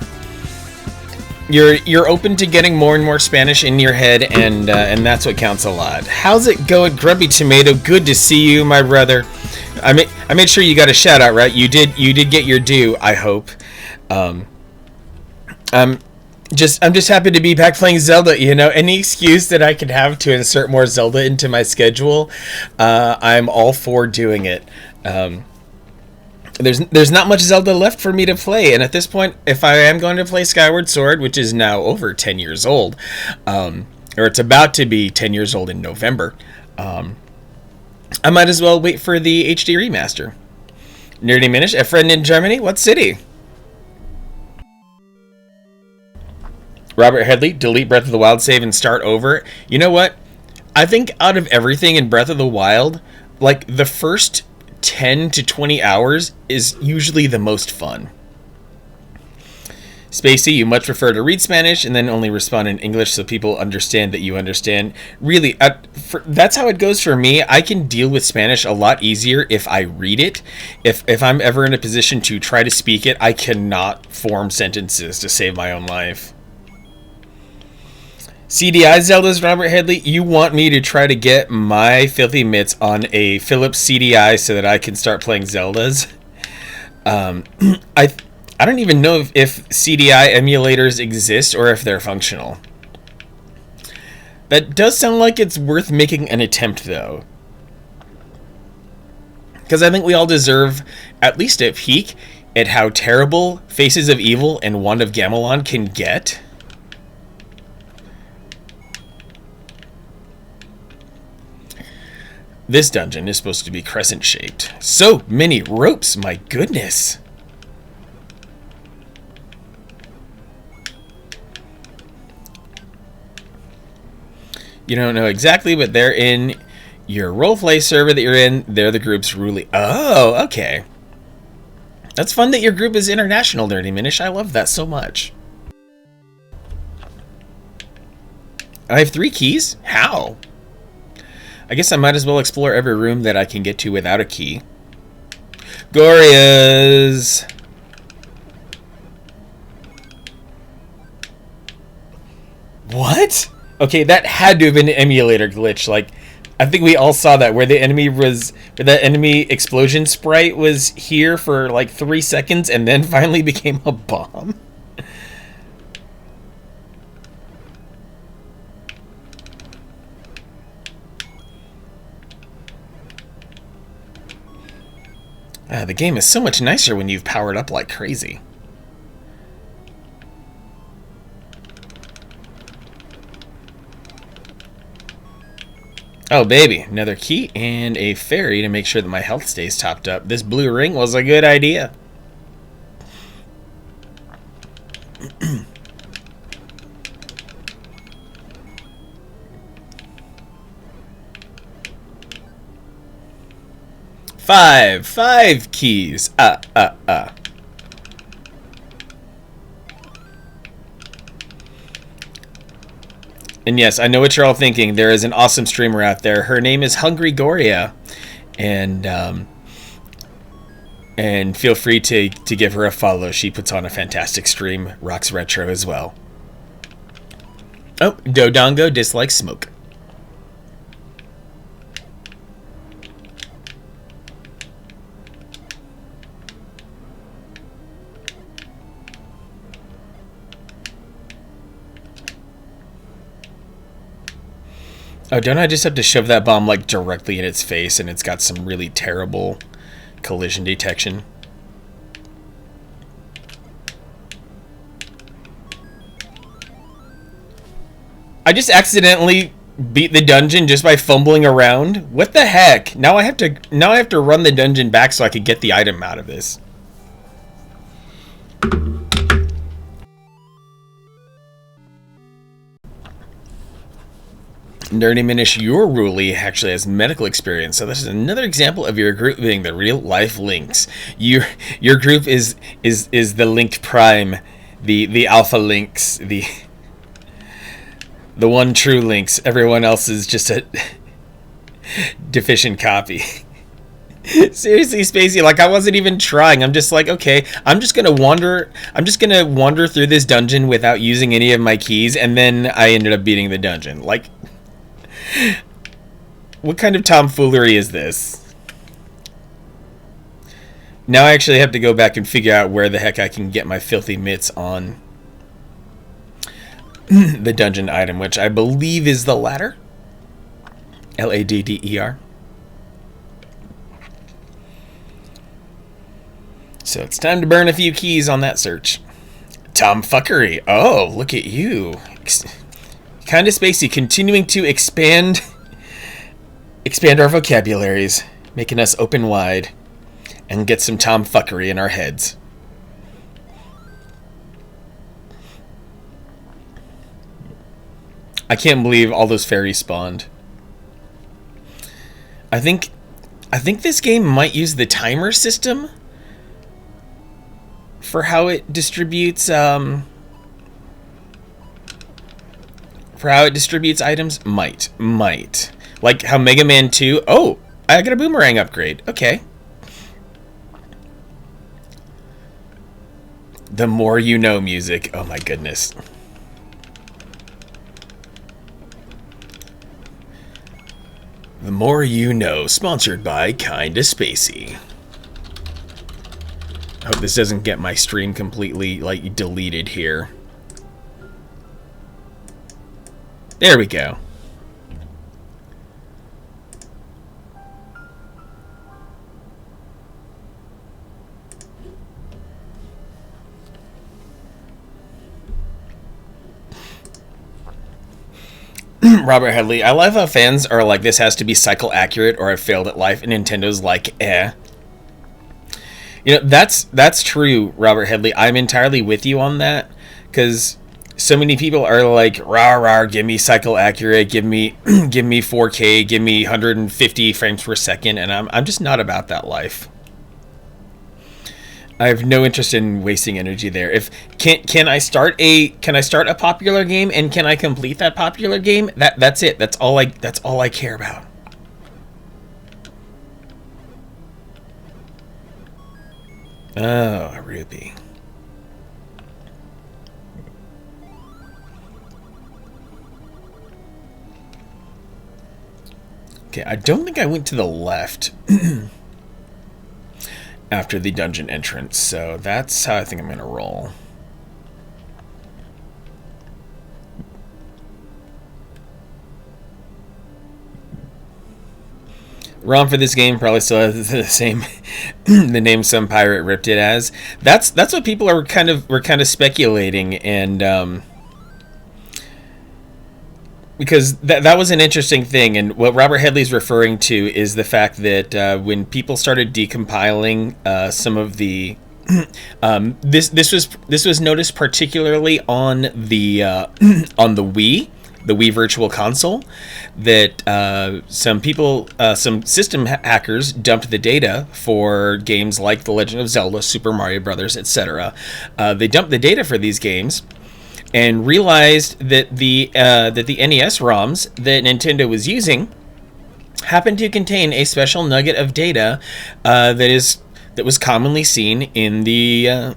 You're open to getting more and more Spanish in your head, and that's what counts a lot. How's it going, Grubby Tomato? Good to see you, my brother. I made sure you got a shout out, right? You did get your due, I hope. I'm just happy to be back playing Zelda. You know, any excuse that I can have to insert more Zelda into my schedule, I'm all for doing it. There's not much Zelda left for me to play, and at this point, if I am going to play Skyward Sword, which is now over 10 years old, or it's about to be 10 years old in November, I might as well wait for the HD remaster. Nerdy Minish, a friend in Germany? What city? Robert Headley, delete Breath of the Wild save and start over. You know what? I think out of everything in Breath of the Wild, like the first 10 to 20 hours is usually the most fun. Spacey, you much prefer to read Spanish and then only respond in English so people understand that you understand. Really, that's how it goes for me. I can deal with Spanish a lot easier if I read it. If I'm ever in a position to try to speak it, I cannot form sentences to save my own life. CDI Zeldas, Robert Headley, you want me to try to get my filthy mitts on a Philips CDI so that I can start playing Zeldas? I don't even know if CDI emulators exist or if they're functional. That does sound like it's worth making an attempt, though. Because I think we all deserve at least a peek at how terrible Faces of Evil and Wand of Gamelon can get. This dungeon is supposed to be crescent-shaped. So many ropes, my goodness! You don't know exactly, but they're in your roleplay server that you're in. They're the group's ruling. Oh, okay. That's fun that your group is international, Nerdy Minish. I love that so much. I have 3 keys? How? I guess I might as well explore every room that I can get to without a key. Gorias! What? Okay, that had to have been an emulator glitch. Like, I think we all saw that, where the enemy explosion sprite was here for like 3 seconds and then finally became a bomb. The game is so much nicer when you've powered up like crazy. Oh, baby, another key and a fairy to make sure that my health stays topped up. This blue ring was a good idea. Five keys. And yes, I know what you're all thinking. There is an awesome streamer out there. Her name is Hungry Goria, and feel free to give her a follow. She puts on a fantastic stream. Rocks retro as well. Oh, Dodongo dislikes smoke. Oh, don't I just have to shove that bomb, like, directly in its face, and it's got some really terrible collision detection? I just accidentally beat the dungeon just by fumbling around? What the heck? Now I have to run the dungeon back so I can get the item out of this. Nerdy Minish, your Ruli actually has medical experience, so this is another example of your group being the real life links. Your group is the linked prime, the alpha links, the one true links. Everyone else is just a deficient copy. Seriously, Spacey, like, I wasn't even trying. I'm just like, okay, I'm just gonna wander through this dungeon without using any of my keys, and then I ended up beating the dungeon. Like, what kind of tomfoolery is this? Now I actually have to go back and figure out where the heck I can get my filthy mitts on the dungeon item, which I believe is the ladder. Ladder. So it's time to burn a few keys on that search. Tomfuckery. Oh, look at you. Kinda Spacey, continuing to expand our vocabularies, making us open wide, and get some tomfuckery in our heads. I can't believe all those fairies spawned. I think this game might use the timer system for how it distributes items. Might. Like how Mega Man 2... Oh, I got a boomerang upgrade. Okay. The more you know music. Oh my goodness. The More You Know, sponsored by Kinda Spacey. I hope this doesn't get my stream completely, like, deleted here. There we go. Robert Headley, I love how fans are like, this has to be cycle accurate or I've failed at life, and Nintendo's like, eh. You know, that's true, Robert Headley. I'm entirely with you on that, because so many people are like, rah, give me cycle accurate, give me 4K, give me 150 frames per second, and I'm just not about that life. I have no interest in wasting energy there. If can I start a popular game, and can I complete that popular game? That's it. That's all I care about. Oh, a rupee. Okay, I don't think I went to the left after the dungeon entrance, so that's how I think I'm gonna roll. ROM for this game probably still has the same the name some pirate ripped it as. That's what people are kind of speculating, and because that was an interesting thing, and what Robert Headley's referring to is the fact that when people started decompiling some of the this was noticed particularly on the on the Wii Virtual Console, that some people, some system hackers dumped the data for games like The Legend of Zelda, Super Mario Brothers, etc. They dumped the data for these games and realized that the NES ROMs that Nintendo was using happened to contain a special nugget of data that was commonly seen in the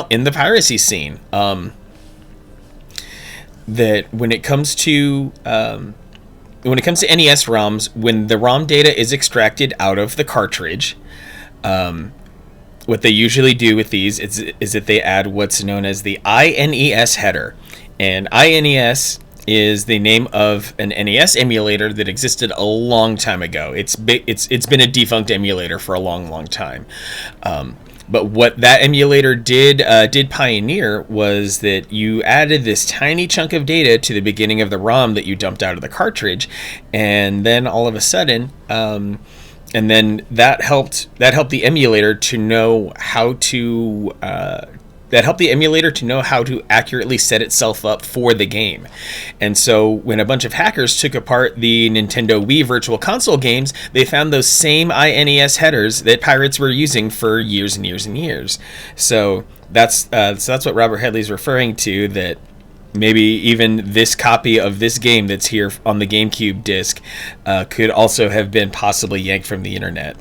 in the piracy scene. That when it comes to NES ROMs, when the ROM data is extracted out of the cartridge, what they usually do with these is that they add what's known as the INES header, and INES is the name of an NES emulator that existed a long time ago. It's been a defunct emulator for a long time. But what that emulator did pioneer was that you added this tiny chunk of data to the beginning of the ROM that you dumped out of the cartridge, and then all of a sudden, and then that helped the emulator to know how to accurately set itself up for the game. And so when a bunch of hackers took apart the Nintendo Wii Virtual Console games, they found those same INES headers that pirates were using for years and years and years. So that's what Robert Headley's referring to, that maybe even this copy of this game that's here on the GameCube disc could also have been possibly yanked from the internet.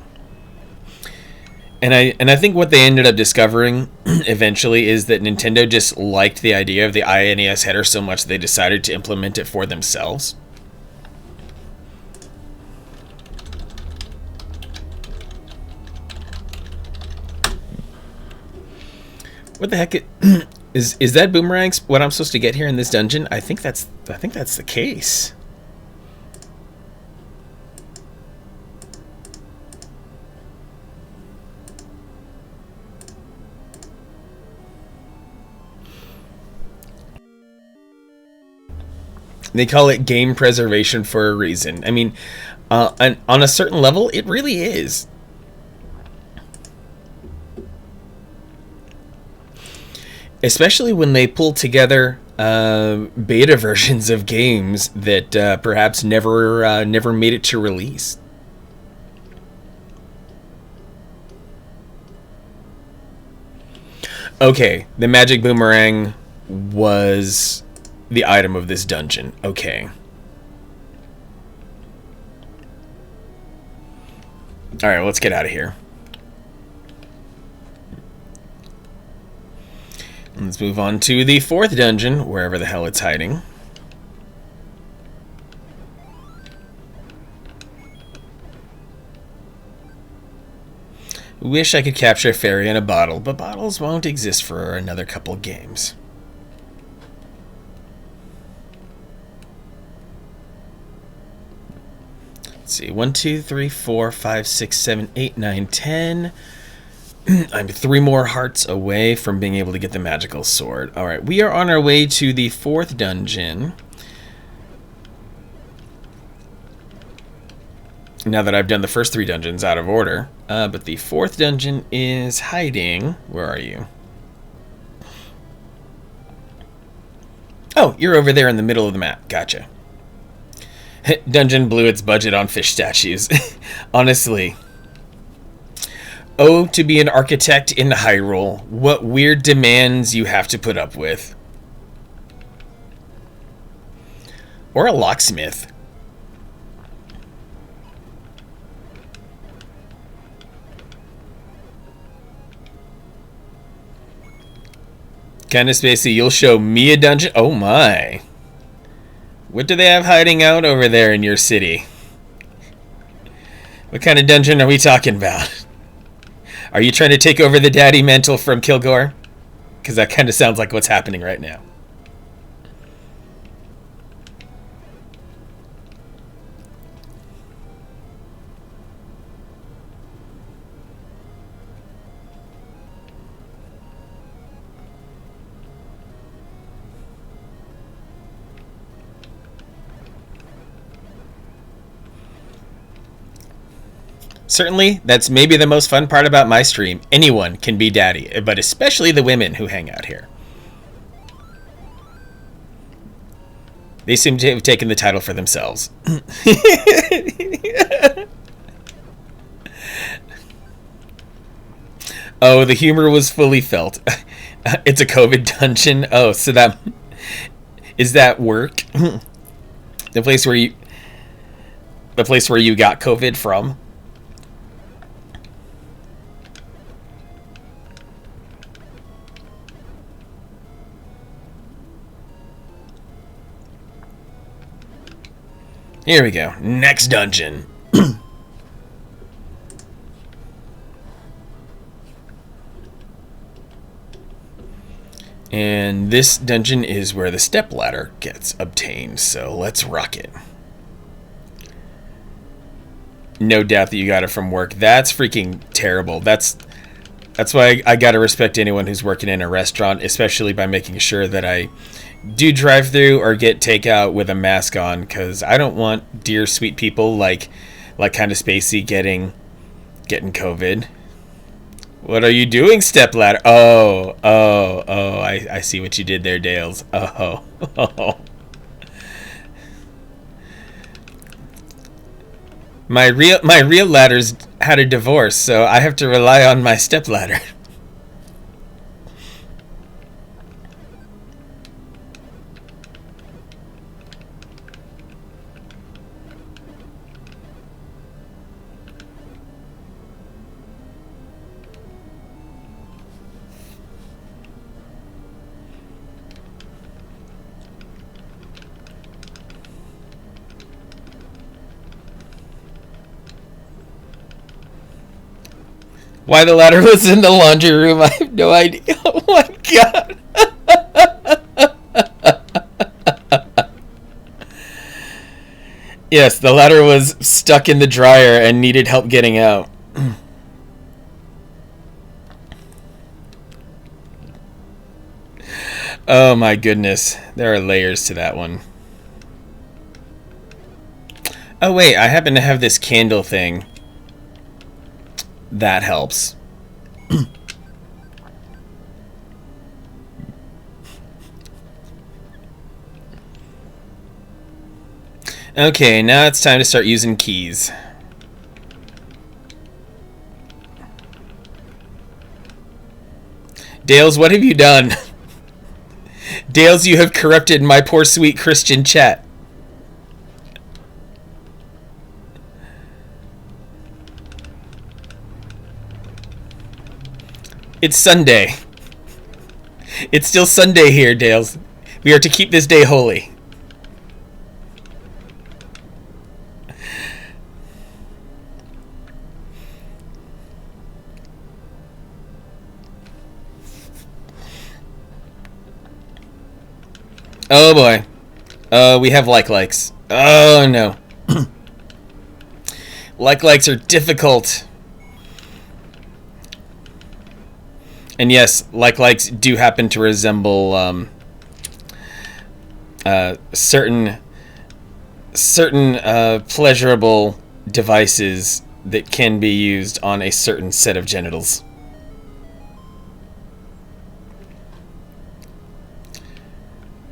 And I think what they ended up discovering eventually is that Nintendo just liked the idea of the INES header so much they decided to implement it for themselves. What the heck is that boomerang what I'm supposed to get here in this dungeon? I think that's the case. They call it game preservation for a reason. I mean, on a certain level, it really is. Especially when they pull together beta versions of games that perhaps never made it to release. Okay, the magic boomerang was the item of this dungeon. Okay. Alright, let's get out of here. Let's move on to the fourth dungeon, wherever the hell it's hiding. Wish I could capture a fairy in a bottle, but bottles won't exist for another couple games. Let's see, 1, 2, 3, 4, 5, 6, 7, 8, 9, 10. I'm 3 more hearts away from being able to get the magical sword. Alright, we are on our way to the fourth dungeon. Now that I've done the first 3 dungeons out of order. But the fourth dungeon is hiding. Where are you? Oh, you're over there in the middle of the map. Gotcha. Dungeon blew its budget on fish statues. Honestly. Oh, to be an architect in Hyrule. What weird demands you have to put up with. Or a locksmith. Kinda spacey, you'll show me a dungeon? Oh my. What do they have hiding out over there in your city? What kind of dungeon are we talking about? Are you trying to take over the daddy mantle from Kilgore? Because that kind of sounds like what's happening right now. Certainly, that's maybe the most fun part about my stream. Anyone can be daddy, but especially the women who hang out here. They seem to have taken the title for themselves. Oh, the humor was fully felt. It's a COVID dungeon. Oh, so that... Is that work? The place where you got COVID from? Here we go. Next dungeon. And this dungeon is where the stepladder gets obtained, so let's rock it. No doubt that you got it from work. That's freaking terrible. That's why I gotta respect anyone who's working in a restaurant, especially by making sure that I do drive through or get takeout with a mask on, because I don't want dear sweet people like kind of Spacey getting COVID. What are you doing, stepladder? Oh, I see what you did there, Dales. Oh. My real ladder's had a divorce, so I have to rely on my stepladder. Why the ladder was in the laundry room, I have no idea. Oh my god. Yes, the ladder was stuck in the dryer and needed help getting out. Oh my goodness. There are layers to that one. Oh wait, I happen to have this candle thing. That helps. Okay, now it's time to start using keys. Dales, what have you done? Dales, you have corrupted my poor sweet Christian chat. It's Sunday. It's still Sunday here, Dales. We are to keep this day holy. Oh boy. Oh, we have likes. Oh no. Likes are difficult. And yes, likes do happen to resemble certain pleasurable devices that can be used on a certain set of genitals.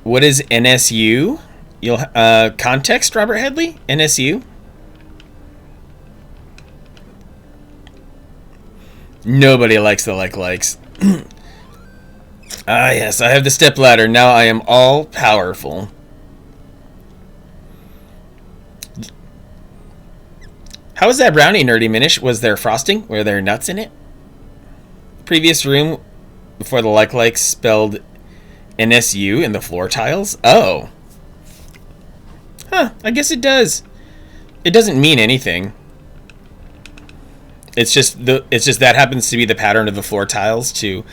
What is NSU? You'll context, Robert Headley? NSU? Nobody likes the likes. Ah, yes, I have the stepladder. Now I am all powerful. How was that brownie, Nerdy Minish? Was there frosting? Were there nuts in it? Previous room before the likes spelled NSU in the floor tiles? Oh. Huh, I guess it does. It doesn't mean anything. It's just that happens to be the pattern of the floor tiles to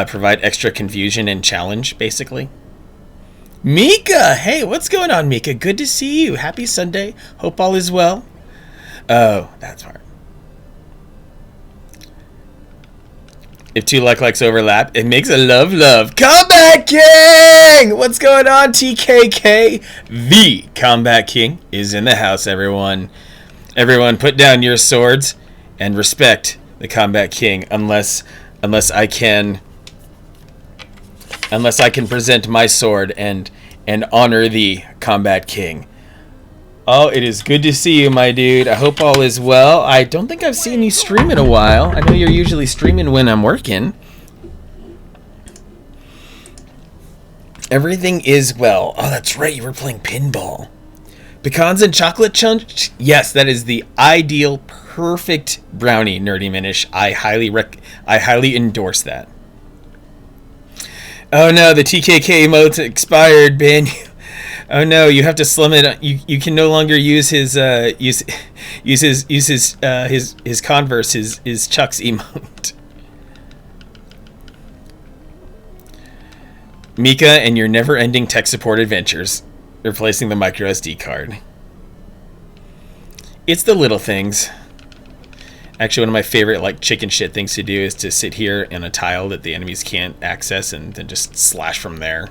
provide extra confusion and challenge, basically. Mika! Hey, what's going on, Mika? Good to see you. Happy Sunday. Hope all is well. Oh, that's hard. If two likes overlap, it makes a love. Combat King! What's going on, TKK? The Combat King is in the house, everyone. Everyone, put down your swords and respect the Combat King unless I can present my sword and honor the Combat King. Oh, it is good to see you, my dude. I hope all is well. I don't think I've seen you stream in a while. I know you're usually streaming when I'm working. Everything is well. Oh, that's right. You were playing pinball. Pecans and chocolate chunks? Yes, that is the ideal, perfect brownie, Nerdy Minish. I highly endorse that. Oh no, the TKK emote's expired, Ben. Oh no, you have to slum it. You can no longer use his his Converse, his Chuck's emote. Mika and your never-ending tech support adventures, replacing the micro SD card. It's the little things. Actually, one of my favorite like chicken shit things to do is to sit here in a tile that the enemies can't access and then just slash from there.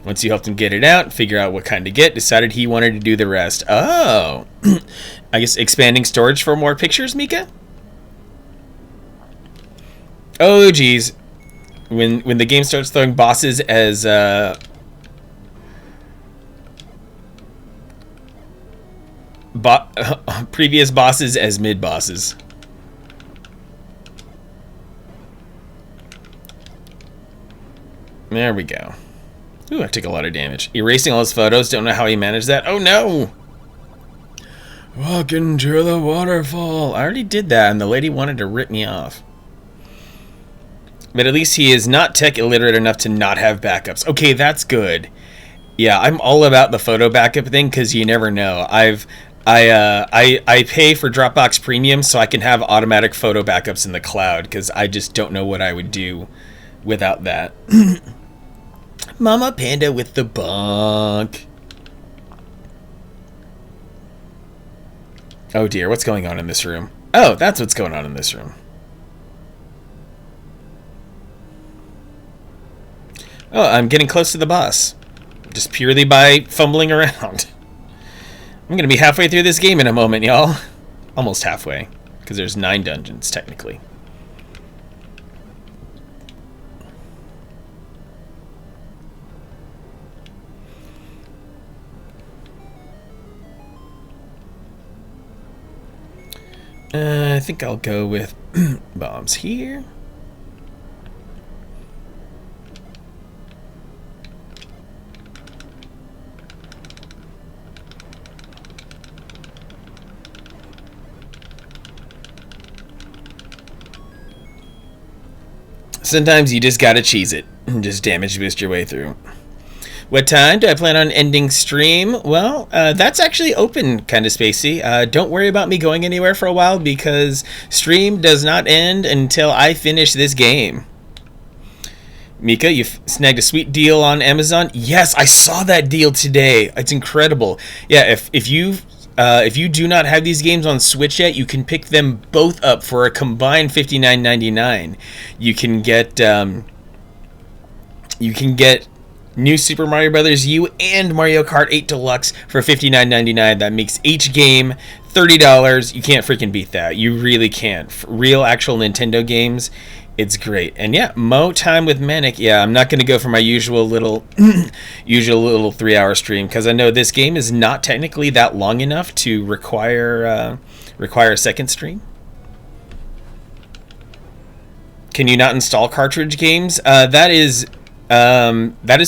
Once you helped him get it out, figure out what kind to get, decided he wanted to do the rest. Oh, I guess expanding storage for more pictures, Mika? Oh, geez. When the game starts throwing bosses as previous bosses as mid bosses. There we go. Ooh, I took a lot of damage. Erasing all his photos. Don't know how he managed that. Oh no! Walk into the waterfall. I already did that, and the lady wanted to rip me off. But at least he is not tech illiterate enough to not have backups. Okay, that's good. Yeah, I'm all about the photo backup thing because you never know. I pay for Dropbox Premium so I can have automatic photo backups in the cloud because I just don't know what I would do without that. Mama Panda with the bunk. Oh dear, what's going on in this room? Oh, that's what's going on in this room. Oh, I'm getting close to the boss. Just purely by fumbling around. I'm going to be halfway through this game in a moment, y'all. Almost halfway. Because there's 9 dungeons, technically. I think I'll go with bombs here. Sometimes you just gotta cheese it and just damage boost your way through. What time do I plan on ending stream? Well, that's actually open, kind of spacey. Don't worry about me going anywhere for a while because stream does not end until I finish this game. Mika, you've snagged a sweet deal on Amazon. Yes, I saw that deal today. It's incredible. Yeah, if you do not have these games on Switch yet, you can pick them both up for a combined $59.99. You can get New Super Mario Bros. U and Mario Kart 8 Deluxe for $59.99. That makes each game $30. You can't freaking beat that. You really can't. For real, actual Nintendo games, it's great. And yeah, Mo Time with Manic. Yeah, I'm not going to go for my usual little 3-hour stream because I know this game is not technically that long enough to require a second stream. Can you not install cartridge games? That is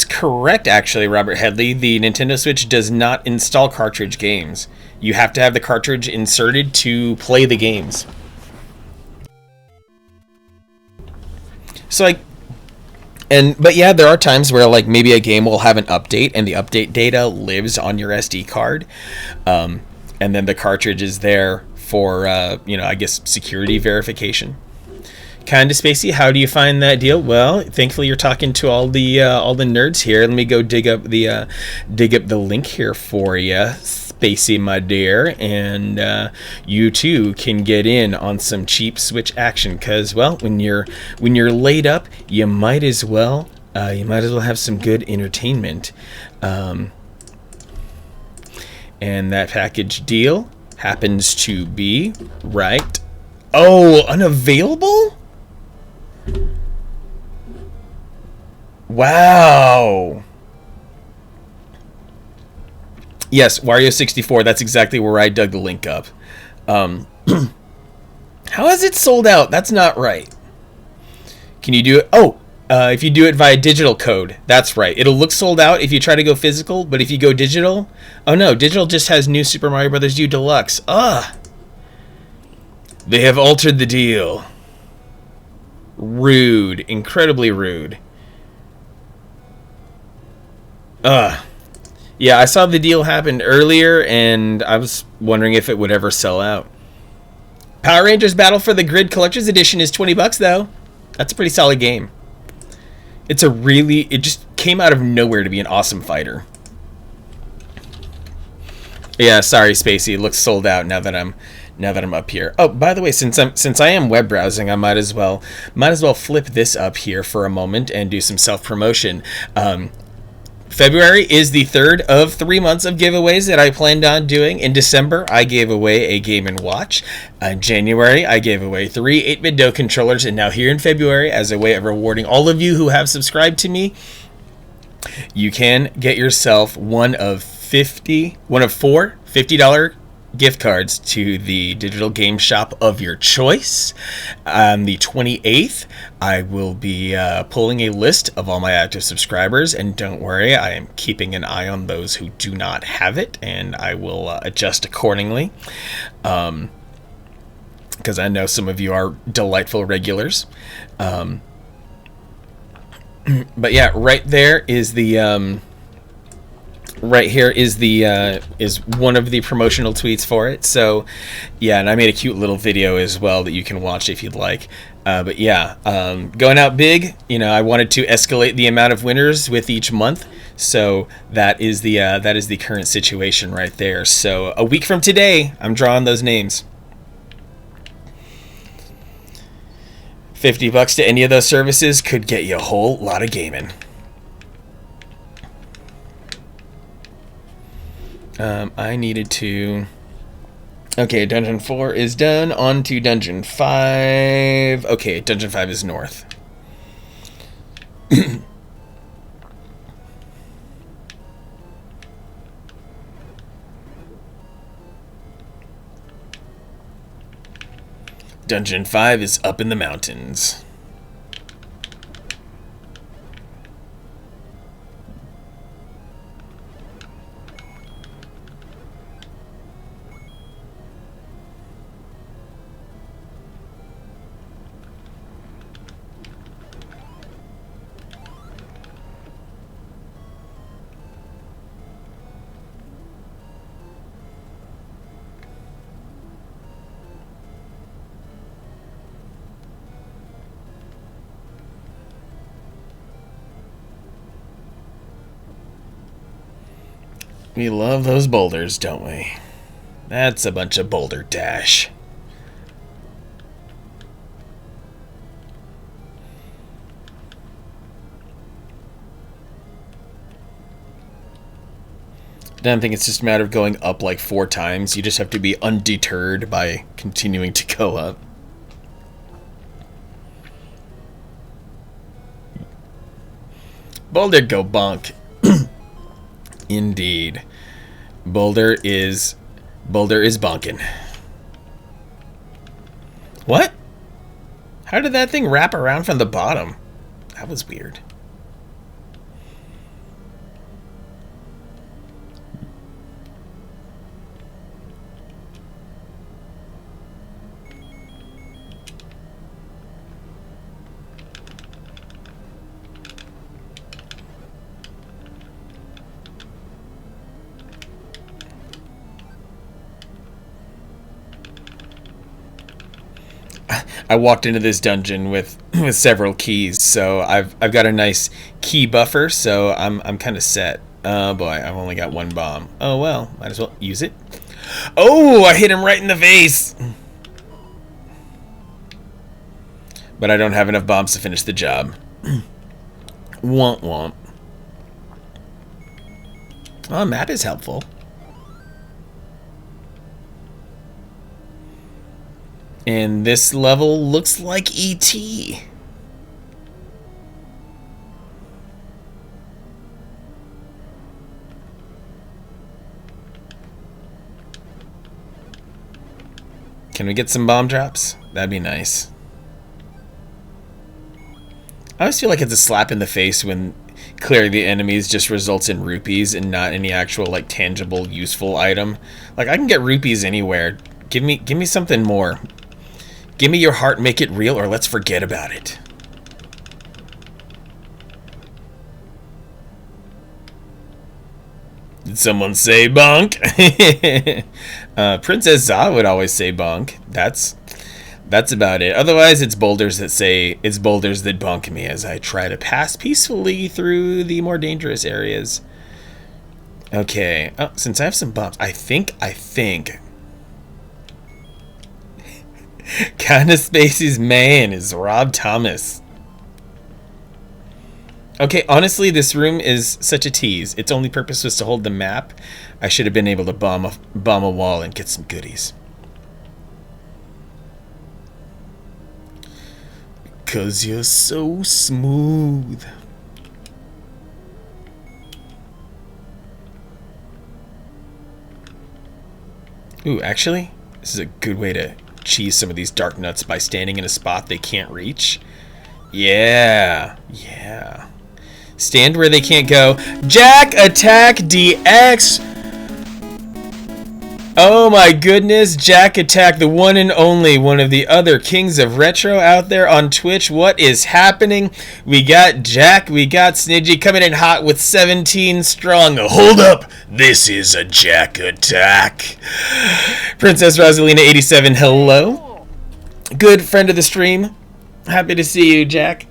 correct, actually, Robert Headley. The Nintendo Switch does not install cartridge games. You have to have the cartridge inserted to play the games. So but yeah, there are times where like maybe a game will have an update and the update data lives on your SD card, and then the cartridge is there for I guess security verification. Kinda spacey. How do you find that deal? Well, thankfully you're talking to all the nerds here. Let me go dig up the link here for you, Spacey, my dear, and you too can get in on some cheap Switch action. Cause well, when you're laid up, you might as well have some good entertainment. And that package deal happens to be right. Oh, unavailable? Wow. Yes, Wario64, that's exactly where I dug the link up. How is it sold out? That's not right. Can you do it? Oh, if you do it via digital code, that's right. It'll look sold out if you try to go physical, but if you go digital, oh no, digital just has New Super Mario Bros. U Deluxe. They have altered the deal. Rude, incredibly rude. Yeah, I saw the deal happen earlier, and I was wondering if it would ever sell out. Power Rangers Battle for the Grid Collector's Edition is $20 though. That's a pretty solid game. It just came out of nowhere to be an awesome fighter. Yeah, sorry, Spacey. It looks sold out now that I'm up here. Oh, by the way, since I am web browsing, I might as well flip this up here for a moment and do some self-promotion. February is the third of 3 months of giveaways that I planned on doing. In December, I gave away a Game & Watch. In January, I gave away 3 8-bit Do controllers. And now here in February, as a way of rewarding all of you who have subscribed to me, you can get yourself one of four $50 gift cards to the digital game shop of your choice. On the 28th, I will be pulling a list of all my active subscribers, and don't worry, I am keeping an eye on those who do not have it, and I will adjust accordingly. Because I know some of you are delightful regulars. But yeah, right there is the right here is one of the promotional tweets for it. So yeah, and I made a cute little video as well that you can watch if you'd like. But yeah, going out big, I wanted to escalate the amount of winners with each month. So that is the current situation right there. So a week from today, I'm drawing those names. $50 to any of those services could get you a whole lot of gaming. I needed to... Okay, Dungeon 4 is done. On to Dungeon 5. Okay, Dungeon 5 is north. Dungeon 5 is up in the mountains. We love those boulders, don't we? That's a bunch of boulder dash. I think it's just a matter of going up like 4 times. You just have to be undeterred by continuing to go up. Boulder go bonk. Indeed. Boulder is bonking. What? How did that thing wrap around from the bottom? That was weird. I walked into this dungeon with several keys, so I've got a nice key buffer, so I'm kind of set. Oh boy, I've only got 1 bomb. Oh well, might as well use it. Oh, I hit him right in the face. But I don't have enough bombs to finish the job. Womp womp. Oh, map is helpful. And this level looks like E.T. Can we get some bomb drops? That'd be nice. I always feel like it's a slap in the face when clearing the enemies just results in rupees and not any actual like tangible useful item. Like I can get rupees anywhere. Give me something more. Give me your heart, make it real, or let's forget about it. Did someone say bunk? Princess Za would always say bunk. That's about it. Otherwise, it's boulders that bunk me as I try to pass peacefully through the more dangerous areas. Okay. Oh, since I have some bumps, I think. Kinda Spacey's man is Rob Thomas. Okay, honestly, this room is such a tease. Its only purpose was to hold the map. I should have been able to bomb a wall and get some goodies. Because you're so smooth. Ooh, actually, this is a good way to cheese some of these dark nuts by standing in a spot they can't reach. Yeah. Stand where they can't go. Jack Attack DX. Oh my goodness, Jack Attack, the one and only, one of the other kings of retro out there on Twitch. What is happening? We got Jack, we got Snidgy coming in hot with 17 strong. Hold up, this is a Jack Attack. Princess Rosalina 87, hello. Good friend of the stream. Happy to see you, Jack.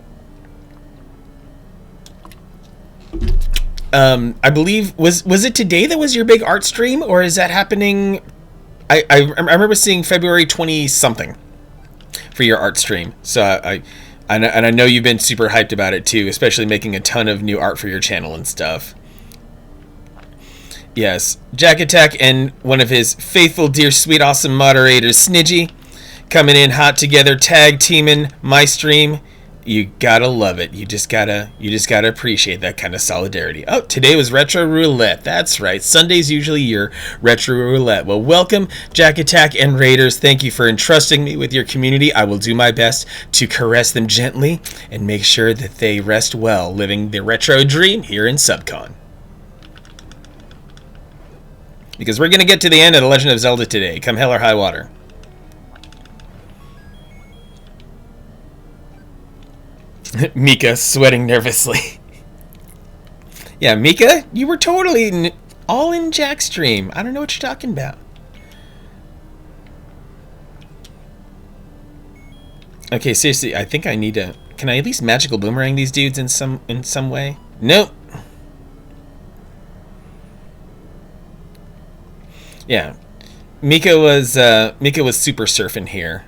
I believe was it today that was your big art stream, or is that happening? I remember seeing February 20 something for your art stream. So I know you've been super hyped about it too, especially making a ton of new art for your channel and stuff. Yes, Jack Attack and one of his faithful, dear, sweet, awesome moderators, Snidgy, coming in hot together, tag teaming my stream. You gotta love it. You just gotta appreciate that kind of solidarity. Oh, today was Retro Roulette. That's right. Sunday's usually your Retro Roulette. Well, welcome, Jack Attack and Raiders. Thank you for entrusting me with your community. I will do my best to caress them gently and make sure that they rest well, living the retro dream here in Subcon. Because we're gonna get to the end of the Legend of Zelda today, come hell or high water. Mika sweating nervously. Yeah, Mika, you were totally all in Jack's stream. I don't know what you're talking about. Okay, seriously, I think I need to. Can I at least magical boomerang these dudes in some way? Nope. Yeah, Mika was super surfing here.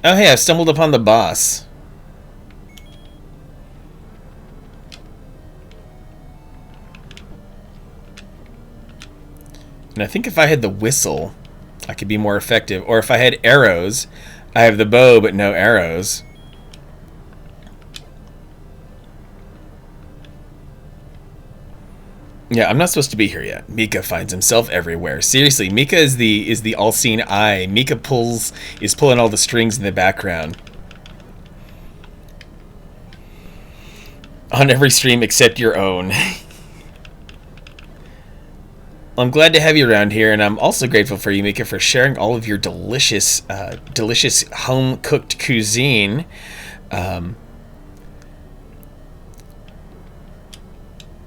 Oh hey, I've stumbled upon the boss. And I think if I had the whistle, I could be more effective. Or if I had arrows, I have the bow but no arrows. Yeah, I'm not supposed to be here yet. Mika finds himself everywhere. Seriously, Mika is the all-seeing eye. Mika is pulling all the strings in the background. On every stream except your own. I'm glad to have you around here, and I'm also grateful for you, Mika, for sharing all of your delicious home-cooked cuisine. In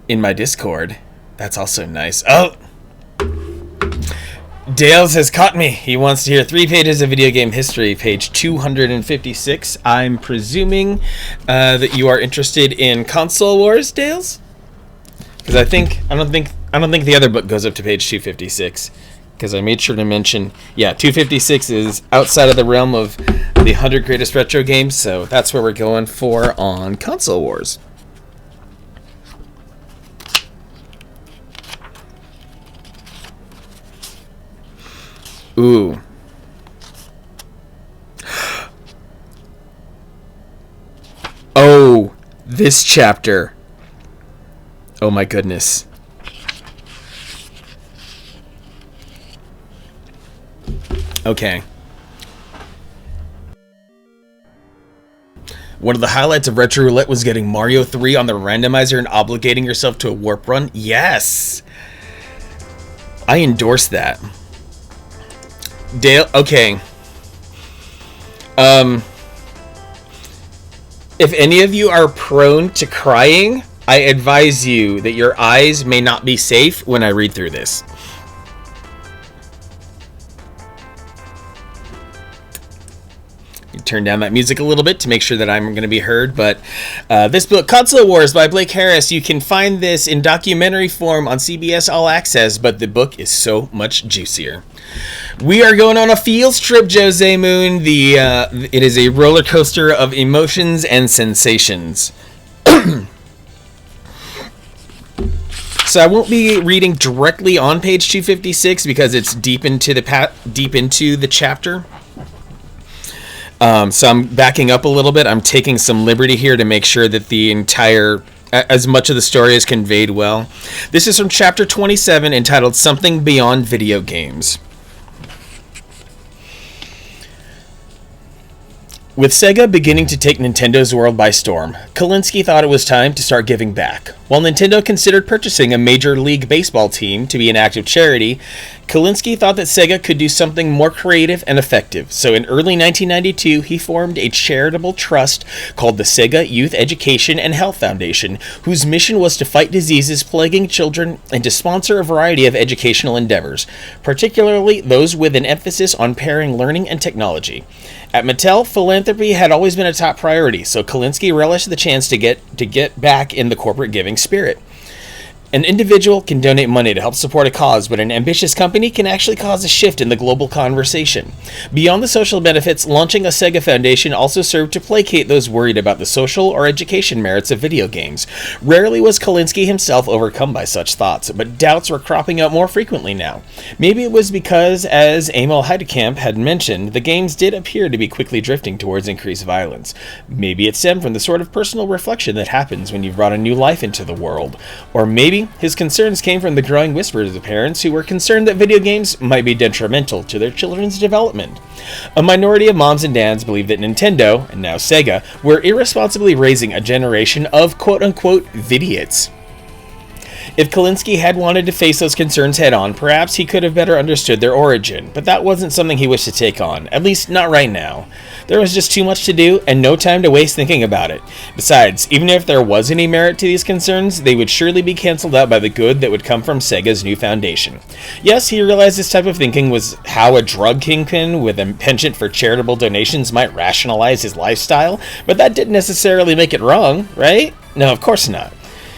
my Discord. That's also nice. Oh! Dales has caught me. He wants to hear 3 pages of video game history, page 256. I'm presuming that you are interested in Console Wars, Dales? Because I don't think the other book goes up to page 256. Because I made sure to mention, yeah, 256 is outside of the realm of the 100 greatest retro games, so that's where we're going for on Console Wars. Ooh. this chapter. Oh my goodness. Okay. One of the highlights of Retro Roulette was getting Mario 3 on the randomizer and obligating yourself to a warp run. Yes! I endorse that. Dale, okay. If any of you are prone to crying, I advise you that your eyes may not be safe when I read through this. Turn down that music a little bit to make sure that I'm going to be heard. But this book, Console Wars by Blake Harris, you can find this in documentary form on CBS All Access, but the book is so much juicier. We are going on a field trip, Jose Moon. It is a roller coaster of emotions and sensations. So I won't be reading directly on page 256 because it's deep into the chapter. So I'm backing up a little bit. I'm taking some liberty here to make sure that as much of the story is conveyed well. This is from chapter 27, entitled Something Beyond Video Games. With Sega beginning to take Nintendo's world by storm, Kalinske thought it was time to start giving back. While Nintendo considered purchasing a Major League Baseball team to be an act of charity, Kalinske thought that Sega could do something more creative and effective, so in early 1992 he formed a charitable trust called the Sega Youth Education and Health Foundation, whose mission was to fight diseases plaguing children and to sponsor a variety of educational endeavors, particularly those with an emphasis on pairing learning and technology. At Mattel, philanthropy had always been a top priority, so Kalinske relished the chance to get back in the corporate giving spirit. An individual can donate money to help support a cause, but an ambitious company can actually cause a shift in the global conversation. Beyond the social benefits, launching a Sega Foundation also served to placate those worried about the social or education merits of video games. Rarely was Kalinske himself overcome by such thoughts, but doubts were cropping up more frequently now. Maybe it was because, as Emil Heidekamp had mentioned, the games did appear to be quickly drifting towards increased violence. Maybe it stemmed from the sort of personal reflection that happens when you've brought a new life into the world. Or maybe his concerns came from the growing whispers of parents who were concerned that video games might be detrimental to their children's development. A minority of moms and dads believed that Nintendo, and now Sega, were irresponsibly raising a generation of quote-unquote vidiots. If Kalinske had wanted to face those concerns head-on, perhaps he could have better understood their origin, but that wasn't something he wished to take on, at least not right now. There was just too much to do, and no time to waste thinking about it. Besides, even if there was any merit to these concerns, they would surely be cancelled out by the good that would come from Sega's new foundation. Yes, he realized this type of thinking was how a drug kingpin with a penchant for charitable donations might rationalize his lifestyle, but that didn't necessarily make it wrong, right? No, of course not.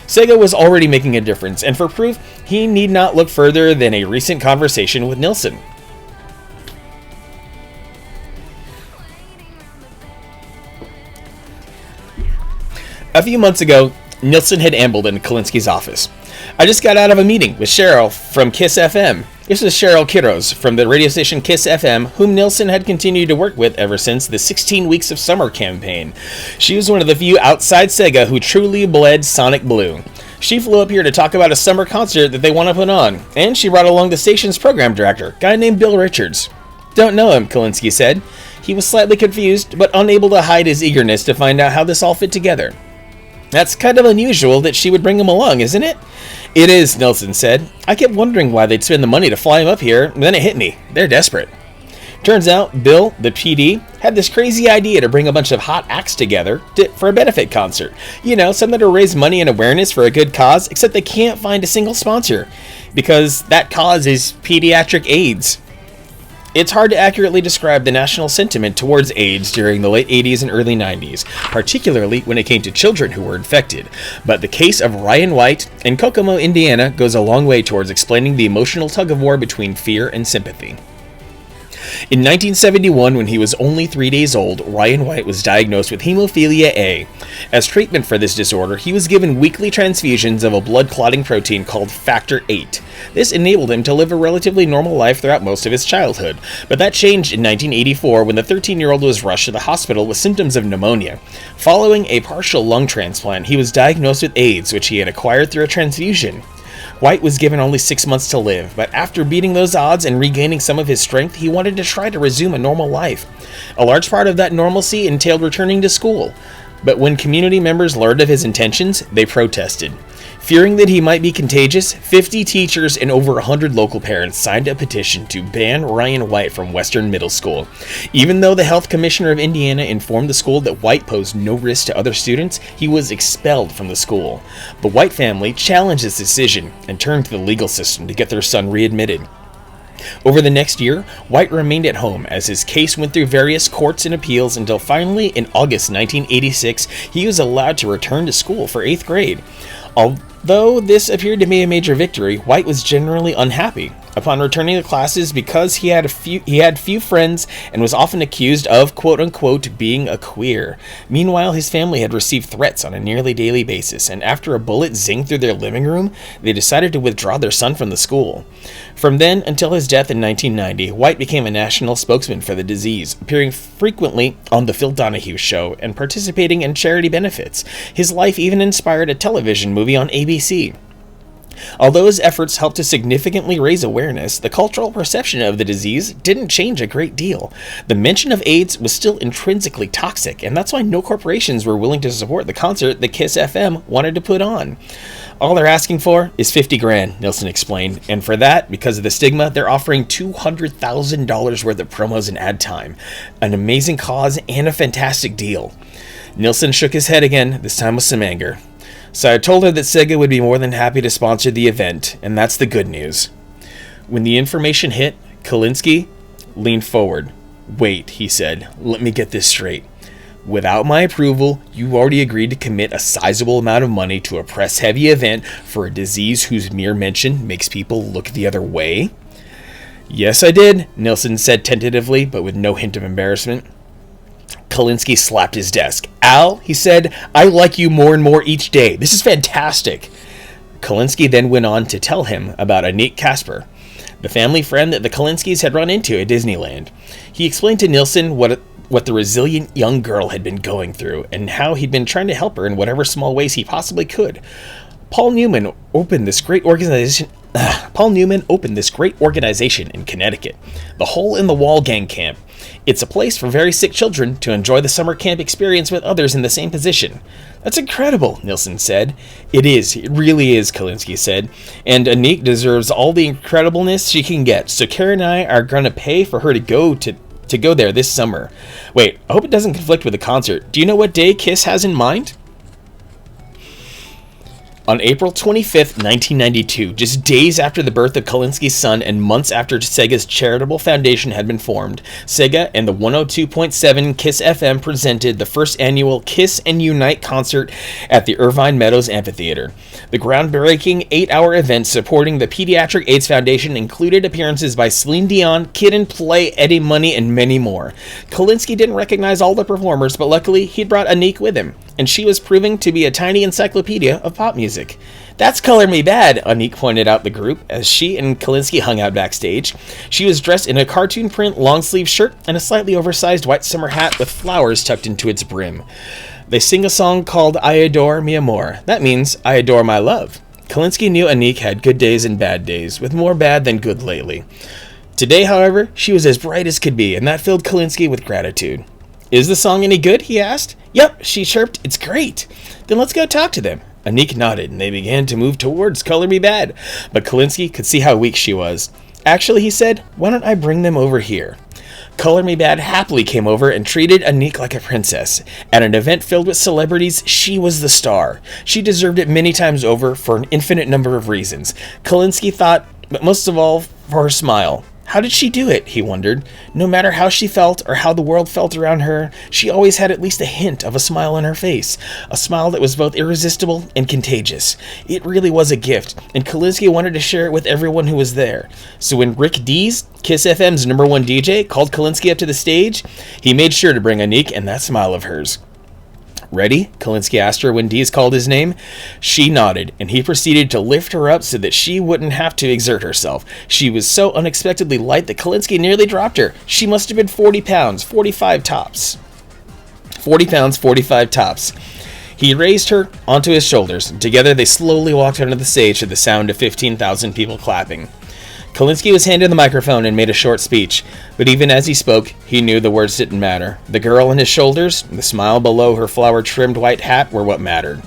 Sega was already making a difference, and for proof, he need not look further than a recent conversation with Nilsson. A few months ago, Nilsson had ambled into Kalinske's office. I just got out of a meeting with Cheryl from KISS FM. This is Cheryl Kidros from the radio station KISS FM, whom Nilsson had continued to work with ever since the 16 Weeks of Summer campaign. She was one of the few outside Sega who truly bled Sonic Blue. She flew up here to talk about a summer concert that they want to put on, and she brought along the station's program director, a guy named Bill Richards. Don't know him, Kalinske said. He was slightly confused, but unable to hide his eagerness to find out how this all fit together. That's kind of unusual that she would bring him along, isn't it? It is, Nilsson said. I kept wondering why they'd spend the money to fly him up here, and then it hit me. They're desperate. Turns out, Bill, the PD, had this crazy idea to bring a bunch of hot acts together for a benefit concert. You know, something to raise money and awareness for a good cause, except they can't find a single sponsor, because that cause is pediatric AIDS. It's hard to accurately describe the national sentiment towards AIDS during the late 80s and early 90s, particularly when it came to children who were infected. But the case of Ryan White in Kokomo, Indiana goes a long way towards explaining the emotional tug-of-war between fear and sympathy. In 1971, when he was only 3 days old, Ryan White was diagnosed with hemophilia A. As treatment for this disorder, he was given weekly transfusions of a blood clotting protein called Factor VIII. This enabled him to live a relatively normal life throughout most of his childhood, but that changed in 1984 when the 13-year-old was rushed to the hospital with symptoms of pneumonia. Following a partial lung transplant, he was diagnosed with AIDS, which he had acquired through a transfusion. White was given only 6 months to live, but after beating those odds and regaining some of his strength, he wanted to try to resume a normal life. A large part of that normalcy entailed returning to school, but when community members learned of his intentions, they protested. Fearing that he might be contagious, 50 teachers and over 100 local parents signed a petition to ban Ryan White from Western Middle School. Even though the health commissioner of Indiana informed the school that White posed no risk to other students, he was expelled from the school. The White family challenged this decision and turned to the legal system to get their son readmitted. Over the next year, White remained at home as his case went through various courts and appeals until finally, in August 1986, he was allowed to return to school for 8th grade. Although this appeared to be a major victory, White was generally unhappy. Upon returning to classes, because he had few friends and was often accused of quote-unquote being a queer. Meanwhile, his family had received threats on a nearly daily basis, and after a bullet zinged through their living room, they decided to withdraw their son from the school. From then until his death in 1990, White became a national spokesman for the disease, appearing frequently on The Phil Donahue Show and participating in charity benefits. His life even inspired a television movie on ABC. Although his efforts helped to significantly raise awareness, the cultural perception of the disease didn't change a great deal. The mention of AIDS was still intrinsically toxic, and that's why no corporations were willing to support the concert that Kiss FM wanted to put on. All they're asking for is $50,000, Nilsson explained, and for that, because of the stigma, they're offering $200,000 worth of promos and ad time. An amazing cause and a fantastic deal. Nilsson shook his head again, this time with some anger. So I told her that Sega would be more than happy to sponsor the event, and that's the good news. When the information hit, Kalinske leaned forward. Wait, he said, let me get this straight. Without my approval, you already agreed to commit a sizable amount of money to a press-heavy event for a disease whose mere mention makes people look the other way? Yes, I did, Nilsson said tentatively, but with no hint of embarrassment. Kalinske slapped his desk. Al, he said, I like you more and more each day. This is fantastic. Kalinske then went on to tell him about Anik Kasper, the family friend that the Kalinskes had run into at Disneyland. He explained to Nilsson what the resilient young girl had been going through and how he'd been trying to help her in whatever small ways he possibly could. Paul Newman opened this great organization in Connecticut, the Hole in the Wall Gang Camp. It's a place for very sick children to enjoy the summer camp experience with others in the same position. That's incredible, Nilsson said. It is. It really is, Kalinske said. And Anik deserves all the incredibleness she can get, so Karen and I are going to pay for her to go there this summer. Wait, I hope it doesn't conflict with the concert. Do you know what day Kiss has in mind? On April 25th, 1992, just days after the birth of Kalinske's son and months after Sega's charitable foundation had been formed, Sega and the 102.7 Kiss FM presented the first annual Kiss and Unite concert at the Irvine Meadows Amphitheater. The groundbreaking 8-hour event supporting the Pediatric AIDS Foundation included appearances by Celine Dion, Kid and Play, Eddie Money, and many more. Kalinske didn't recognize all the performers, but luckily he'd brought Anik with him, and she was proving to be a tiny encyclopedia of pop music. That's Color Me Bad, Anik pointed out the group as she and Kalinske hung out backstage. She was dressed in a cartoon print long-sleeve shirt and a slightly oversized white summer hat with flowers tucked into its brim. They sing a song called I Adore Mi Amor. That means I adore my love. Kalinske knew Anik had good days and bad days, with more bad than good lately. Today, however, she was as bright as could be, and that filled Kalinske with gratitude. Is the song any good? He asked. Yep, she chirped. It's great. Then let's go talk to them. Anik nodded, and they began to move towards Color Me Bad, but Kalinske could see how weak she was. Actually, he said, why don't I bring them over here? Color Me Bad happily came over and treated Anik like a princess. At an event filled with celebrities, she was the star. She deserved it many times over for an infinite number of reasons. Kalinske thought, but most of all, for her smile. How did she do it, he wondered. No matter how she felt or how the world felt around her, she always had at least a hint of a smile on her face. A smile that was both irresistible and contagious. It really was a gift, and Kalinske wanted to share it with everyone who was there. So when Rick Dees, Kiss FM's #1 DJ, called Kalinske up to the stage, he made sure to bring Anique and that smile of hers. Ready? Kalinske asked her when Dees called his name. She nodded, and he proceeded to lift her up so that she wouldn't have to exert herself. She was so unexpectedly light that Kalinske nearly dropped her. She must have been 40 pounds, 45 tops. 40 pounds, 45 tops. He raised her onto his shoulders, and together they slowly walked onto the stage to the sound of 15,000 people clapping. Kalinske was handed the microphone and made a short speech, but even as he spoke, he knew the words didn't matter. The girl on his shoulders, the smile below her flower-trimmed white hat were what mattered.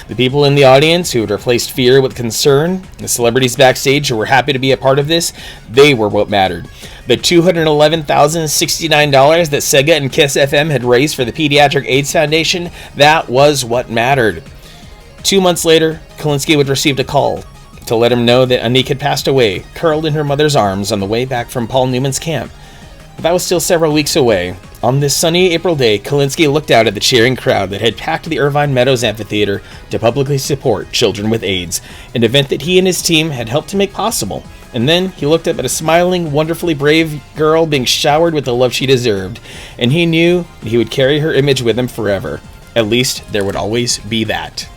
The people in the audience who had replaced fear with concern, the celebrities backstage who were happy to be a part of this, they were what mattered. The $211,069 that Sega and Kiss FM had raised for the Pediatric AIDS Foundation, that was what mattered. 2 months later, Kalinske would receive a call to let him know that Anique had passed away, curled in her mother's arms on the way back from Paul Newman's camp. But that was still several weeks away. On this sunny April day, Kalinske looked out at the cheering crowd that had packed the Irvine Meadows Amphitheater to publicly support children with AIDS, an event that he and his team had helped to make possible. And then he looked up at a smiling, wonderfully brave girl being showered with the love she deserved, and he knew he would carry her image with him forever. At least there would always be that.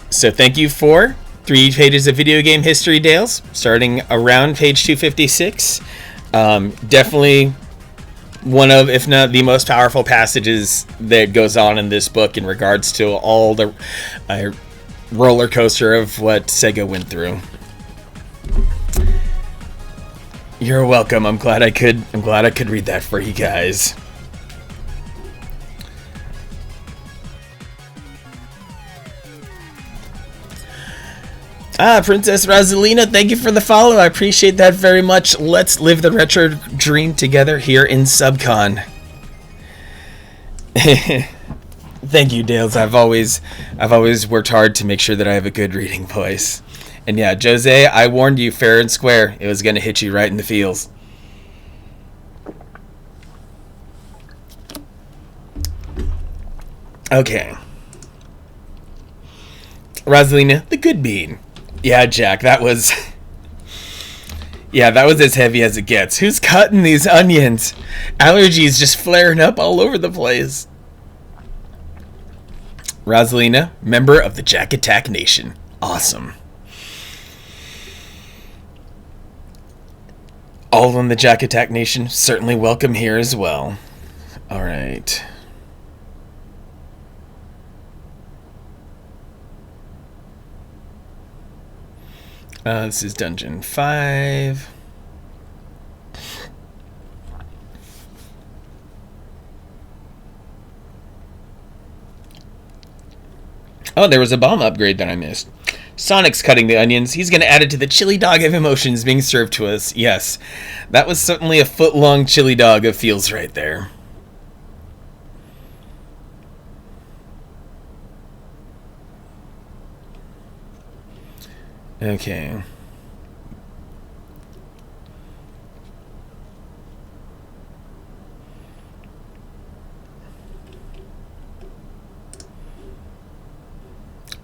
So thank you for 3 pages of video game history, Dales, starting around page 256. Definitely one of, if not the most powerful passages that goes on in this book in regards to all the roller coaster of what Sega went through. You're welcome. I'm glad I could read that for you guys. Princess Rosalina, thank you for the follow. I appreciate that very much. Let's live the retro dream together here in Subcon. Thank you, Dales. I've always worked hard to make sure that I have a good reading voice. And yeah, Jose, I warned you fair and square. It was going to hit you right in the feels. Okay. Rosalina, the good bean. Yeah, Jack, that was as heavy as it gets. Who's cutting these onions? Allergies just flaring up all over the place. Rosalina, member of the Jack Attack Nation. Awesome. All in the Jack Attack Nation, certainly welcome here as well. Alright. This is Dungeon 5. Oh, there was a bomb upgrade that I missed. Sonic's cutting the onions. He's going to add it to the chili dog of emotions being served to us. Yes, that was certainly a foot-long chili dog of feels right there. Okay.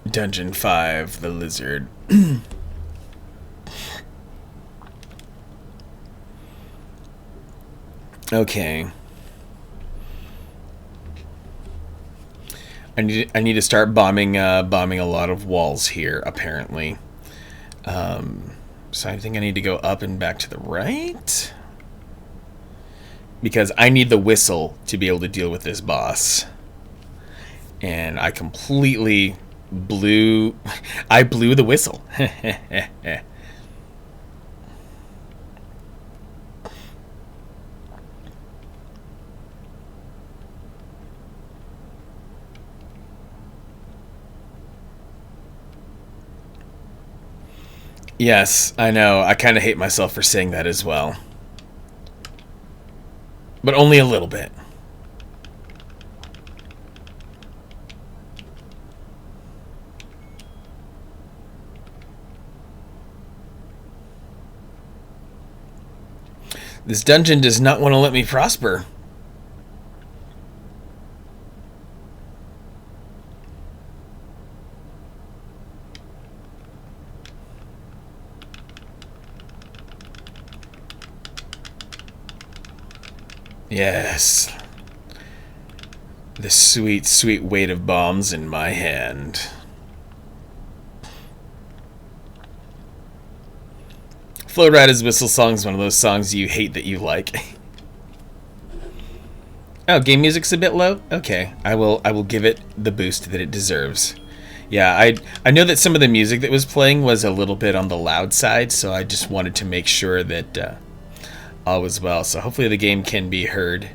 Dungeon 5, the lizard. Okay. I need to start bombing a lot of walls here, apparently. So I think I need to go up and back to the right, because I need the whistle to be able to deal with this boss. And I completely blew the whistle. Yes, I know. I kind of hate myself for saying that as well. But only a little bit. This dungeon does not want to let me prosper. Yes. The sweet, sweet weight of bombs in my hand. Flo Rida's Whistle Song is one of those songs you hate that you like. Oh, game music's a bit low? Okay, I will give it the boost that it deserves. Yeah, I know that some of the music that was playing was a little bit on the loud side, so I just wanted to make sure that all was well. So hopefully the game can be heard.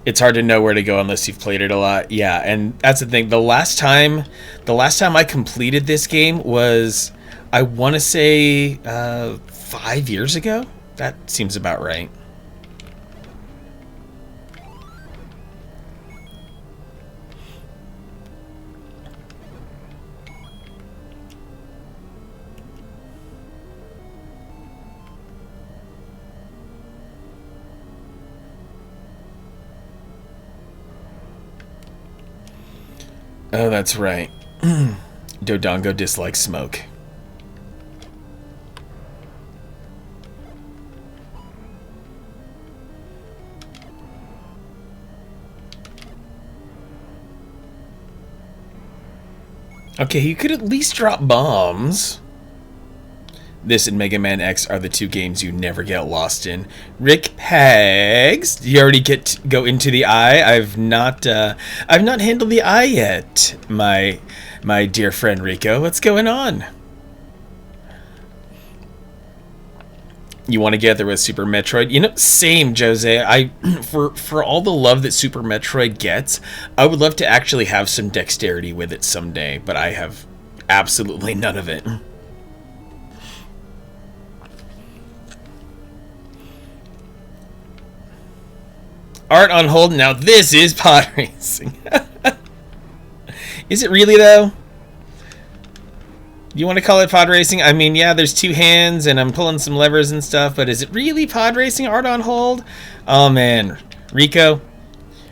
It's hard to know where to go unless you've played it a lot. Yeah, and that's the thing. The last time I completed this game was, I want to say, 5 years ago? That seems about right. Oh, that's right. Dodongo dislikes smoke. Okay, you could at least drop bombs. This and Mega Man X are the two games you never get lost in. Rick Pegs, do you already go into the eye? I've not handled the eye yet, my dear friend Rico. What's going on? You want to get there with Super Metroid? You know, same, Jose. For all the love that Super Metroid gets, I would love to actually have some dexterity with it someday, but I have absolutely none of it. Art on hold. Now this is pod racing. Is it really though? You want to call it pod racing? I mean, yeah, there's two hands and I'm pulling some levers and stuff, but is it really pod racing? Art on hold? Oh man, Rico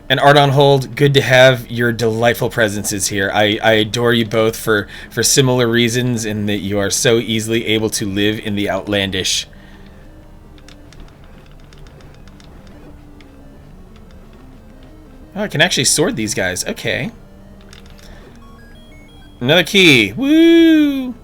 and Art on hold, good to have your delightful presences here. I adore you both for similar reasons in that you are so easily able to live in the outlandish. Oh, I can actually sword these guys. Okay. Another key. Woo!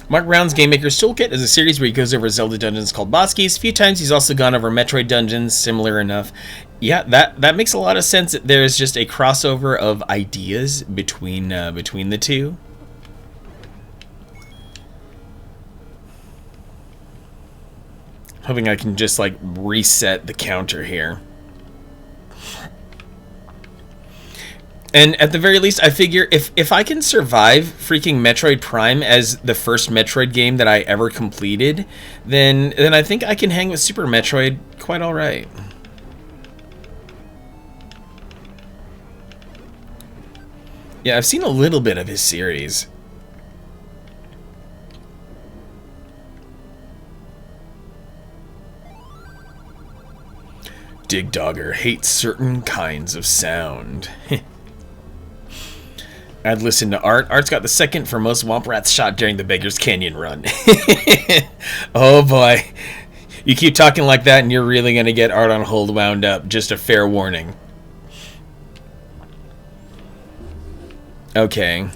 Mark Brown's Game Maker's Toolkit is a series where he goes over Zelda dungeons called boss keys. A few times he's also gone over Metroid dungeons, similar enough. Yeah, that makes a lot of sense. That there's just a crossover of ideas between the two. Hoping I can just like reset the counter here. And at the very least, I figure if I can survive freaking Metroid Prime as the first Metroid game that I ever completed, then I think I can hang with Super Metroid quite all right. Yeah, I've seen a little bit of his series. Dig Dogger hates certain kinds of sound. I'd listen to Art. Art's got the second for most Womp Rats shot during the Beggar's Canyon run. Oh boy. You keep talking like that and you're really going to get Art on hold wound up. Just a fair warning. Okay.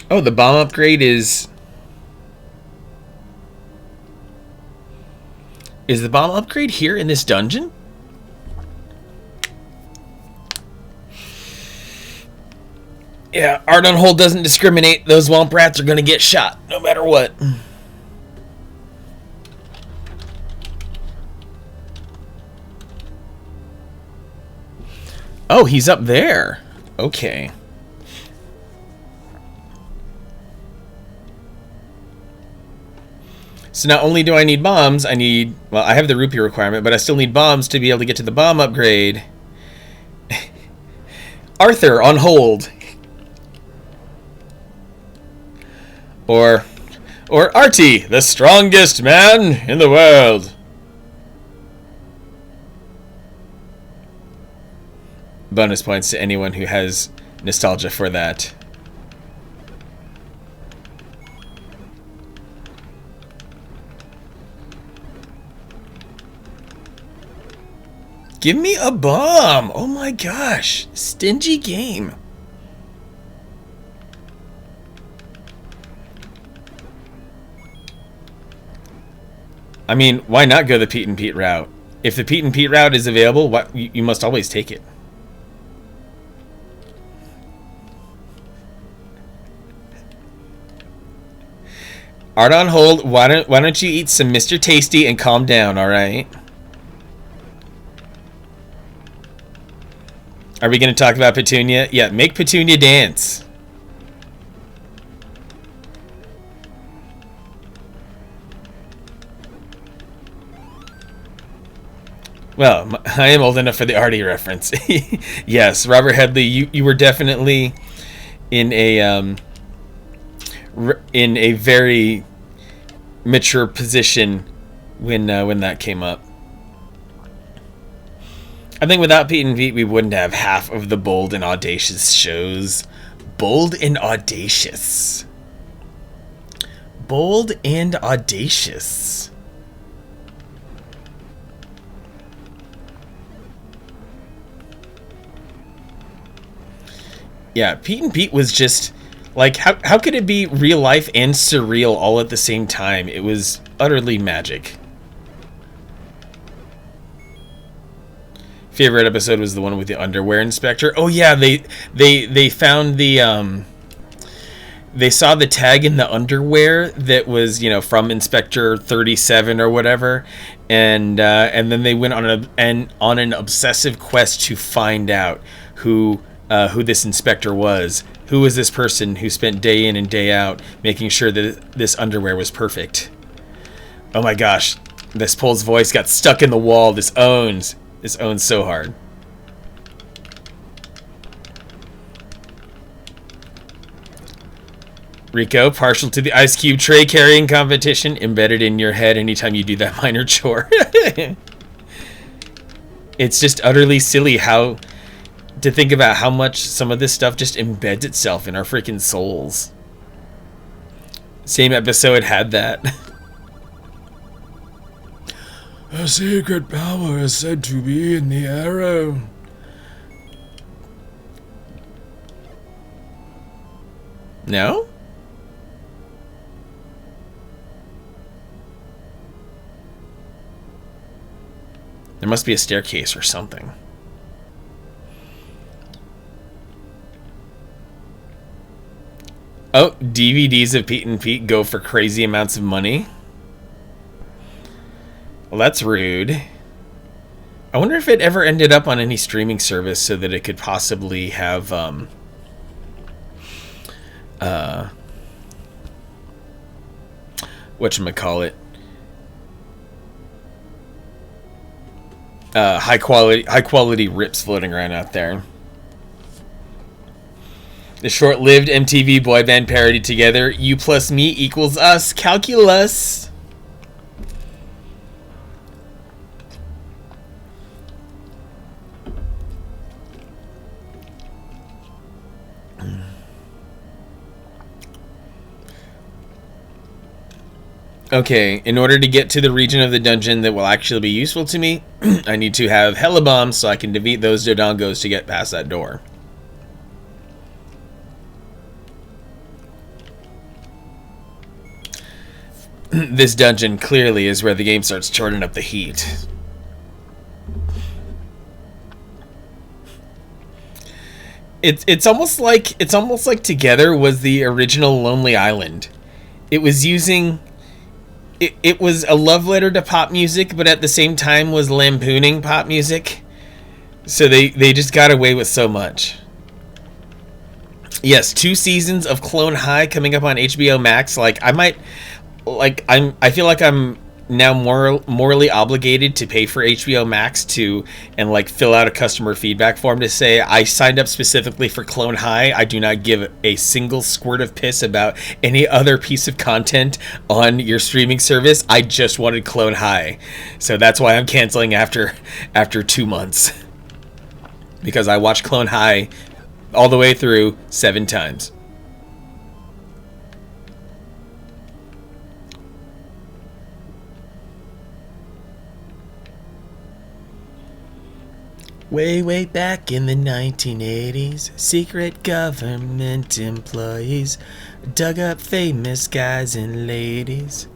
Oh, the bomb upgrade is the bomb upgrade here in this dungeon? Yeah, Art on hold doesn't discriminate. Those Womp Rats are gonna get shot, no matter what. Oh, he's up there. Okay. So not only do I need bombs, well, I have the rupee requirement, but I still need bombs to be able to get to the bomb upgrade. Arthur on hold. Or Artie, the strongest man in the world. Bonus points to anyone who has nostalgia for that. Give me a bomb! Oh my gosh, stingy game. I mean, why not go the Pete and Pete route? If the Pete and Pete route is available, you must always take it. Art on hold. Why don't you eat some Mr. Tasty and calm down, all right? Are we going to talk about Petunia? Yeah, make Petunia dance. Well, I am old enough for the Artie reference. Yes, Robert Headley, you were definitely in a very mature position when that came up. I think without Pete and Pete, we wouldn't have half of the bold and audacious shows. Bold and audacious. Bold and audacious. Yeah, Pete and Pete was just like, how could it be real life and surreal all at the same time? It was utterly magic. Favorite episode was the one with the underwear inspector. Oh yeah, they found the they saw the tag in the underwear that was, you know, from Inspector 37 or whatever, and then they went on an obsessive quest to find out who this inspector was. Who was this person who spent day in and day out making sure that this underwear was perfect? Oh my gosh, this Pole's voice got stuck in the wall. This owns so hard. Rico, partial to the ice cube tray carrying competition embedded in your head anytime you do that minor chore. It's just utterly silly how to think about how much some of this stuff just embeds itself in our freaking souls. Same episode had that. A secret power is said to be in the arrow. No? There must be a staircase or something. Oh, DVDs of Pete and Pete go for crazy amounts of money. Well, that's rude. I wonder if it ever ended up on any streaming service so that it could possibly have whatchamacallit, high quality rips floating around out there. The short-lived MTV boy band parody together, You Plus Me Equals Us, Calculus. Okay, in order to get to the region of the dungeon that will actually be useful to me, I need to have hella bombs so I can defeat those Dodongos to get past that door. This dungeon clearly is where the game starts turning up the heat. It's almost like Together was the original Lonely Island. It was using it was a love letter to pop music, but at the same time was lampooning pop music. So they just got away with so much. Yes, 2 seasons of Clone High coming up on HBO Max. Like, I might I feel like I'm now morally obligated to pay for HBO Max to and like fill out a customer feedback form to say I signed up specifically for Clone High. I do not give a single squirt of piss about any other piece of content on your streaming service. I just wanted Clone High. So that's why I'm canceling after 2 months. Because I watched Clone High all the way through 7 times. Way back in the 1980s, secret government employees dug up famous guys and ladies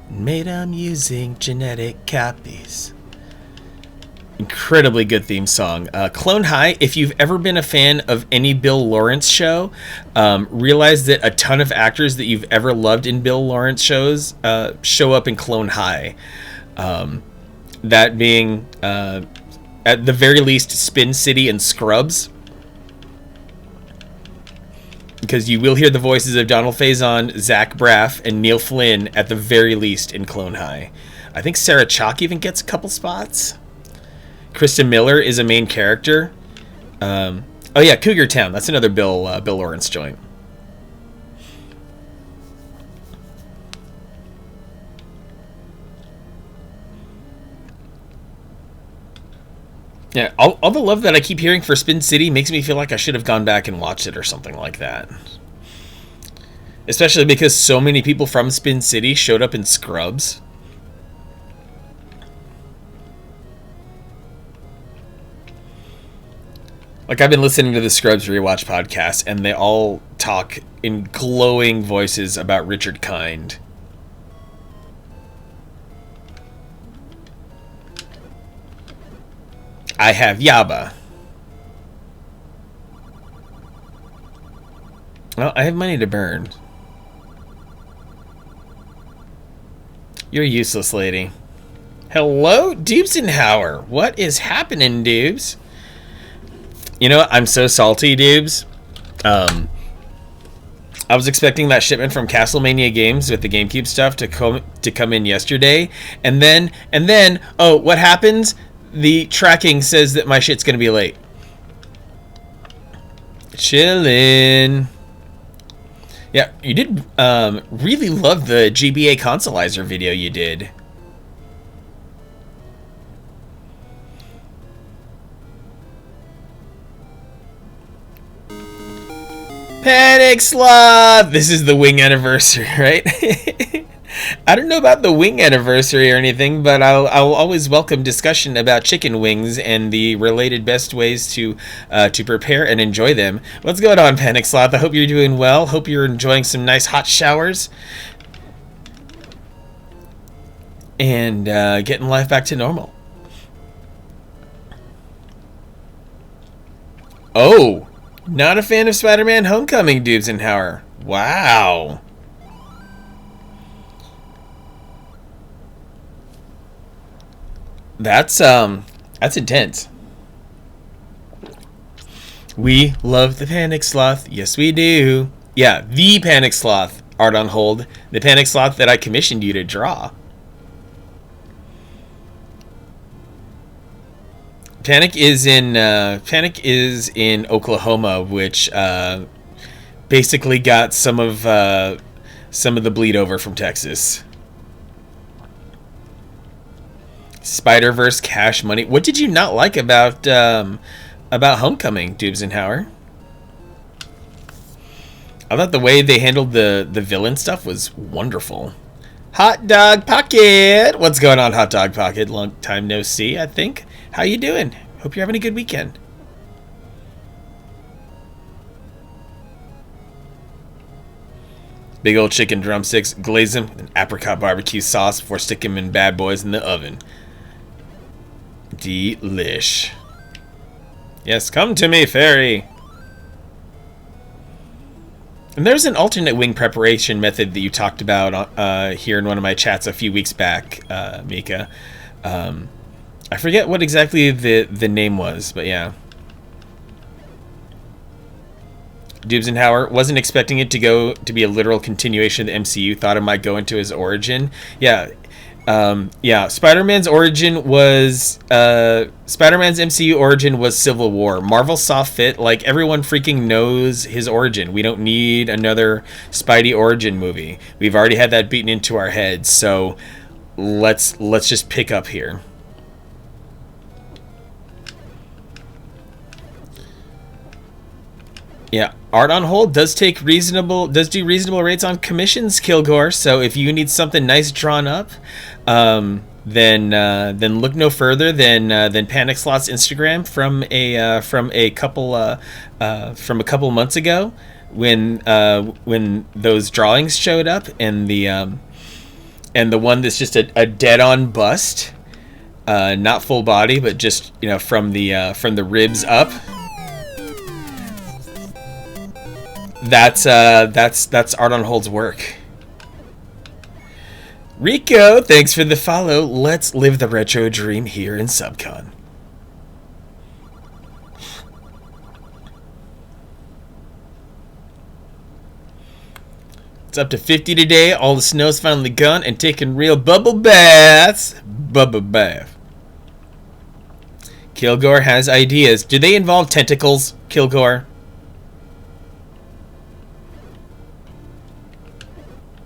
and made them using genetic copies. Incredibly good theme song. Clone High, if you've ever been a fan of any Bill Lawrence show, realize that a ton of actors that you've ever loved in Bill Lawrence shows show up in Clone High. That being... at the very least, Spin City and Scrubs. Because you will hear the voices of Donald Faison, Zach Braff, and Neil Flynn at the very least in Clone High. I think Sarah Chalk even gets a couple spots. Krista Miller is a main character. Oh yeah, Cougar Town. That's another Bill Lawrence joint. Yeah, all the love that I keep hearing for Spin City makes me feel like I should have gone back and watched it or something like that. Especially because so many people from Spin City showed up in Scrubs. Like, I've been listening to the Scrubs Rewatch podcast, and they all talk in glowing voices about Richard Kind. I have Yaba. Well, I have money to burn. You're useless, lady. Hello, Dubesenhauer. What is happening, Dubes? You know, I'm so salty, Dubes. I was expecting that shipment from Castlemania Games with the GameCube stuff to come in yesterday, and then, oh, what happens? The tracking says that my shit's gonna be late. Chillin'. Yeah, you did really love the GBA Consolizer video you did. Panic Sloth! This is the Wing anniversary, right? I don't know about the Wing anniversary or anything, but I'll always welcome discussion about chicken wings and the related best ways to prepare and enjoy them. What's going on, Panic Sloth? I hope you're doing well. Hope you're enjoying some nice hot showers. And getting life back to normal. Oh! Not a fan of Spider-Man Homecoming, Dubesenhauer. Wow. That's intense. We love the Panic Sloth. Yes, we do. Yeah, the Panic Sloth. Art on hold. The Panic Sloth that I commissioned you to draw. Panic is in Oklahoma, which basically got some of the bleed over from Texas. Spider-Verse Cash Money. What did you not like about Homecoming, Dubesenhauer? I thought the way they handled the villain stuff was wonderful. Hot Dog Pocket! What's going on, Hot Dog Pocket? Long time no see, I think. How you doing? Hope you're having a good weekend. Big old chicken drumsticks, glaze them with an apricot barbecue sauce before sticking them in bad boys in the oven. Delish. Yes, come to me, fairy. And there's an alternate wing preparation method that you talked about here in one of my chats a few weeks back, Mika. I forget what exactly the name was, but yeah. Dubsenhauer wasn't expecting it to be a literal continuation of the MCU. Thought it might go into his origin. Yeah, Spider-Man's origin was Spider-Man's MCU origin was Civil War. Marvel saw fit. Like, everyone freaking knows his origin. We don't need another Spidey origin movie. We've already had that beaten into our heads. So let's just pick up here. Yeah, Art on Hold does do reasonable rates on commissions, Kilgore. So if you need something nice drawn up, then look no further than Panic Slot's Instagram from a couple months ago, when those drawings showed up, and the one that's just a dead on bust, not full body, but just from the ribs up. That's Art on Hold's work. Rico, thanks for the follow. Let's live the retro dream here in Subcon. It's up to 50 today. All the snow's finally gone and taking real bubble baths. Bubble bath. Kilgore has ideas. Do they involve tentacles, Kilgore?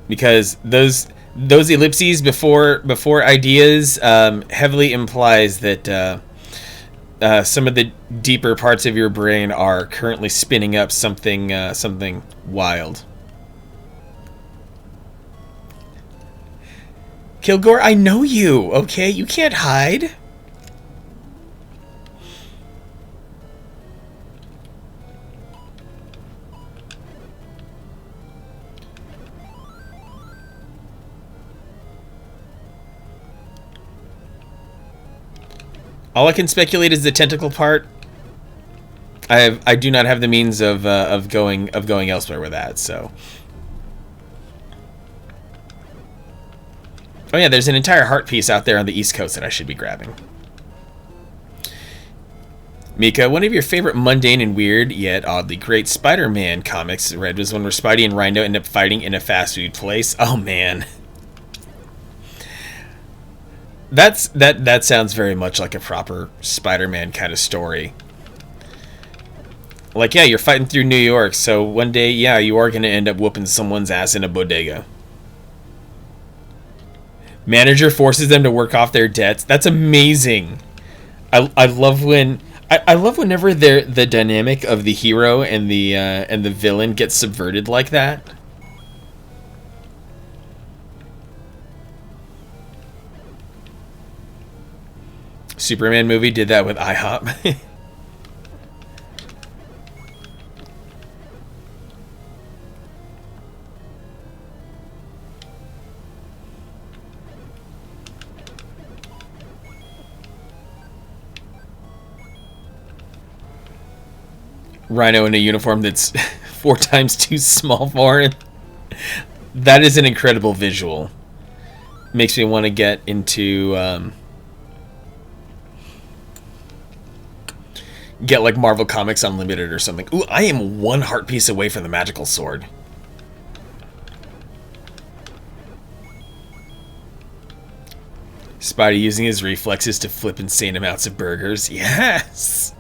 Because those ellipses before ideas heavily implies that some of the deeper parts of your brain are currently spinning up something wild. Kilgore, I know you, okay? You can't hide. All I can speculate is the tentacle part. I do not have the means of going elsewhere with that. So, oh yeah, there's an entire heart piece out there on the East Coast that I should be grabbing. Mika, one of your favorite mundane and weird yet oddly great Spider-Man comics read was one where Spidey and Rhino end up fighting in a fast food place. Oh man. That sounds very much like a proper Spider-Man kind of story. Like, yeah, you're fighting through New York, so one day, yeah, you are going to end up whooping someone's ass in a bodega. Manager forces them to work off their debts. That's amazing. I love whenever the dynamic of the hero and the villain gets subverted like that. Superman movie did that with IHOP. Rhino in a uniform that's 4 times too small for him. That is an incredible visual. Makes me want to get into get like Marvel Comics Unlimited or something. Ooh, I am one heart piece away from the magical sword. Spidey using his reflexes to flip insane amounts of burgers. Yes!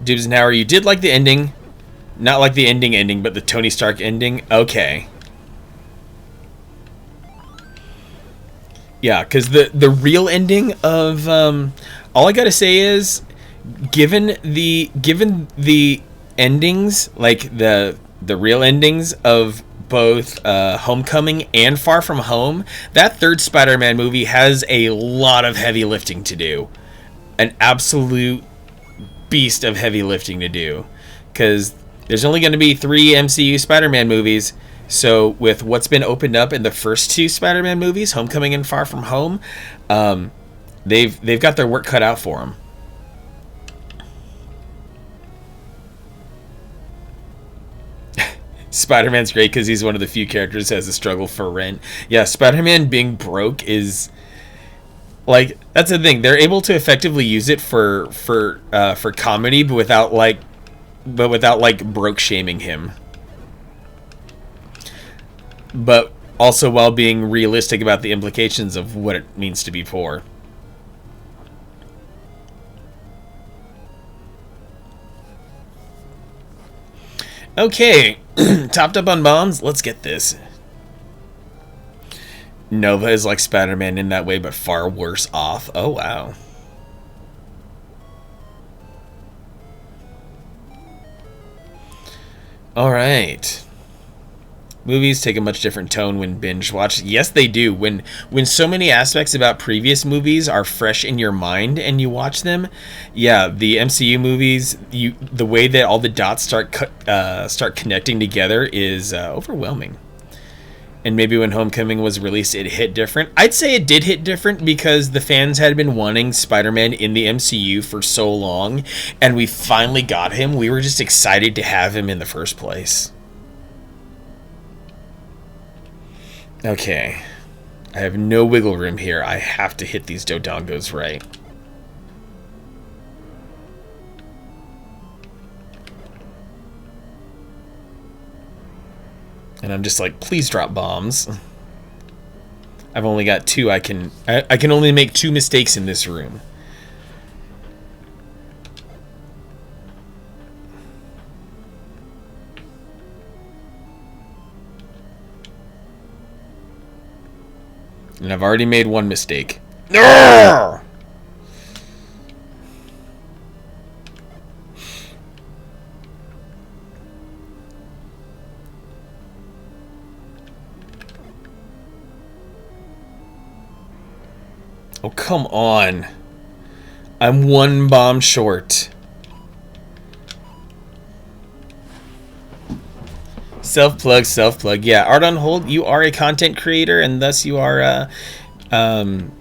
Dubsenhauer, you did like the ending. Not like the ending, but the Tony Stark ending. Okay. Yeah, because the real ending of all I gotta say is, given the endings, like the real endings of both Homecoming and Far From Home, that third Spider-Man movie has a lot of heavy lifting to do. An absolute beast of heavy lifting to do, because there's only going to be 3 MCU Spider-Man movies. So with what's been opened up in the first 2 Spider-Man movies, Homecoming and Far From Home, they've got their work cut out for them. Spider-Man's great because he's one of the few characters who has a struggle for rent. Yeah, Spider-Man being broke is like, that's the thing. They're able to effectively use it for comedy, but without like broke shaming him. But also while being realistic about the implications of what it means to be poor. Okay, topped up on bombs. Let's get this. Nova is like Spider-Man in that way, but far worse off. Oh, wow. All right. Movies take a much different tone when binge watched. Yes, they do. When so many aspects about previous movies are fresh in your mind and you watch them, yeah, the MCU movies, the way that all the dots start connecting together is overwhelming. And maybe when Homecoming was released, it hit different. I'd say it did hit different because the fans had been wanting Spider-Man in the MCU for so long, and we finally got him. We were just excited to have him in the first place. Okay. I have no wiggle room here. I have to hit these Dodongos right. And I'm just like, please drop bombs. I've only got 2. I can only make 2 mistakes in this room. And I've already made 1 mistake. No! Oh, come on. I'm 1 bomb short. Self-plug. Yeah, Art on Hold, you are a content creator, and thus you are, and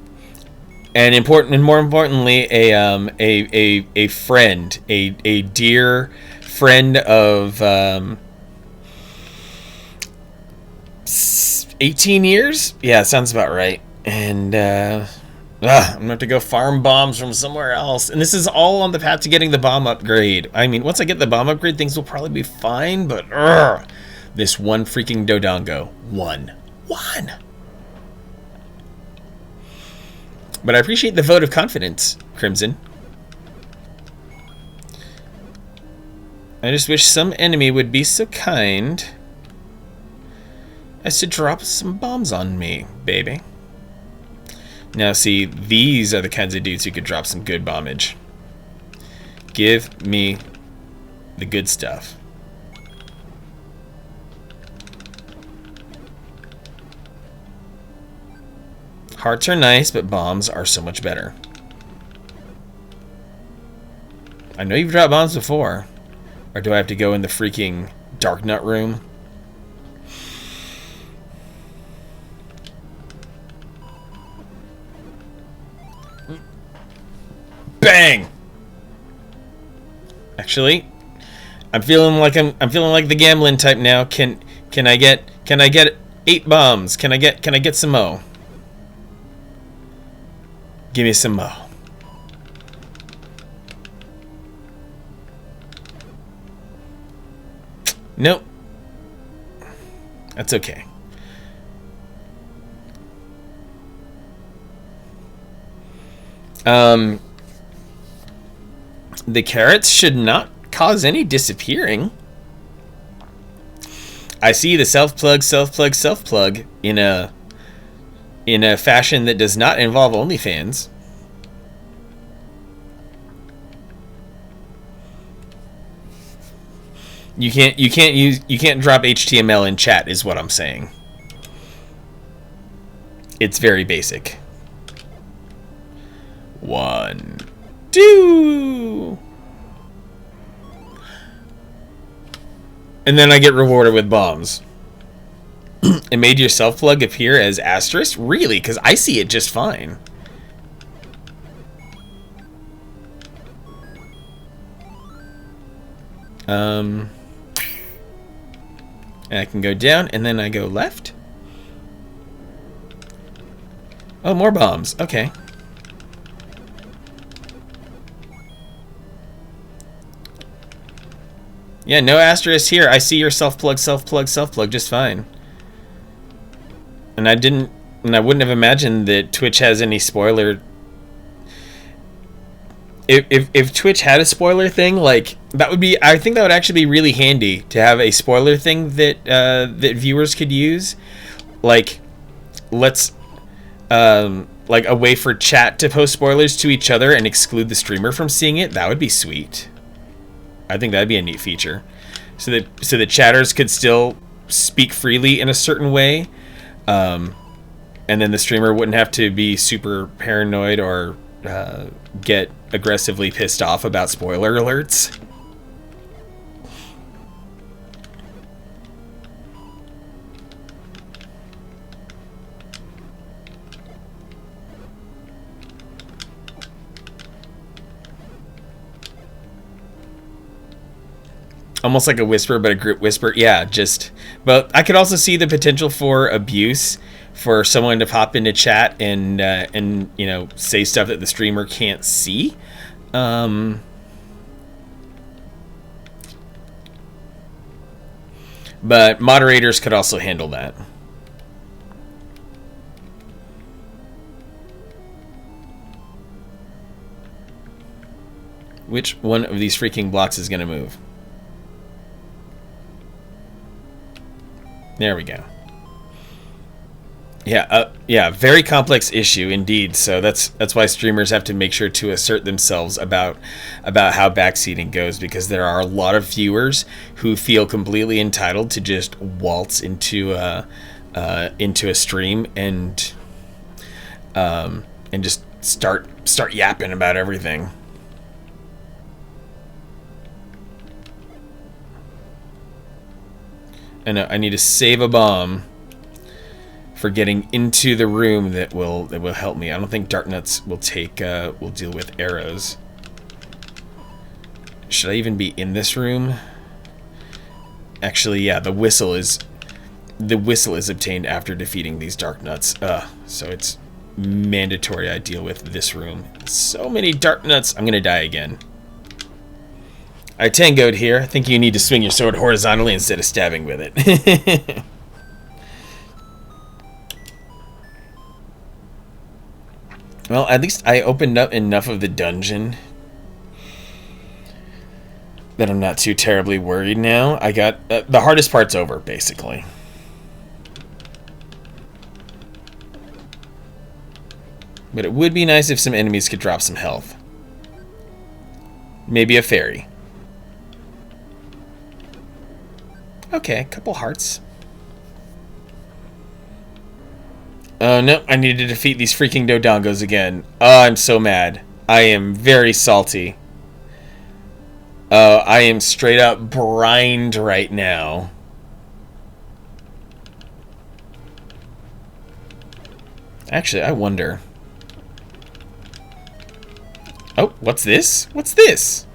more importantly, a friend, a dear friend of 18 years. Yeah, sounds about right. And I'm gonna have to go farm bombs from somewhere else. And this is all on the path to getting the bomb upgrade. I mean, once I get the bomb upgrade, things will probably be fine, but this 1 freaking Dodongo. 1. But I appreciate the vote of confidence, Crimson. I just wish some enemy would be so kind as to drop some bombs on me, baby. Now see, these are the kinds of dudes who could drop some good bombage. Give me the good stuff. Hearts are nice, but bombs are so much better. I know you've dropped bombs before. Or do I have to go in the freaking Dark Nut room? Bang! Actually, I'm feeling like the gambling type now. Can I get 8 bombs? Can I get some mo? Give me some mo. Nope. That's okay. The carrots should not cause any disappearing. I see the self-plug in a fashion that does not involve OnlyFans. You can't drop HTML in chat is what I'm saying. It's very basic. 1, 2. And then I get rewarded with bombs. It made your self-plug appear as asterisk? Really? Because I see it just fine. And I can go down, and then I go left. Oh, more bombs. Okay. Yeah, no asterisk here. I see your self-plug, self-plug, self-plug just fine. And I wouldn't have imagined that Twitch has any spoiler. If Twitch had a spoiler thing, like, that would be, I think that would actually be really handy to have a spoiler thing that that viewers could use. Like, let's like a way for chat to post spoilers to each other and exclude the streamer from seeing it. That would be sweet. I think that'd be a neat feature, so that chatters could still speak freely in a certain way, and then the streamer wouldn't have to be super paranoid or get aggressively pissed off about spoiler alerts. Almost like a whisper, but a group whisper. Yeah, just... But I could also see the potential for abuse, for someone to pop into chat and you know, say stuff that the streamer can't see. But moderators could also handle that. Which one of these freaking blocks is going to move? There we go. Yeah, yeah, very complex issue indeed. So that's why streamers have to make sure to assert themselves about how backseating goes, because there are a lot of viewers who feel completely entitled to just waltz into a stream and just start yapping about everything. And I need to save a bomb for getting into the room that will help me. I don't think dart nuts will deal with arrows. Should I even be in this room? Actually, yeah, the whistle is obtained after defeating these dark nuts. So it's mandatory I deal with this room. So many dark nuts. I'm gonna die again. I tangoed here. I think you need to swing your sword horizontally instead of stabbing with it. Well, at least I opened up enough of the dungeon that I'm not too terribly worried now. I got... the hardest part's over, basically. But it would be nice if some enemies could drop some health. Maybe a fairy. Okay, a couple hearts. Oh, no, I need to defeat these freaking Dodongos again. Oh, I'm so mad. I am very salty. I am straight up brined right now. Actually, I wonder. Oh, what's this? What's this?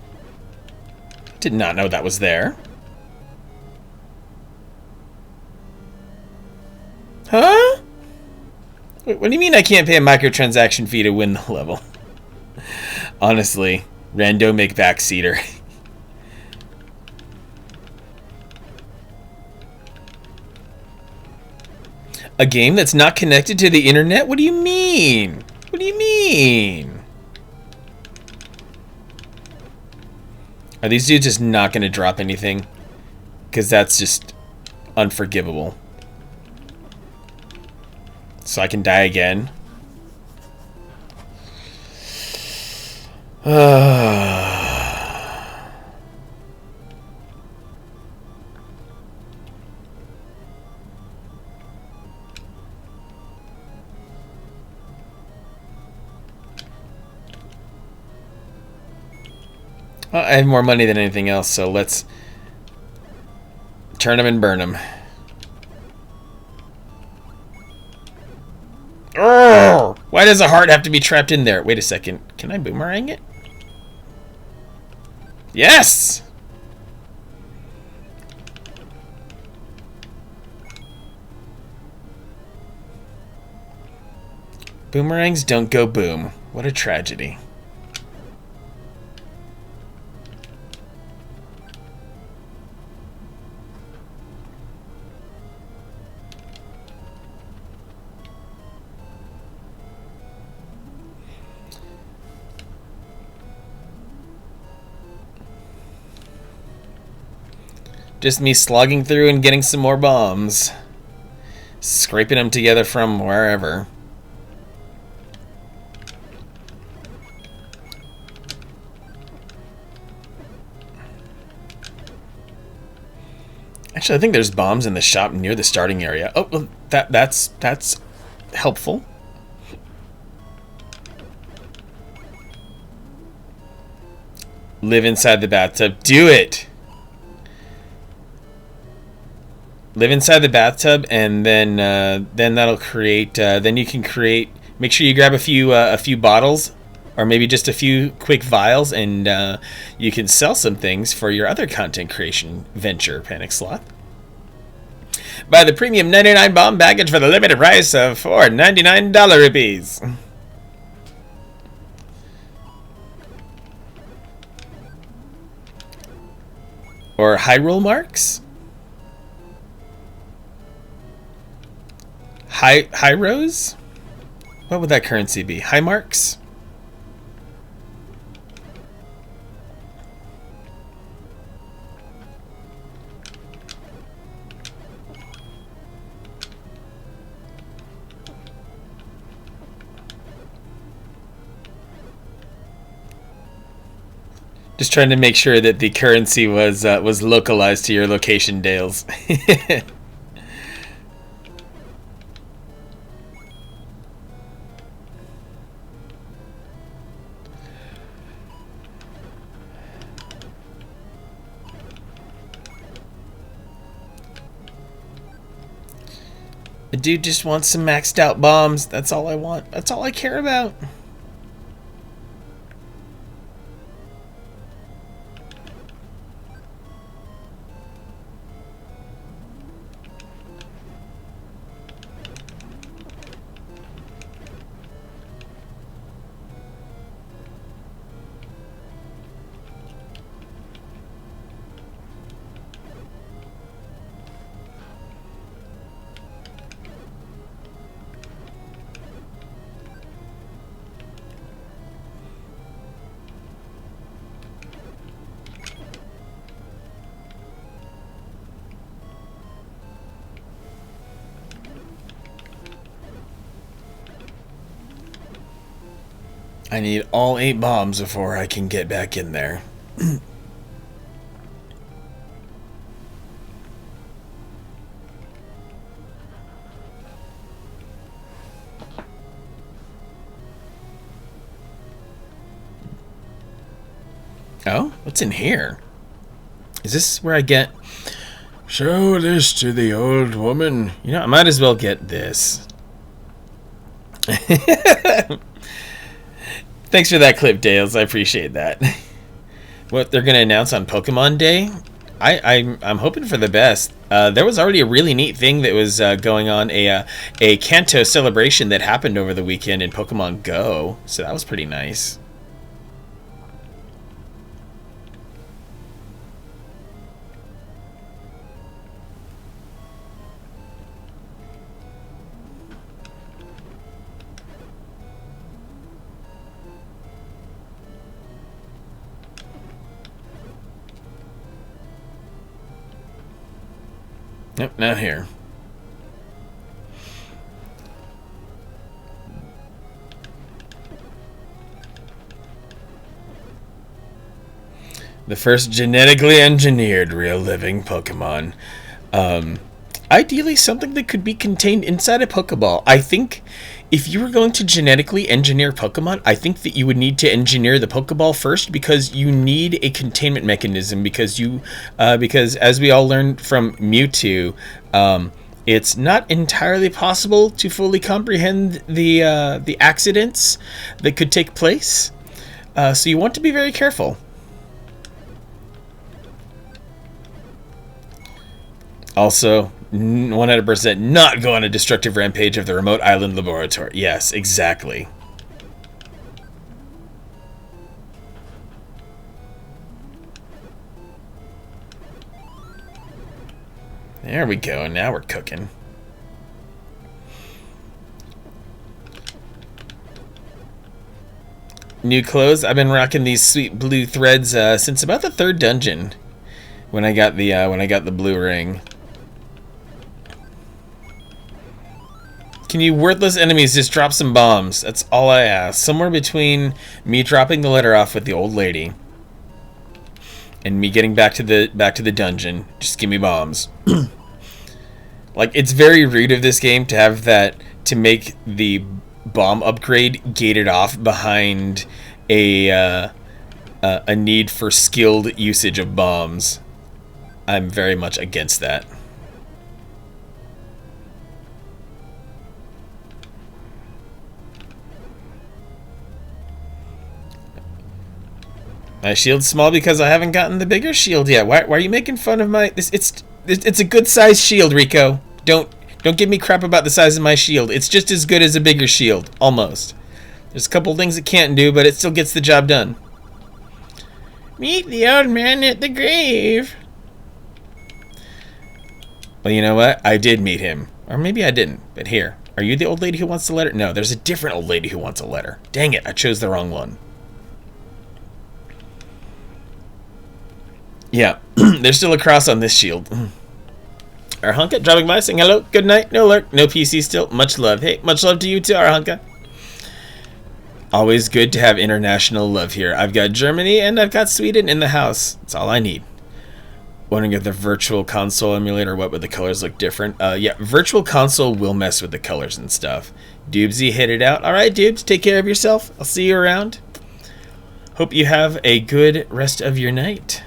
Did not know that was there. Huh? Wait, what do you mean I can't pay a microtransaction fee to win the level? Honestly, randomic backseater. A game that's not connected to the internet? What do you mean? What do you mean? Are these dudes just not going to drop anything? Because that's just unforgivable. So I can die again. Well, I have more money than anything else, so let's turn them and burn them. Urgh! Why does a heart have to be trapped in there? Wait a second. Can I boomerang it? Yes! Boomerangs don't go boom. What a tragedy. Just me slogging through and getting some more bombs. Scraping them together from wherever. Actually, I think there's bombs in the shop near the starting area. Oh, well, that's helpful. Live inside the bathtub. Do it! Live inside the bathtub, and then that'll create. Then you can create. Make sure you grab a few bottles, or maybe just a few quick vials, and you can sell some things for your other content creation venture, Panic Sloth. Buy the premium 99 bomb package for the limited price of $4.99 rupees. Or high roll marks. High rows? What would that currency be? High marks? Just trying to make sure that the currency was localized to your location, Dales. The dude just wants some maxed out bombs. That's all I want. That's all I care about. I need all 8 bombs before I can get back in there. Oh, what's in here? Is this where I get... Show this to the old woman. You know, I might as well get this. Thanks for that clip, Dales. I appreciate that. What they're going to announce on Pokemon Day? I'm hoping for the best. There was already a really neat thing that was going on, a Kanto celebration that happened over the weekend in Pokemon Go. So that was pretty nice. Nope, not here. The first genetically engineered real living Pokemon. Ideally something that could be contained inside a Pokeball. I think if you were going to genetically engineer Pokemon, I think that you would need to engineer the Pokeball first, because you need a containment mechanism, because as we all learned from Mewtwo, it's not entirely possible to fully comprehend the accidents that could take place. So you want to be very careful. Also, 100% not go on a destructive rampage of the remote island laboratory. Yes, exactly. There we go, and now we're cooking. New clothes. I've been rocking these sweet blue threads since about the 3rd dungeon, when I got the blue ring. Can you worthless enemies just drop some bombs? That's all I ask. Somewhere between me dropping the letter off with the old lady and me getting back to the dungeon, just give me bombs. Like, it's very rude of this game to have that, to make the bomb upgrade gated off behind a need for skilled usage of bombs. I'm very much against that. My shield's small because I haven't gotten the bigger shield yet. Why are you making fun of my... It's a good size shield, Rico. Don't give me crap about the size of my shield. It's just as good as a bigger shield, almost. There's a couple things it can't do, but it still gets the job done. Meet the old man at the grave. Well, you know what? I did meet him. Or maybe I didn't. But here. Are you the old lady who wants the letter? No, there's a different old lady who wants a letter. Dang it, I chose the wrong one. Yeah, there's still a cross on this shield. Arhanka, dropping by, saying hello, good night, no lurk, no PC still, much love. Hey, much love to you too, Arhanka. Always good to have international love here. I've got Germany and I've got Sweden in the house. That's all I need. Wondering if the Virtual Console emulator, what would the colors look different? Yeah, Virtual Console will mess with the colors and stuff. Doobsy, hit it out. Alright, Doobs, take care of yourself. I'll see you around. Hope you have a good rest of your night.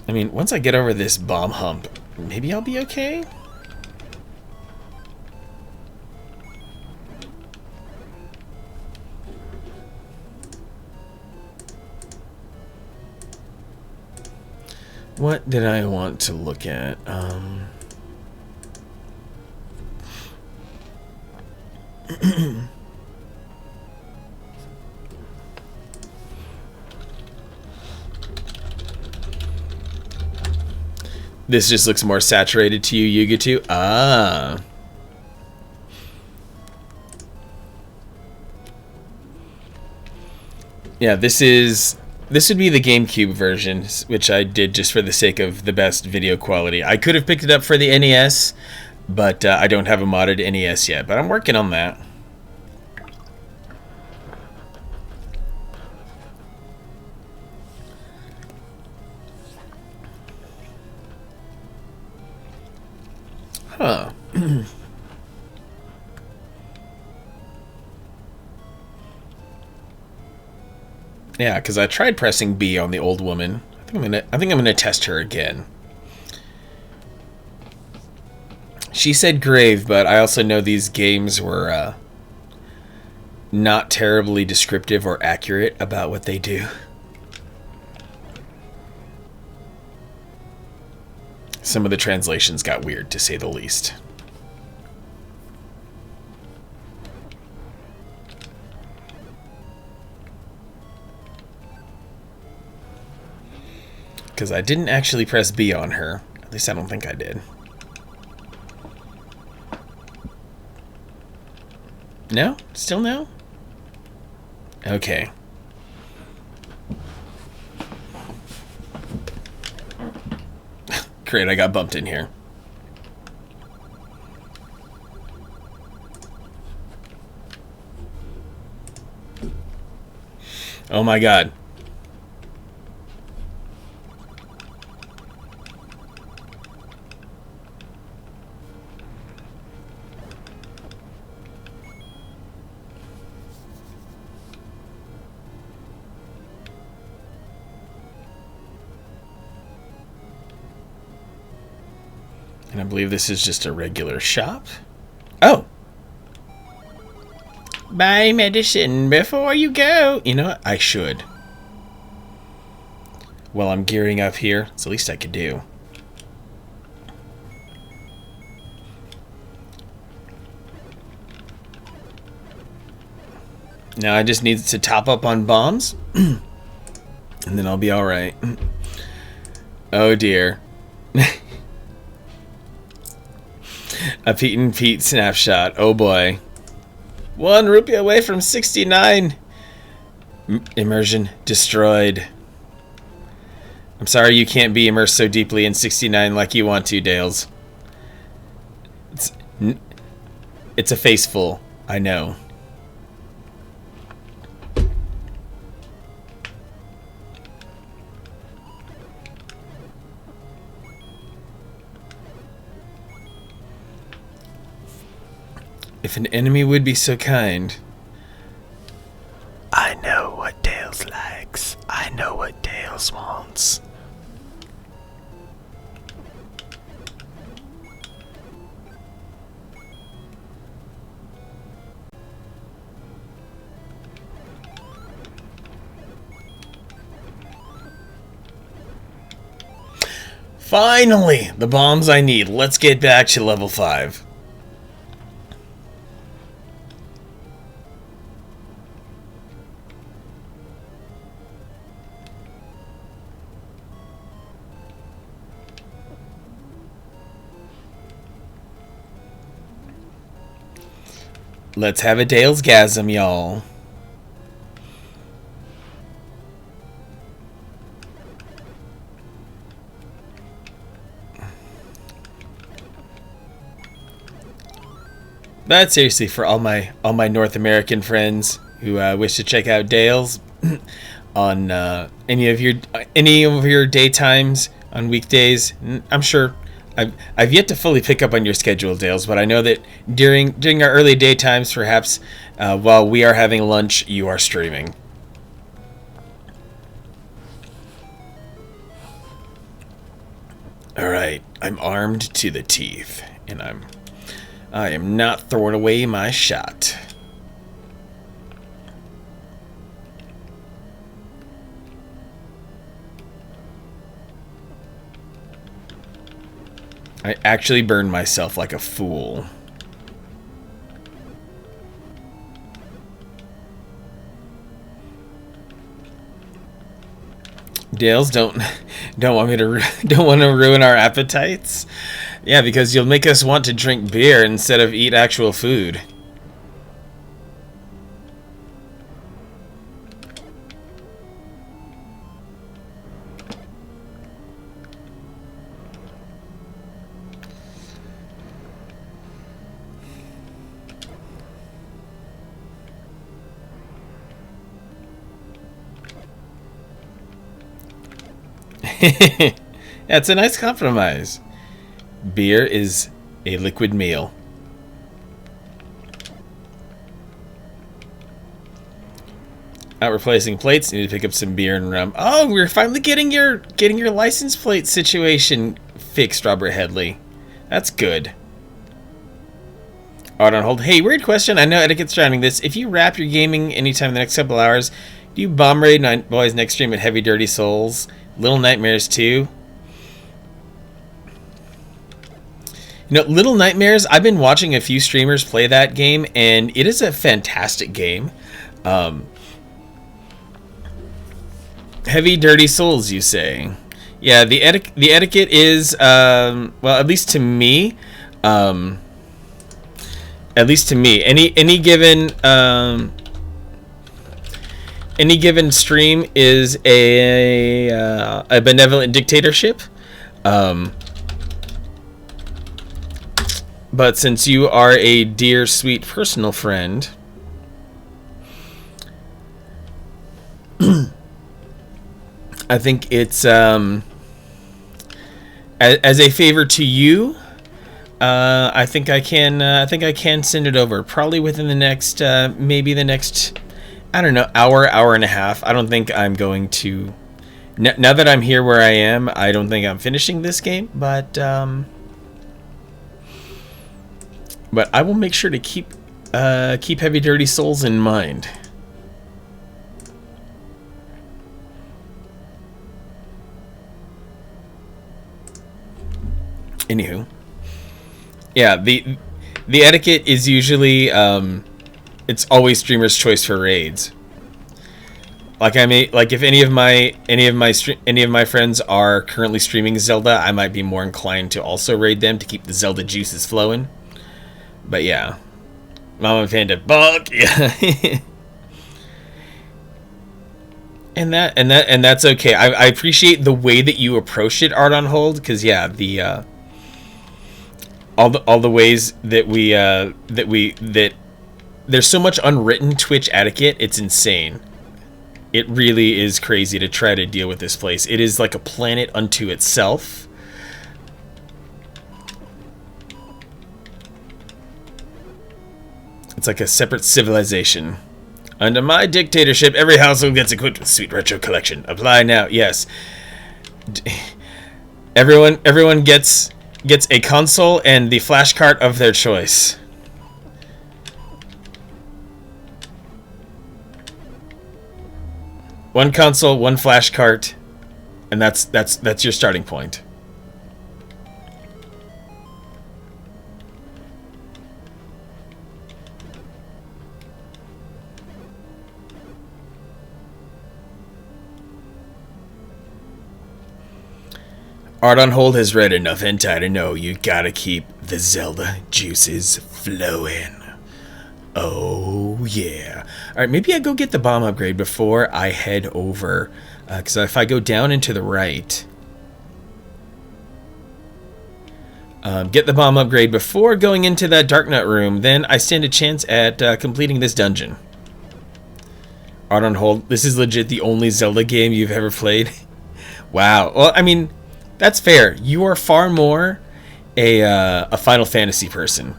I mean, once I get over this bomb hump, maybe I'll be okay? What did I want to look at? This just looks more saturated to you, Yugatu? Ah. Yeah, this would be the GameCube version, which I did just for the sake of the best video quality. I could have picked it up for the NES, but I don't have a modded NES yet, but I'm working on that. Huh. Yeah, because I tried pressing B on the old woman. I think I'm gonna test her again. She said grave, but I also know these games were not terribly descriptive or accurate about what they do. Some of the translations got weird, to say the least. Because I didn't actually press B on her. At least I don't think I did. No? Still no? Okay. Great, I got bumped in here. Oh my god. And I believe this is just a regular shop. Oh! buy medicine before you go. You know what? I should. Well, I'm gearing up here. It's the least I could do. Now I just need to top up on bombs. And then I'll be alright. Oh dear. A Pete and Pete snapshot. Oh boy. 1 rupee away from 69. Immersion destroyed. I'm sorry you can't be immersed so deeply in 69 like you want to, Dales. It's a faceful. I know. If an enemy would be so kind. I know what Dales likes. I know what Dales wants. Finally! The bombs I need. Let's get back to level 5. Let's have a Dales-gasm, y'all. But seriously, for all my North American friends who wish to check out Dales on any of your daytimes on weekdays, I'm sure I've yet to fully pick up on your schedule, Dales, but I know that during our early daytimes, perhaps while we are having lunch, you are streaming. All right, I'm armed to the teeth, and I am not throwing away my shot. I actually burned myself like a fool. Dales, don't want me to ruin our appetites. Yeah, because you'll make us want to drink beer instead of eat actual food. That's a nice compromise. Beer is a liquid meal. Not replacing plates. Need to pick up some beer and rum. Oh, we're finally getting your license plate situation fixed, Robert Headley. That's good. Art on hold. Hey, weird question. I know etiquette's surrounding this. If you wrap your gaming anytime in the next couple hours, do you bomb raid boys next stream at Heavy Dirty Souls? Little Nightmares 2? You know, Little Nightmares, I've been watching a few streamers play that game, and it is a fantastic game. Heavy Dirty Souls, you say? Yeah, the etiquette is, well, at least to me, any given stream is a benevolent dictatorship. But since you are a dear, sweet personal friend, I think it's as a favor to you. I think I can send it over probably within the next maybe the next, I don't know, hour and a half. I don't think I'm going to. Now that I'm here where I am, I don't think I'm finishing this game, but I will make sure to keep keep heavy dirty souls in mind. Anywho, yeah, the etiquette is usually it's always streamer's choice for raids. Like if any of my friends are currently streaming Zelda, I might be more inclined to also raid them to keep the Zelda juices flowing. But yeah, Mama Panda Buck, yeah. And that's okay. I appreciate the way that you approached it, Art on Hold, because yeah, the all the ways that that there's so much unwritten Twitch etiquette, it's insane. It really is crazy to try to deal with this place. It is like a planet unto itself. It's like a separate civilization. Under my dictatorship, every household gets equipped with Sweet Retro Collection. Apply now. Yes. Everyone gets a console and the flash cart of their choice. One console, one flash cart, and that's your starting point. Art on Hold has read enough hentai to know you gotta keep the Zelda juices flowing. Oh, yeah. Alright, maybe I go get the bomb upgrade before I head over. Because if I go down and to the right... get the bomb upgrade before going into that Dark Nut room, then I stand a chance at completing this dungeon. Art on Hold, this is legit the only Zelda game you've ever played? Wow. Well, I mean, that's fair. You are far more a Final Fantasy person.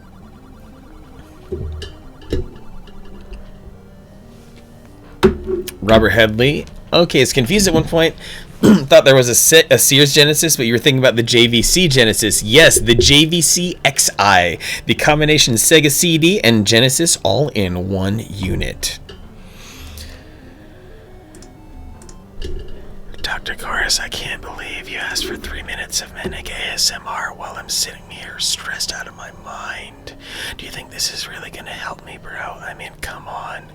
Robert Headley. Okay, it's confused at one point. Thought there was a Sears Genesis, but you were thinking about the JVC Genesis. Yes, the JVC XI. The combination Sega CD and Genesis all in one unit. Dr. Chorus, I can't believe you asked for 3 minutes of Manic ASMR while I'm sitting here stressed out of my mind. Do you think this is really gonna help me, bro? I mean, come on.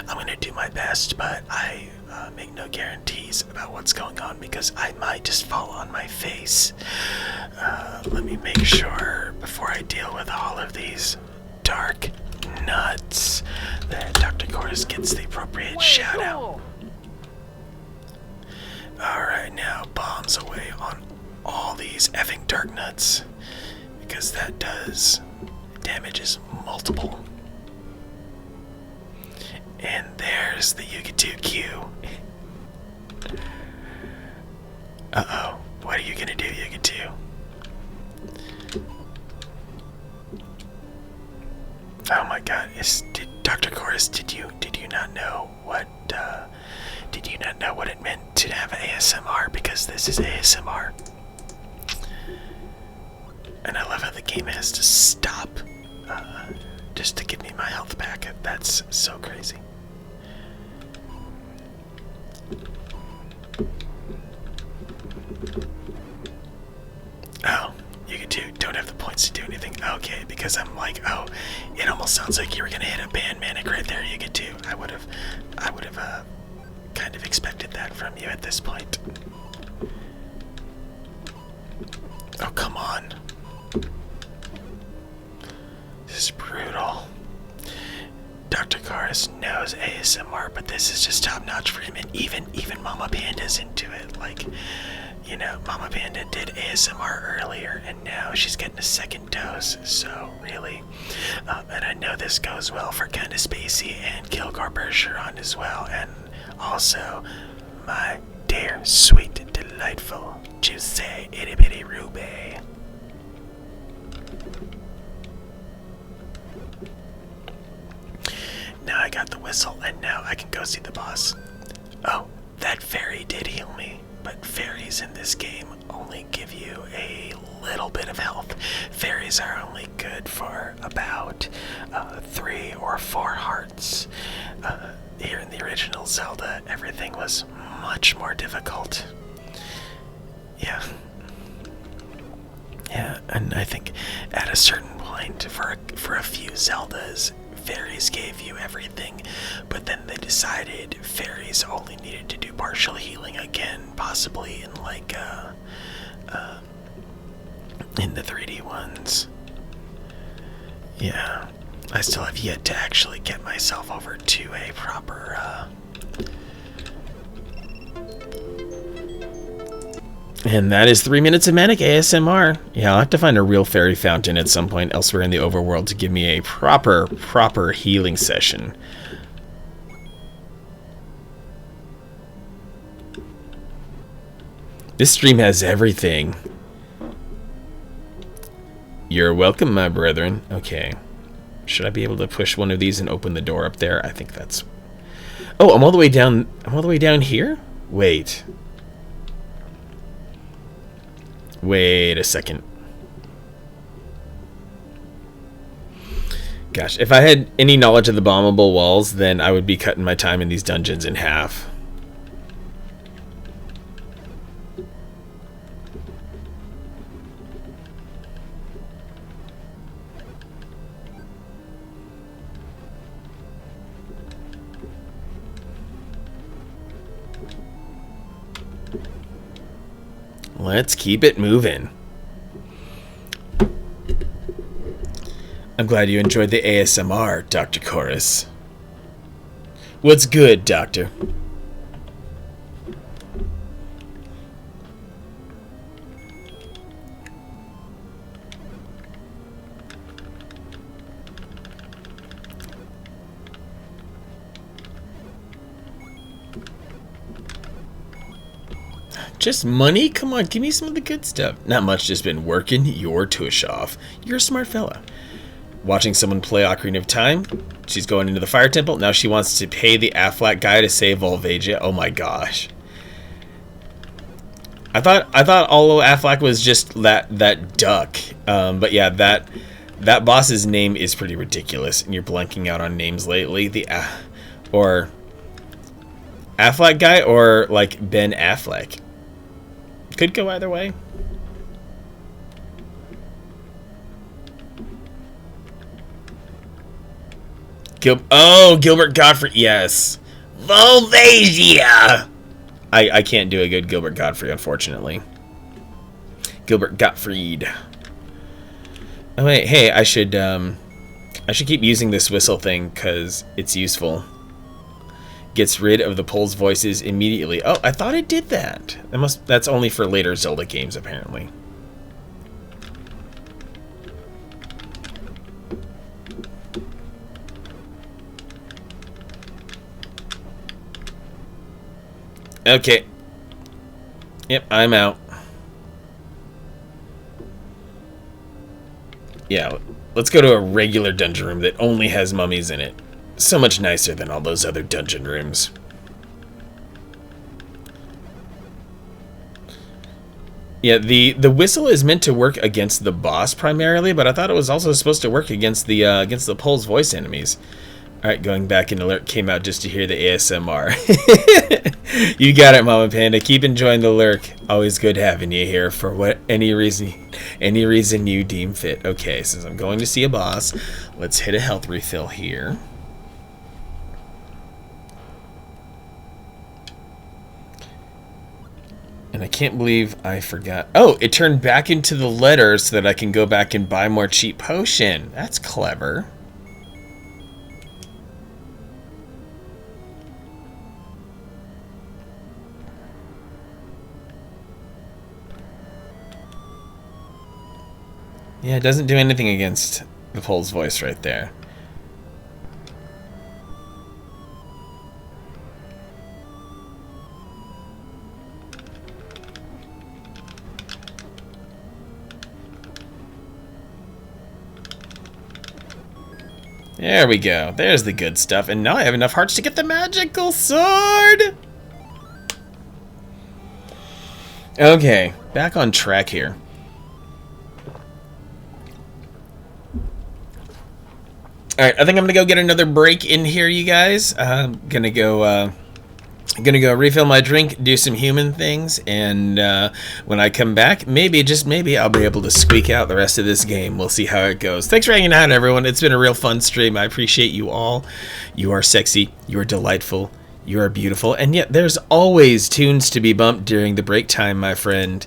I'm gonna do my best, but I make no guarantees about what's going on because I might just fall on my face. Let me make sure before I deal with all of these dark nuts that Dr. Chorus gets the appropriate shout out. Alright, now bombs away on all these effing dark nuts because that does damages multiple. And there's the Yuga-2Q. Uh-oh. What are you gonna do, Yuga-2? Oh my god. Dr. Chorus, did you not know what it meant to have ASMR? Because this is ASMR. And I love how the game has to stop just to give me my health back. That's so crazy. Oh, you don't have the points to do anything. Okay, because I'm like, oh, it almost sounds like you were gonna hit a band manic right there. You get to. I would have kind of expected that from you at this point. Oh, come on. This is brutal. Dr. Chorus knows ASMR, but this is just top notch for him, and even Mama Panda's into it. Like, you know, Mama Panda did ASMR earlier, and now she's getting a second dose, so really. And I know this goes well for Kinda Spacey and Kilgore Bergeron as well, and also my dear, sweet, delightful Juicy Itty Bitty Ruby. Now I got the whistle, and now I can go see the boss. Oh, that fairy did heal me, but fairies in this game only give you a little bit of health. Fairies are only good for about 3 or 4 hearts. Here in the original Zelda, everything was much more difficult. Yeah. Yeah, and I think at a certain point, for a few Zeldas, fairies gave you everything, but then they decided fairies only needed to do partial healing again, possibly in like in the 3D ones. Yeah, I still have yet to actually get myself over to a proper And that is 3 minutes of Manic ASMR. Yeah, I'll have to find a real fairy fountain at some point elsewhere in the overworld to give me a proper healing session. This stream has everything. You're welcome, my brethren. Okay. Should I be able to push one of these and open the door up there? I think that's... Oh, I'm all the way down... I'm all the way down here? Wait. Wait a second. Gosh, if I had any knowledge of the bombable walls, then I would be cutting my time in these dungeons in half. Let's keep it moving. I'm glad you enjoyed the ASMR, Dr. Chorus. What's good, Doctor? Just money? Come on, give me some of the good stuff. Not much, just been working your tush off. You're a smart fella. Watching someone play Ocarina of Time. She's going into the fire temple. Now she wants to pay the Affleck guy to save Volvagia. Oh my gosh. I thought all Affleck was just that duck. But yeah, that boss's name is pretty ridiculous, and you're blanking out on names lately. Or Affleck guy or like Ben Affleck. Could go either way. Gilbert Godfrey. Yes. Volvagia. I can't do a good Gilbert Godfrey, unfortunately. Gilbert Gottfried. Oh wait, hey, I should keep using this whistle thing because it's useful. Gets rid of the Pole's voices immediately. Oh, I thought it did that. That's only for later Zelda games, apparently. Okay. Yep, I'm out. Yeah, let's go to a regular dungeon room that only has mummies in it. So much nicer than all those other dungeon rooms. Yeah, the whistle is meant to work against the boss primarily, but I thought it was also supposed to work against the Pole's voice enemies. All right, going back in alert came out just to hear the ASMR. You got it, Mama Panda. Keep enjoying the lurk. Always good having you here for any reason you deem fit. Okay, since I'm going to see a boss, let's hit a health refill here. And I can't believe I forgot. Oh, it turned back into the letter so that I can go back and buy more cheap potion. That's clever. Yeah, it doesn't do anything against the Pole's voice right there. There we go. There's the good stuff. And now I have enough hearts to get the magical sword! Okay, back on track here. Alright, I think I'm gonna go get another break in here, you guys. I'm gonna go refill my drink, do some human things, and when I come back, maybe, just maybe, I'll be able to squeak out the rest of this game. We'll see how it goes. Thanks for hanging out, everyone. It's been a real fun stream. I appreciate you all. You are sexy. You are delightful. You are beautiful. And yet, there's always tunes to be bumped during the break time, my friend.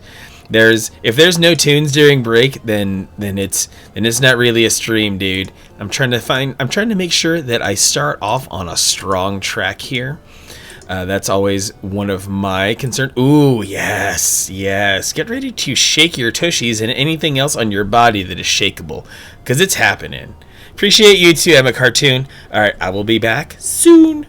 If there's no tunes during break, then it's not really a stream, dude. I'm trying to make sure that I start off on a strong track here. That's always one of my concerns. Ooh, yes. Get ready to shake your tushies and anything else on your body that is shakeable, because it's happening. Appreciate you too, I'm a cartoon. Alright, I will be back soon.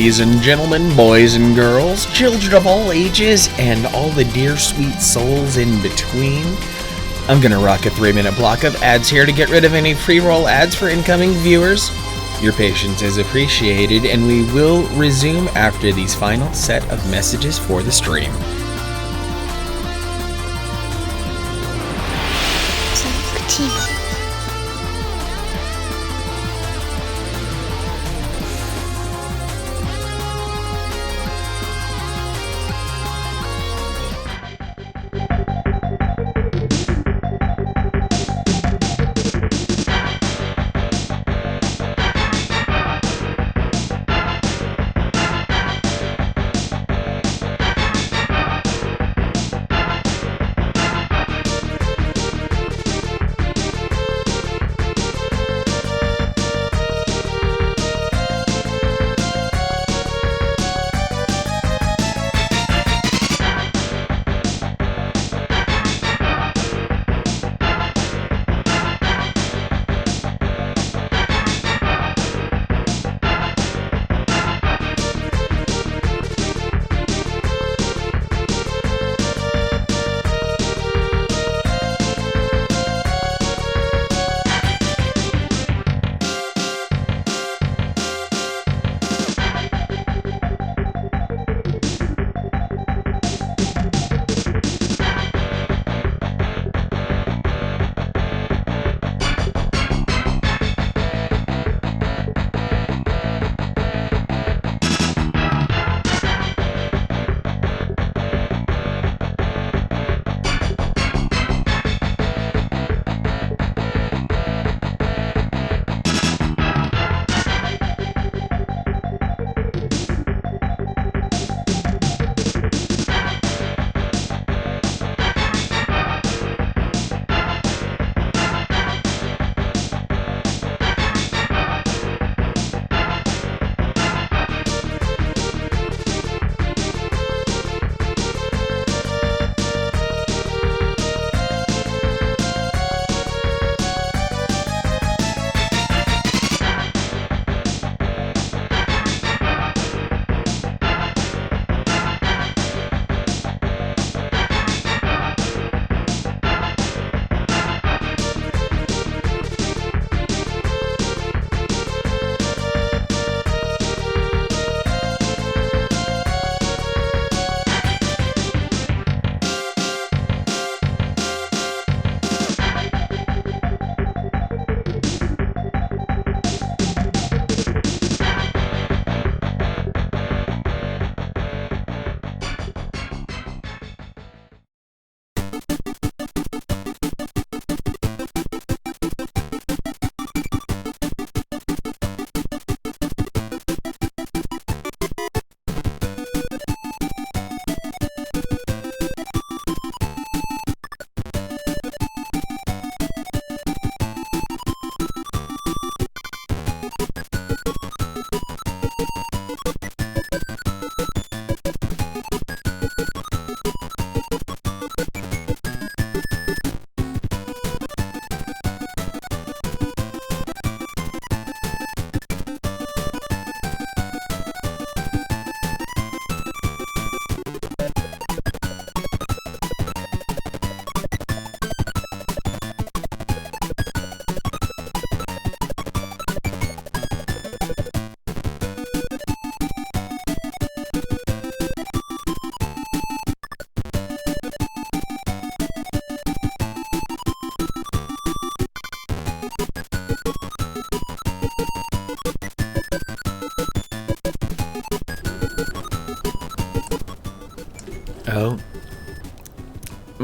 Ladies and gentlemen, boys and girls, children of all ages, and all the dear sweet souls in between, I'm gonna rock a 3-minute block of ads here to get rid of any pre-roll ads for incoming viewers. Your patience is appreciated, and we will resume after these final set of messages for the stream.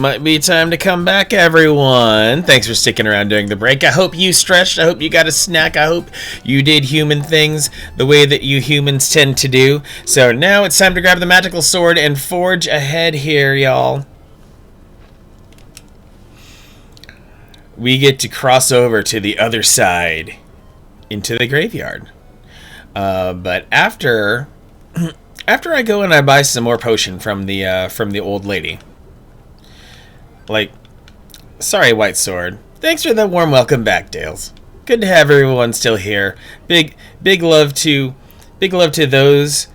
Might be time to come back, everyone. Thanks for sticking around during the break. I hope you stretched. I hope you got a snack. I hope you did human things the way that you humans tend to do. So now it's time to grab the magical sword and forge ahead here, y'all. We get to cross over to the other side into the graveyard. But after I go and I buy some more potion from the old lady. Like, sorry, White Sword. Thanks for the warm welcome back, Dales. Good to have everyone still here. Big love to those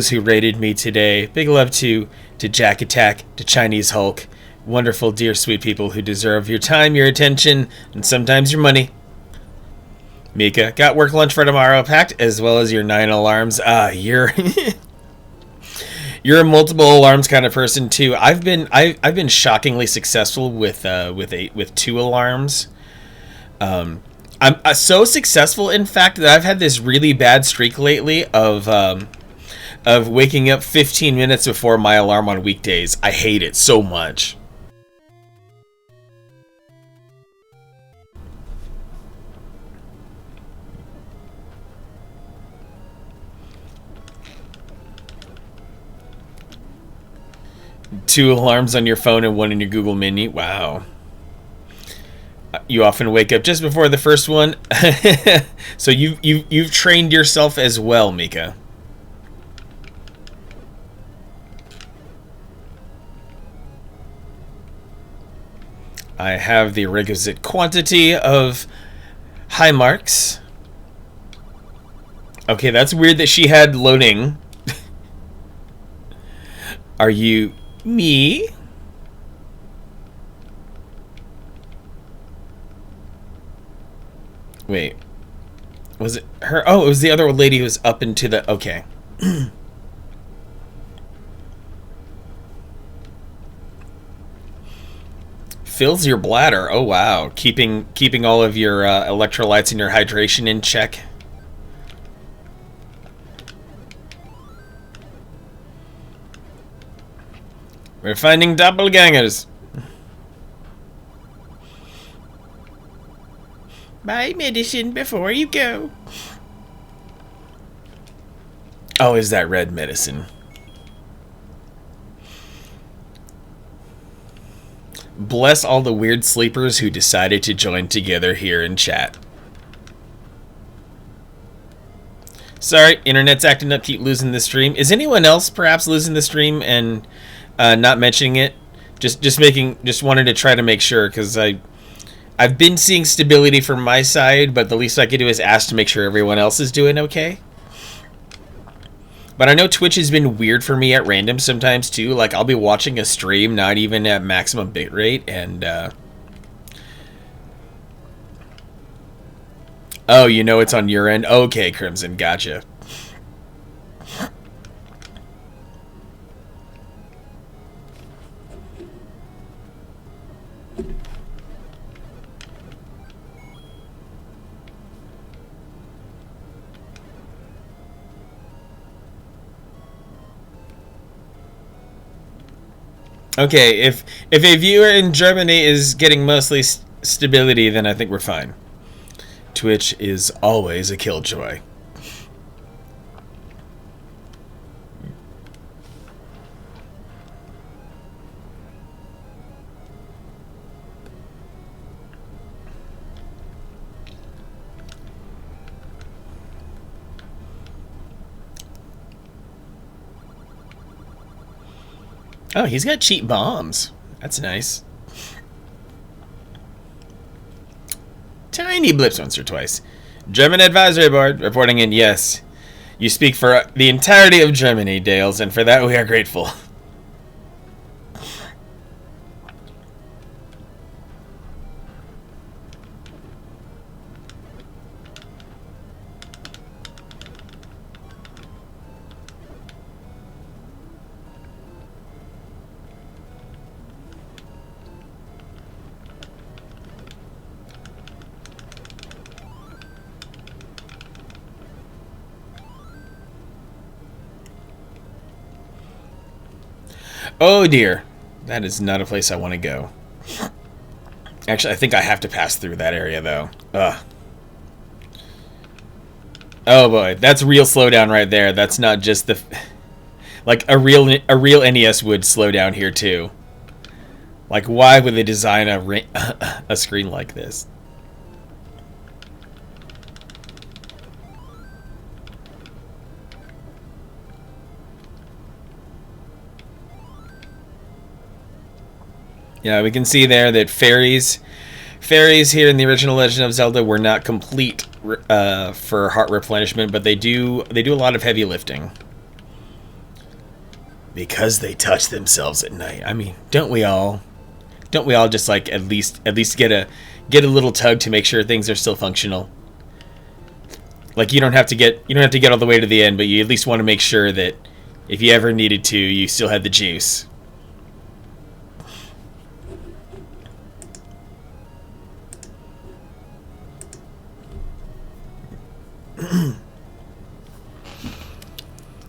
who raided me today. Big love to Jack Attack, to Chinese Hulk. Wonderful, dear, sweet people who deserve your time, your attention, and sometimes your money. Mika, got work lunch for tomorrow packed, as well as your 9 alarms. You're you're a multiple alarms kind of person too. I've been shockingly successful with 2 alarms. I'm so successful, in fact, that I've had this really bad streak lately of waking up 15 minutes before my alarm on weekdays. I hate it so much. Two alarms on your phone and 1 in your Google Mini. Wow. You often wake up just before the first one. So you've trained yourself as well, Mika. I have the requisite quantity of high marks. Okay, that's weird that she had loading. Are you me? Wait. Was it her? Oh, it was the other old lady who was up into the... Okay. Fills your bladder. Oh, wow. Keeping all of your electrolytes and your hydration in check. We're finding doppelgangers. Buy medicine before you go. Oh, is that red medicine? Bless all the weird sleepers who decided to join together here in chat. Sorry, internet's acting up, keep losing the stream. Is anyone else perhaps losing the stream and not mentioning it? Just wanted to try to make sure, because I've been seeing stability from my side, but the least I could do is ask to make sure everyone else is doing okay. But I know Twitch has been weird for me at random sometimes too. Like, I'll be watching a stream not even at maximum bitrate, and oh, you know it's on your end? Okay, Crimson, gotcha. Okay, if a viewer in Germany is getting mostly stability, then I think we're fine. Twitch is always a killjoy. Oh, he's got cheap bombs. That's nice. Tiny blips once or twice. German Advisory Board reporting in. Yes. You speak for the entirety of Germany, Dales, and for that we are grateful. Oh dear. That is not a place I want to go. Actually, I think I have to pass through that area, though. Ugh. Oh boy, that's real slowdown right there. That's not just the... Like, a real NES would slow down here, too. Like, why would they design a screen like this? Yeah, we can see there that fairies here in the original Legend of Zelda were not complete for heart replenishment, but they do a lot of heavy lifting because they touch themselves at night. I mean, don't we all just like at least get a little tug to make sure things are still functional? Like, you don't have to get all the way to the end, but you at least want to make sure that if you ever needed to, you still had the juice.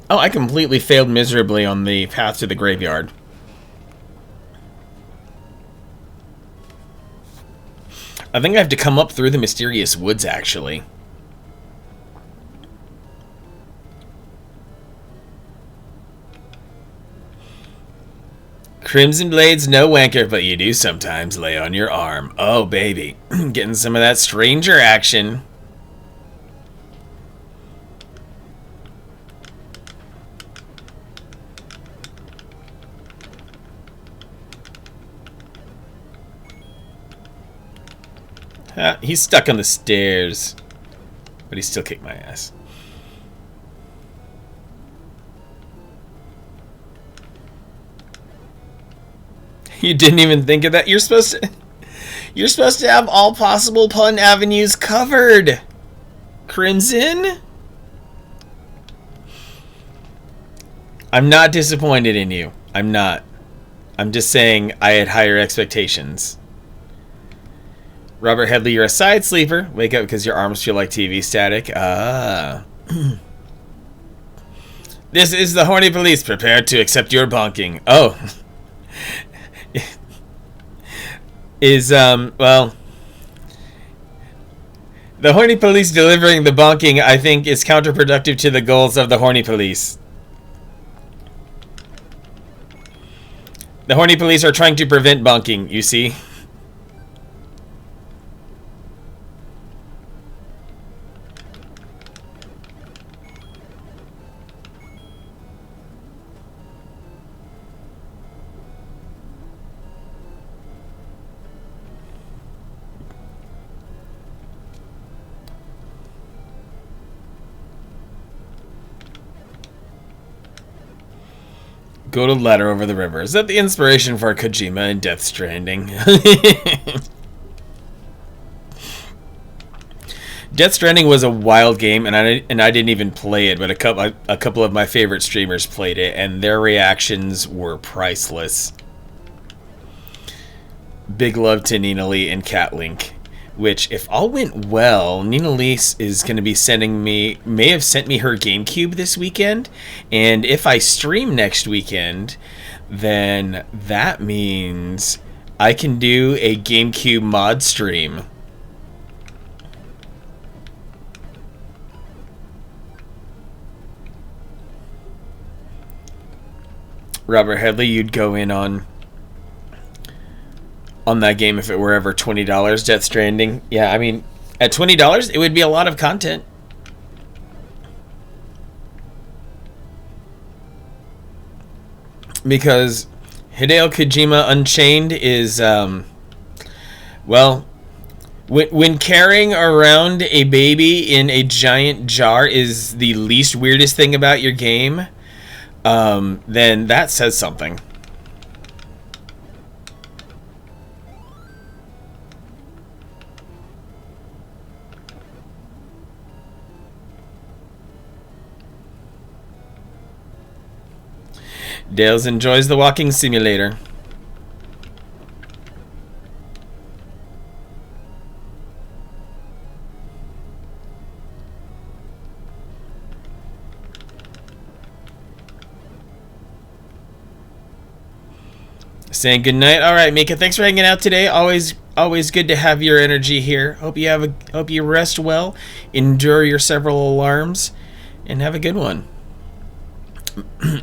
Oh, I completely failed miserably on the path to the graveyard. I think I have to come up through the mysterious woods, actually. Crimson Blade's no wanker, but you do sometimes lay on your arm. Oh, baby. Getting some of that stranger action. He's stuck on the stairs, but he still kicked my ass. You didn't even think of that. You're supposed to have all possible pun avenues covered. Crimson? I'm not disappointed in you. I'm not. I'm just saying I had higher expectations. Robert Headley, you're a side sleeper. Wake up because your arms feel like TV static. Ah. This is the horny police. Prepared to accept your bonking. Oh. Well... The horny police delivering the bonking, I think, is counterproductive to the goals of the horny police. The horny police are trying to prevent bonking, you see? Go to ladder over the river. Is that the inspiration for Kojima and Death Stranding? Death Stranding was a wild game, and I didn't even play it, but a couple of my favorite streamers played it, and their reactions were priceless. Big love to Nina Lee and Cat Link, which, if all went well, Nina Lee is going to be may have sent me her GameCube this weekend, and if I stream next weekend, then that means I can do a GameCube mod stream. Robert Headley, you'd go in on that game if it were ever $20, Death Stranding. Yeah, I mean, at $20, it would be a lot of content. Because Hideo Kojima Unchained is, well, when carrying around a baby in a giant jar is the least weirdest thing about your game, then that says something. Dales enjoys the walking simulator. Saying goodnight. All right, Mika. Thanks for hanging out today. Always good to have your energy here. Hope you rest well, endure your several alarms, and have a good one.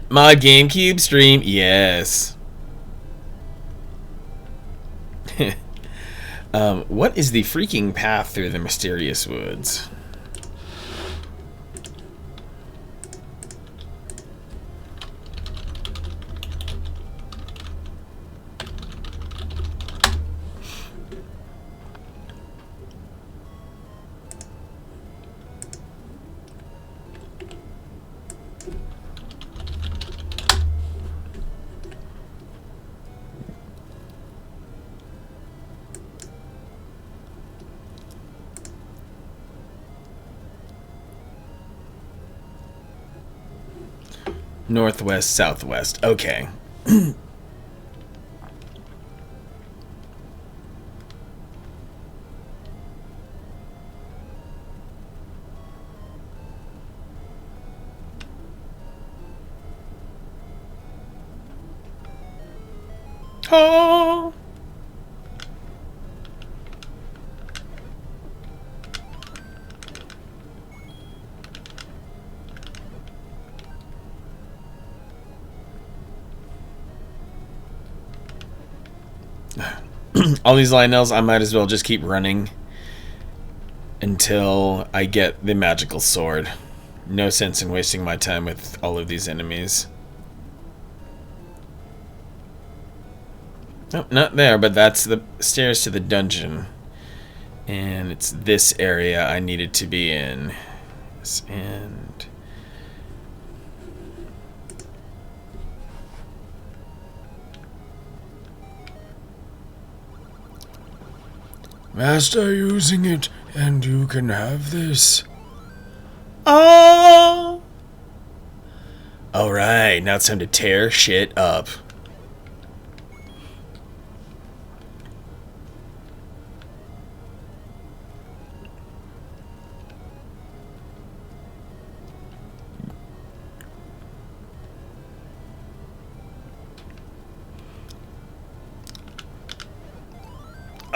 My GameCube stream, yes. What is the freaking path through the mysterious woods? Northwest, southwest. Okay. Oh. All these Lionels, I might as well just keep running until I get the magical sword. No sense in wasting my time with all of these enemies. Nope, not there, but that's the stairs to the dungeon. And it's this area I needed to be in. And... Master using it, and you can have this. Oh! Alright, now it's time to tear shit up.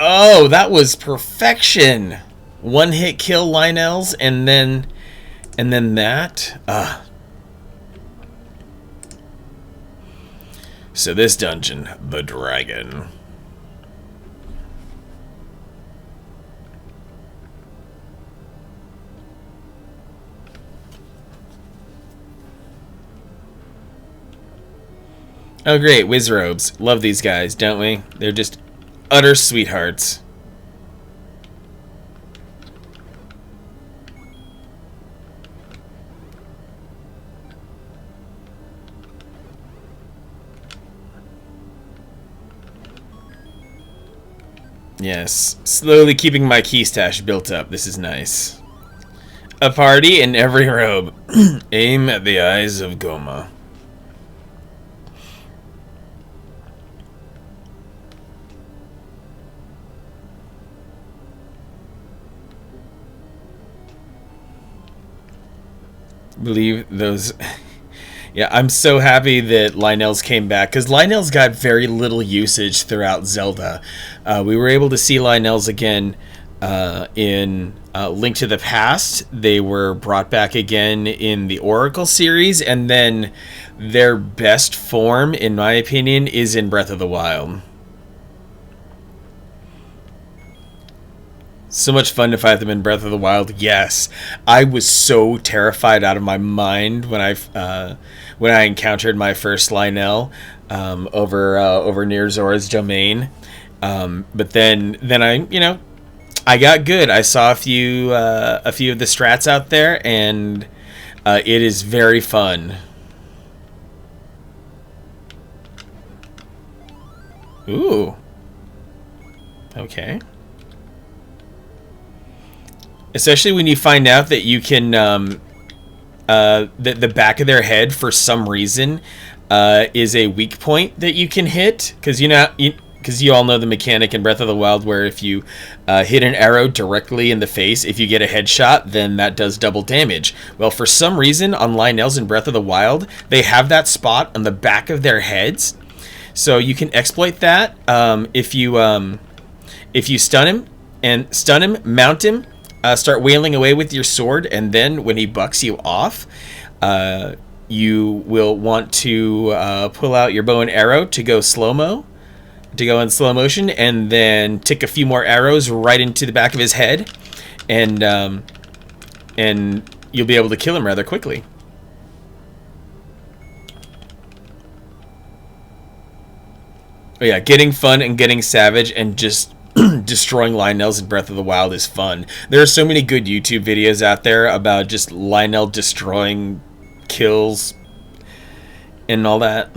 Oh, that was perfection. One hit kill Lionels and then that. So this dungeon, the dragon. Oh great, Wizrobes. Love these guys, don't we? They're just utter sweethearts. Yes, slowly keeping my key stash built up. This is nice. A party in every robe. Aim at the eyes of Goma. Believe those. Yeah, I'm so happy that Lionels came back, because Lionels got very little usage throughout Zelda. We were able to see Lionels again in Link to the Past. They were brought back again in the Oracle series, and then their best form, in my opinion, is in Breath of the Wild. So much fun to fight them in Breath of the Wild. Yes, I was so terrified out of my mind when I encountered my first Lionel over near Zora's domain. But then I got good. I saw a few of the strats out there, and it is very fun. Ooh. Okay. Especially when you find out that you can, that the back of their head, for some reason, is a weak point that you can hit. Because you all know the mechanic in Breath of the Wild where if you hit an arrow directly in the face, if you get a headshot, then that does double damage. Well, for some reason, on Lionels in Breath of the Wild, they have that spot on the back of their heads. So you can exploit that if you stun him, mount him, start wailing away with your sword, and then when he bucks you off, you will want to pull out your bow and arrow to go in slow motion, and then tick a few more arrows right into the back of his head, and you'll be able to kill him rather quickly. Oh yeah, getting fun and getting savage and just destroying Lionels in Breath of the Wild is fun. There are so many good YouTube videos out there about just Lionel destroying kills and all that.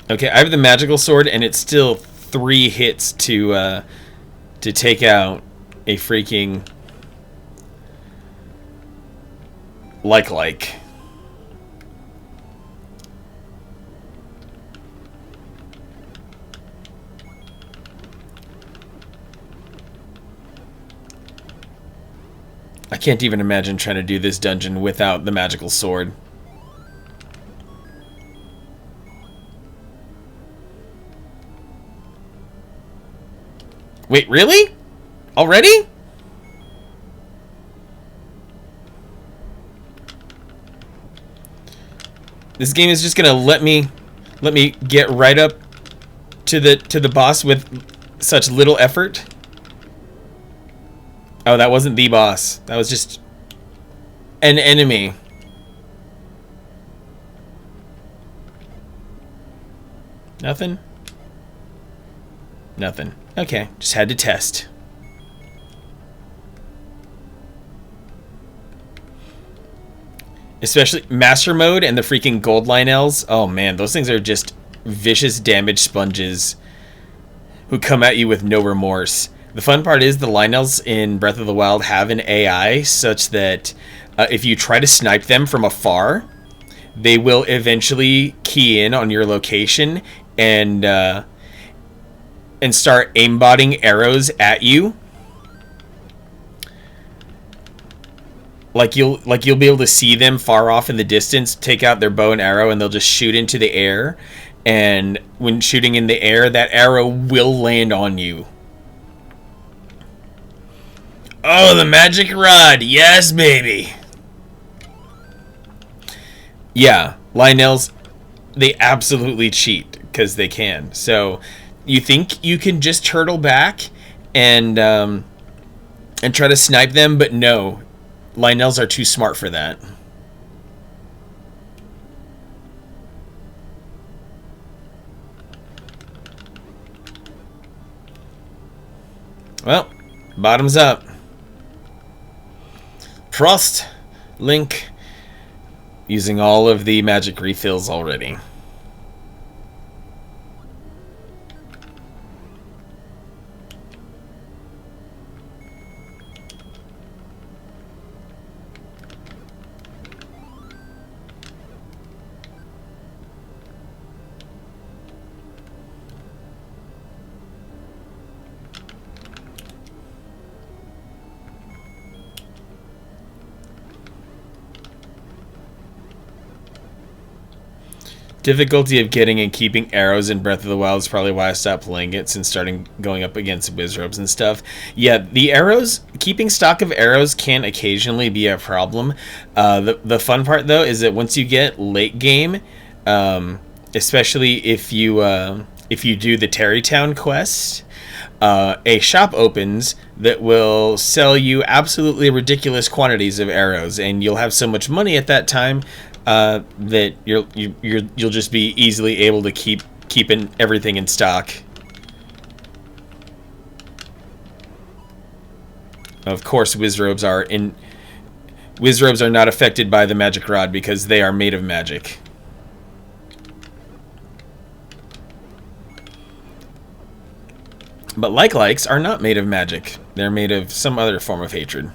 Okay, I have the magical sword, and it's still 3 hits to take out a freaking like. I can't even imagine trying to do this dungeon without the magical sword. Wait, really? Already? This game is just gonna let me get right up to the boss with such little effort. Oh, that wasn't the boss. That was just an enemy. Nothing? Nothing. Okay, just had to test. Especially Master Mode and the freaking Gold Lionels. Oh man, those things are just vicious damage sponges who come at you with no remorse. The fun part is the Lionels in Breath of the Wild have an AI such that if you try to snipe them from afar, they will eventually key in on your location and start aimbotting arrows at you. Like you'll be able to see them far off in the distance, take out their bow and arrow, and they'll just shoot into the air. And when shooting in the air, that arrow will land on you. Oh, the magic rod. Yes, baby. Yeah, Lionels, they absolutely cheat because they can. So you think you can just turtle back and try to snipe them, but no. Lionels are too smart for that. Well, bottoms up. Prost, Link, using all of the magic refills already. Difficulty of getting and keeping arrows in Breath of the Wild is probably why I stopped playing it since going up against wizrobes and stuff. Yeah, the arrows, keeping stock of arrows can occasionally be a problem. The fun part though is that once you get late game, especially if you do the Tarrytown quest, a shop opens that will sell you absolutely ridiculous quantities of arrows, and you'll have so much money at that time that you'll just be easily able to keeping everything in stock. Of course, wizrobes are not affected by the magic rod because they are made of magic. But likes are not made of magic. They're made of some other form of hatred.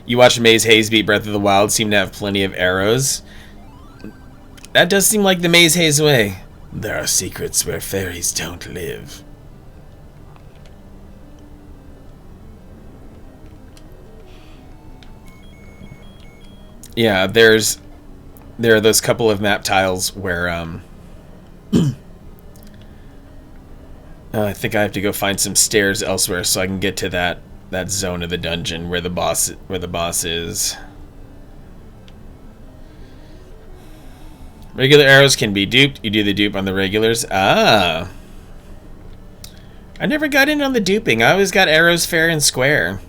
You watch Maze Hayes beat Breath of the Wild, seem to have plenty of arrows. That does seem like the Maze Hayes way. There are secrets where fairies don't live. Yeah, there are those couple of map tiles where I think I have to go find some stairs elsewhere so I can get to that zone of the dungeon where the boss is. Regular arrows can be duped. You do the dupe on the regulars. Ah. I never got in on the duping. I always got arrows fair and square.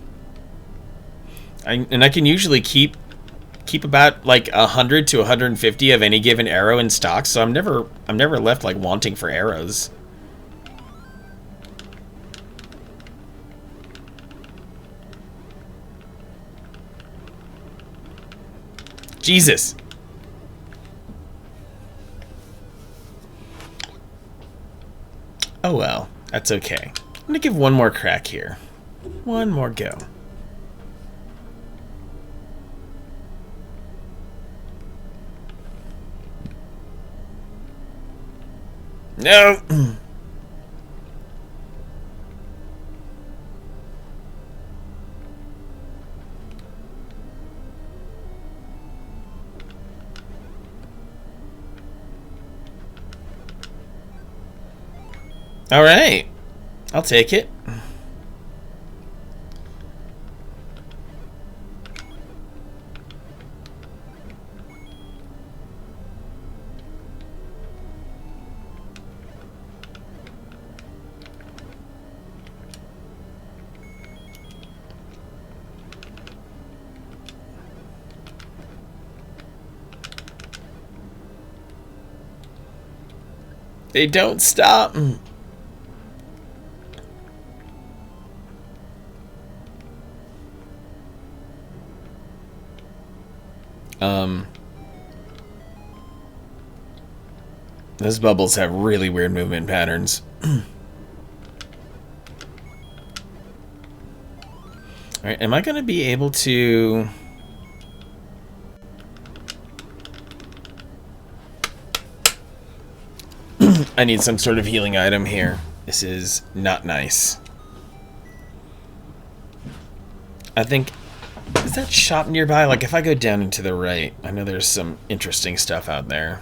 And I can usually keep about like 100 to 150 of any given arrow in stock, so I'm never left like wanting for arrows. Jesus. Oh well, that's okay. I'm gonna give one more crack here. One more go. No! Alright. I'll take it. They don't stop. Those bubbles have really weird movement patterns. Alright, am I gonna be able to... I need some sort of healing item here. This is not nice. I think... Is that shop nearby? Like, if I go down and to the right, I know there's some interesting stuff out there.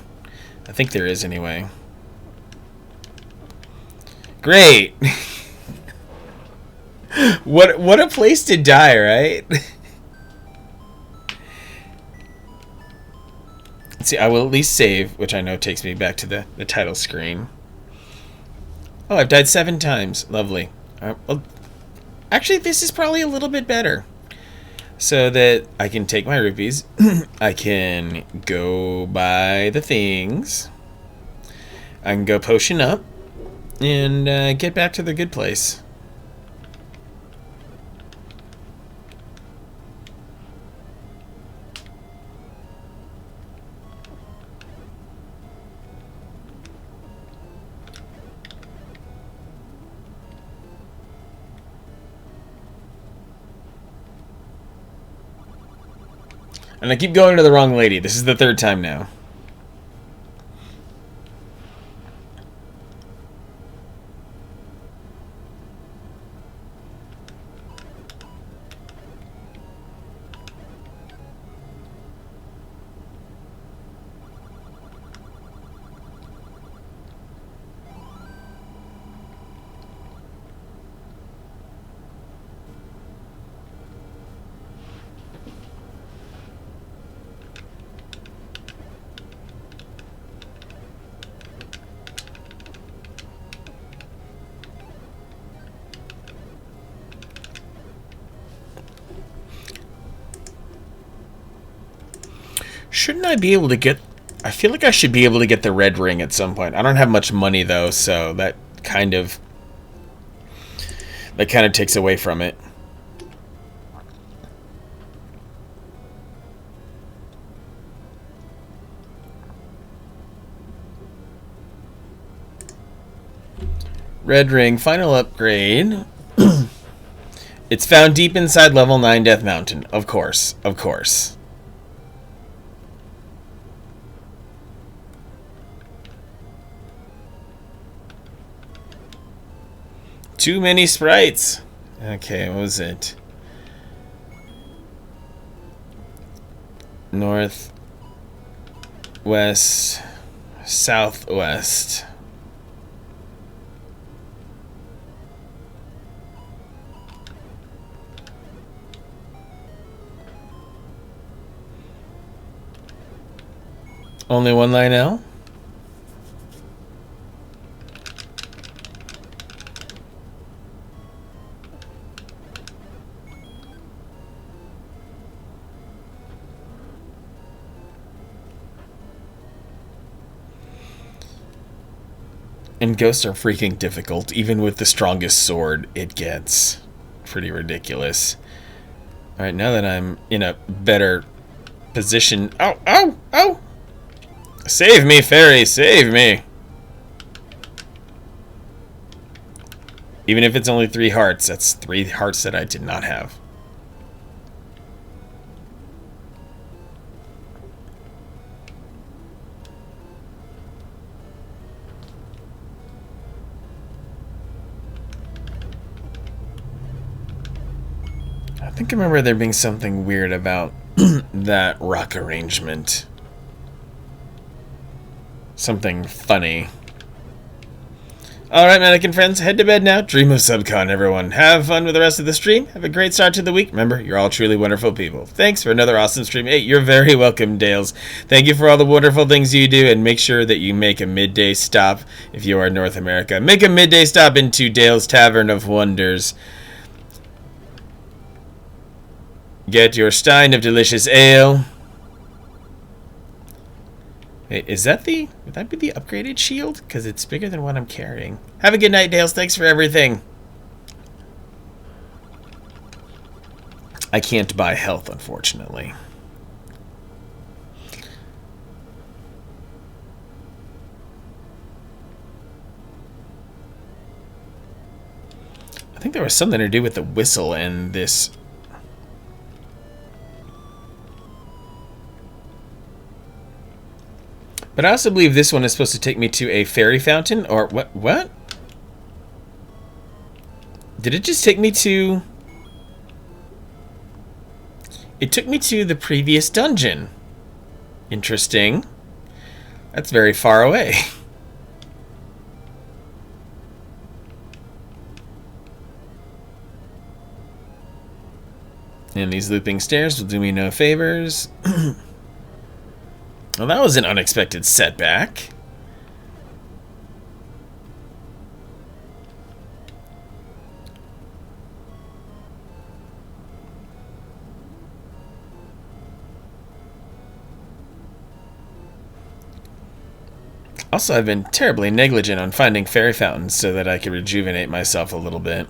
I think there is, anyway. Great! What a place to die, right? See, I will at least save, which I know takes me back to the title screen. Oh, I've died 7 times. Lovely. Well, actually, this is probably a little bit better. So that I can take my rupees. I can go buy the things. I can go potion up. And get back to the good place. And I keep going to the wrong lady. This is the 3rd time now. Shouldn't I be able to get... I feel like I should be able to get the red ring at some point. I don't have much money, though, so that kind of takes away from it. Red ring, final upgrade. It's found deep inside level 9 Death Mountain. Of course, of course. Too many sprites. Okay, what was it? North, west, southwest. Only one line L? And ghosts are freaking difficult. Even with the strongest sword, it gets pretty ridiculous. Alright, now that I'm in a better position... Ow! Ow! Ow! Save me, fairy! Save me! Even if it's only 3 hearts, that's 3 hearts that I did not have. I think I remember there being something weird about that rock arrangement. Something funny. Alright, mannequin friends, head to bed now. Dream of Subcon, everyone. Have fun with the rest of the stream. Have a great start to the week. Remember, you're all truly wonderful people. Thanks for another awesome stream. Hey, you're very welcome, Dales. Thank you for all the wonderful things you do, and make sure that you make a midday stop if you are in North America. Make a midday stop into Dale's Tavern of Wonders. Get your stein of delicious ale. Wait, is that the... Would that be the upgraded shield? Because it's bigger than what I'm carrying. Have a good night, Dales. Thanks for everything. I can't buy health, unfortunately. I think there was something to do with the whistle and this... But I also believe this one is supposed to take me to a fairy fountain, or what? What? Did it just take me to... It took me to the previous dungeon. Interesting. That's very far away. And these looping stairs will do me no favors. Well, that was an unexpected setback. Also, I've been terribly negligent on finding fairy fountains so that I could rejuvenate myself a little bit.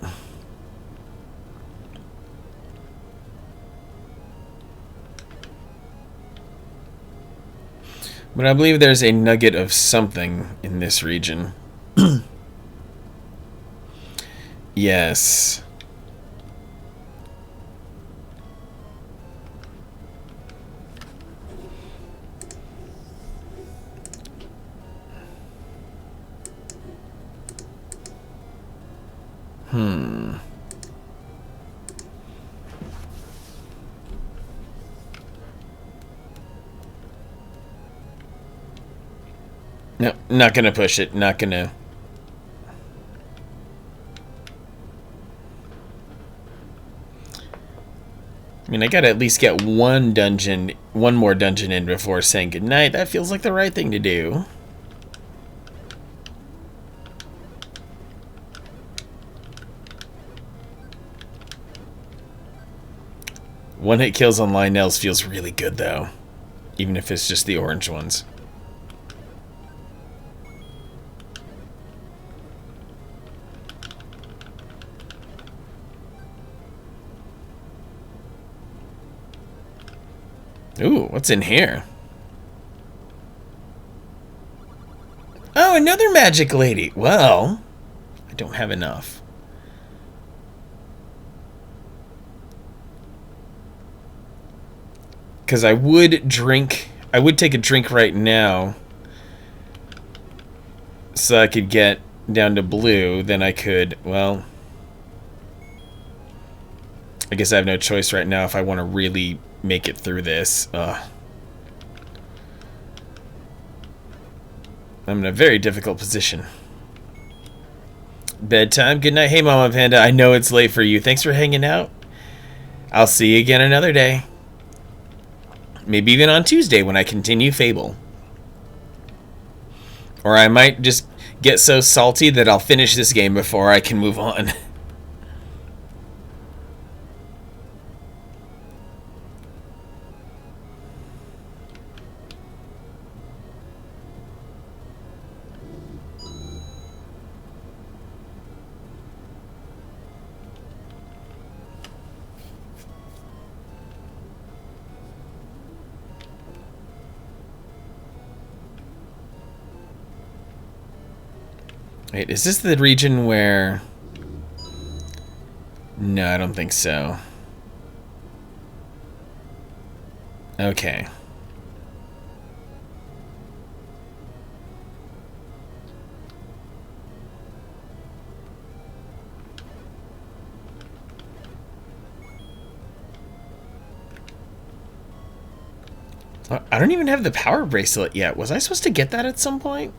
But I believe there's a nugget of something in this region. Yes. No, not gonna push it. Not gonna. I mean, I gotta at least get one more dungeon in before saying goodnight. That feels like the right thing to do. One-hit kills on Lionels feels really good, though. Even if it's just the orange ones. Ooh, what's in here? Oh, another magic lady. Well, I don't have enough. Because I would take a drink right now so I could get down to blue. Then I could, well, I guess I have no choice right now if I want to really make it through this. I'm in a very difficult position. Bedtime. Good night. Hey, Mama Panda. I know it's late for you. Thanks for hanging out. I'll see you again another day. Maybe even on Tuesday when I continue Fable. Or I might just get so salty that I'll finish this game before I can move on. Wait, is this the region where... No, I don't think so. Okay. I don't even have the power bracelet yet. Was I supposed to get that at some point?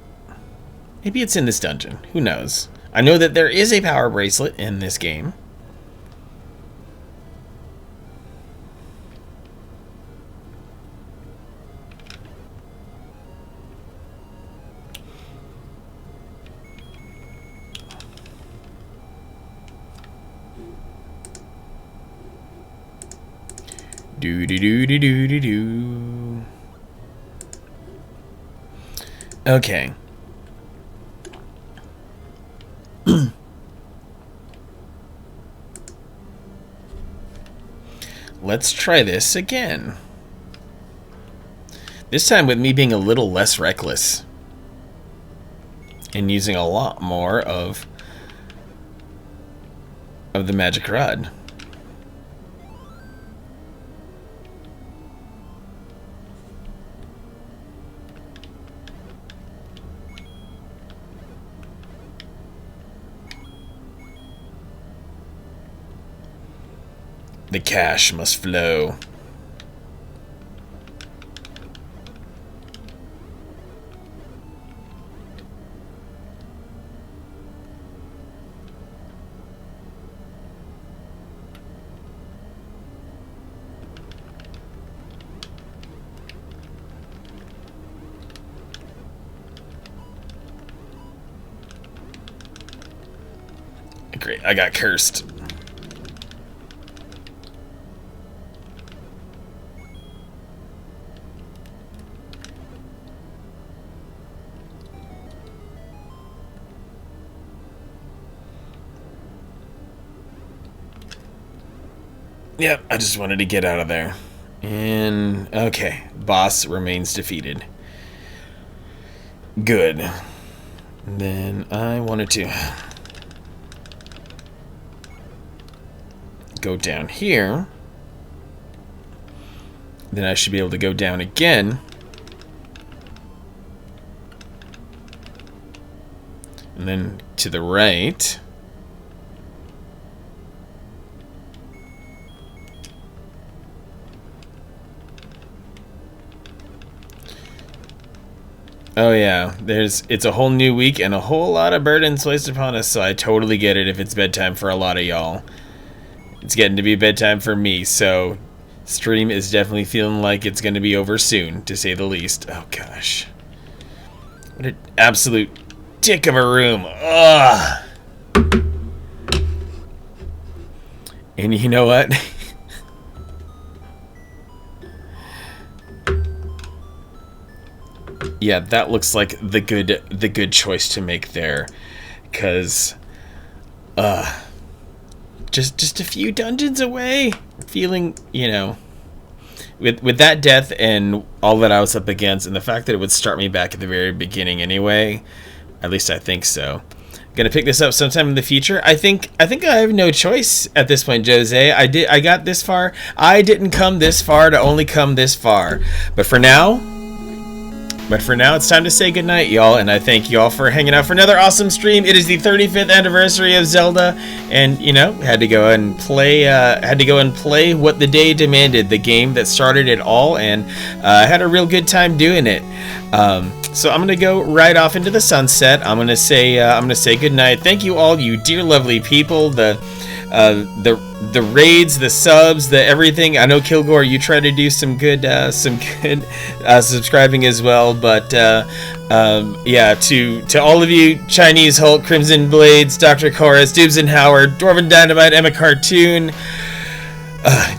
Maybe it's in this dungeon. Who knows? I know that there is a power bracelet in this game. Do do do do do do do. Okay. Let's try this again. This time with me being a little less reckless. And using a lot more of the magic rod. The cash must flow. Great, I got cursed. Yep, I just wanted to get out of there. And, okay, boss remains defeated. Good. Then I wanted to go down here. Then I should be able to go down again. And then to the right. Oh yeah, it's a whole new week and a whole lot of burdens placed upon us, so I totally get it if it's bedtime for a lot of y'all. It's getting to be bedtime for me, so stream is definitely feeling like it's going to be over soon, to say the least. Oh gosh. What an absolute dick of a room. Ugh. And you know what? Yeah, that looks like the good choice to make there, because just a few dungeons away, feeling, you know, with that death and all that I was up against, and the fact that it would start me back at the very beginning anyway. At least I think so. Gonna pick this up sometime in the future. I think I have no choice at this point, Jose. I got this far. I didn't come this far to only come this far. But for now, But for now, it's time to say goodnight, y'all, and I thank you all for hanging out for another awesome stream. It is the 35th anniversary of Zelda, and you know, had to go and play what the day demanded, the game that started it all, and had a real good time doing it. So I'm gonna go right off into the sunset. I'm gonna say goodnight. Thank you all, you dear lovely people. The raids, the subs, the everything. I know Kilgore, you try to do some good subscribing as well. But yeah, to all of you, Chinese Hulk, Crimson Blades, Dr. Chorus, Dubs and Howard, Dwarven Dynamite, Emma Cartoon,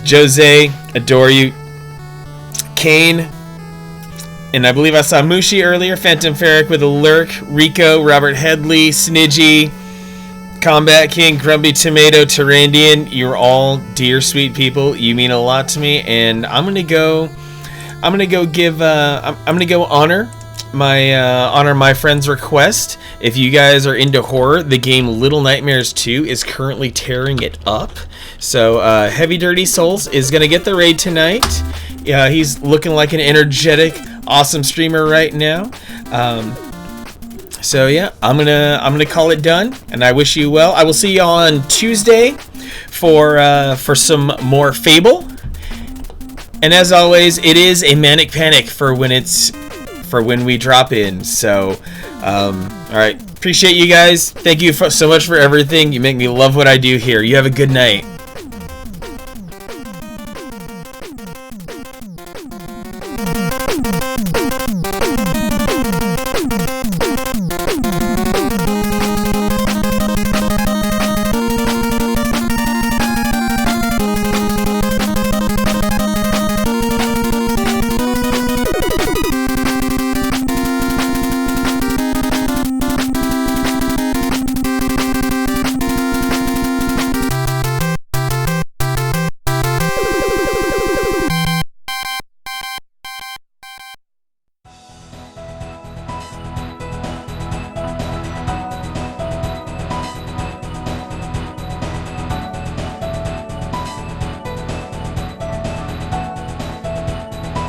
Jose, adore you, Kane. And I believe I saw Mushi earlier, Phantom Ferric with a lurk, Rico, Robert Headley, Snidgy, Combat King, Grumpy Tomato, Tyrandian. You're all dear sweet people. You mean a lot to me, and I'm gonna go honor my friend's request. If you guys are into horror, the game Little Nightmares 2 is currently tearing it up. So Heavy Dirty Souls is gonna get the raid tonight. He's looking like an energetic, awesome streamer right now. So yeah, I'm gonna call it done, and I wish you well. I will see you on Tuesday for some more Fable. And as always, it is a manic panic for when we drop in. So, all right, appreciate you guys. Thank you so much for everything. You make me love what I do here. You have a good night.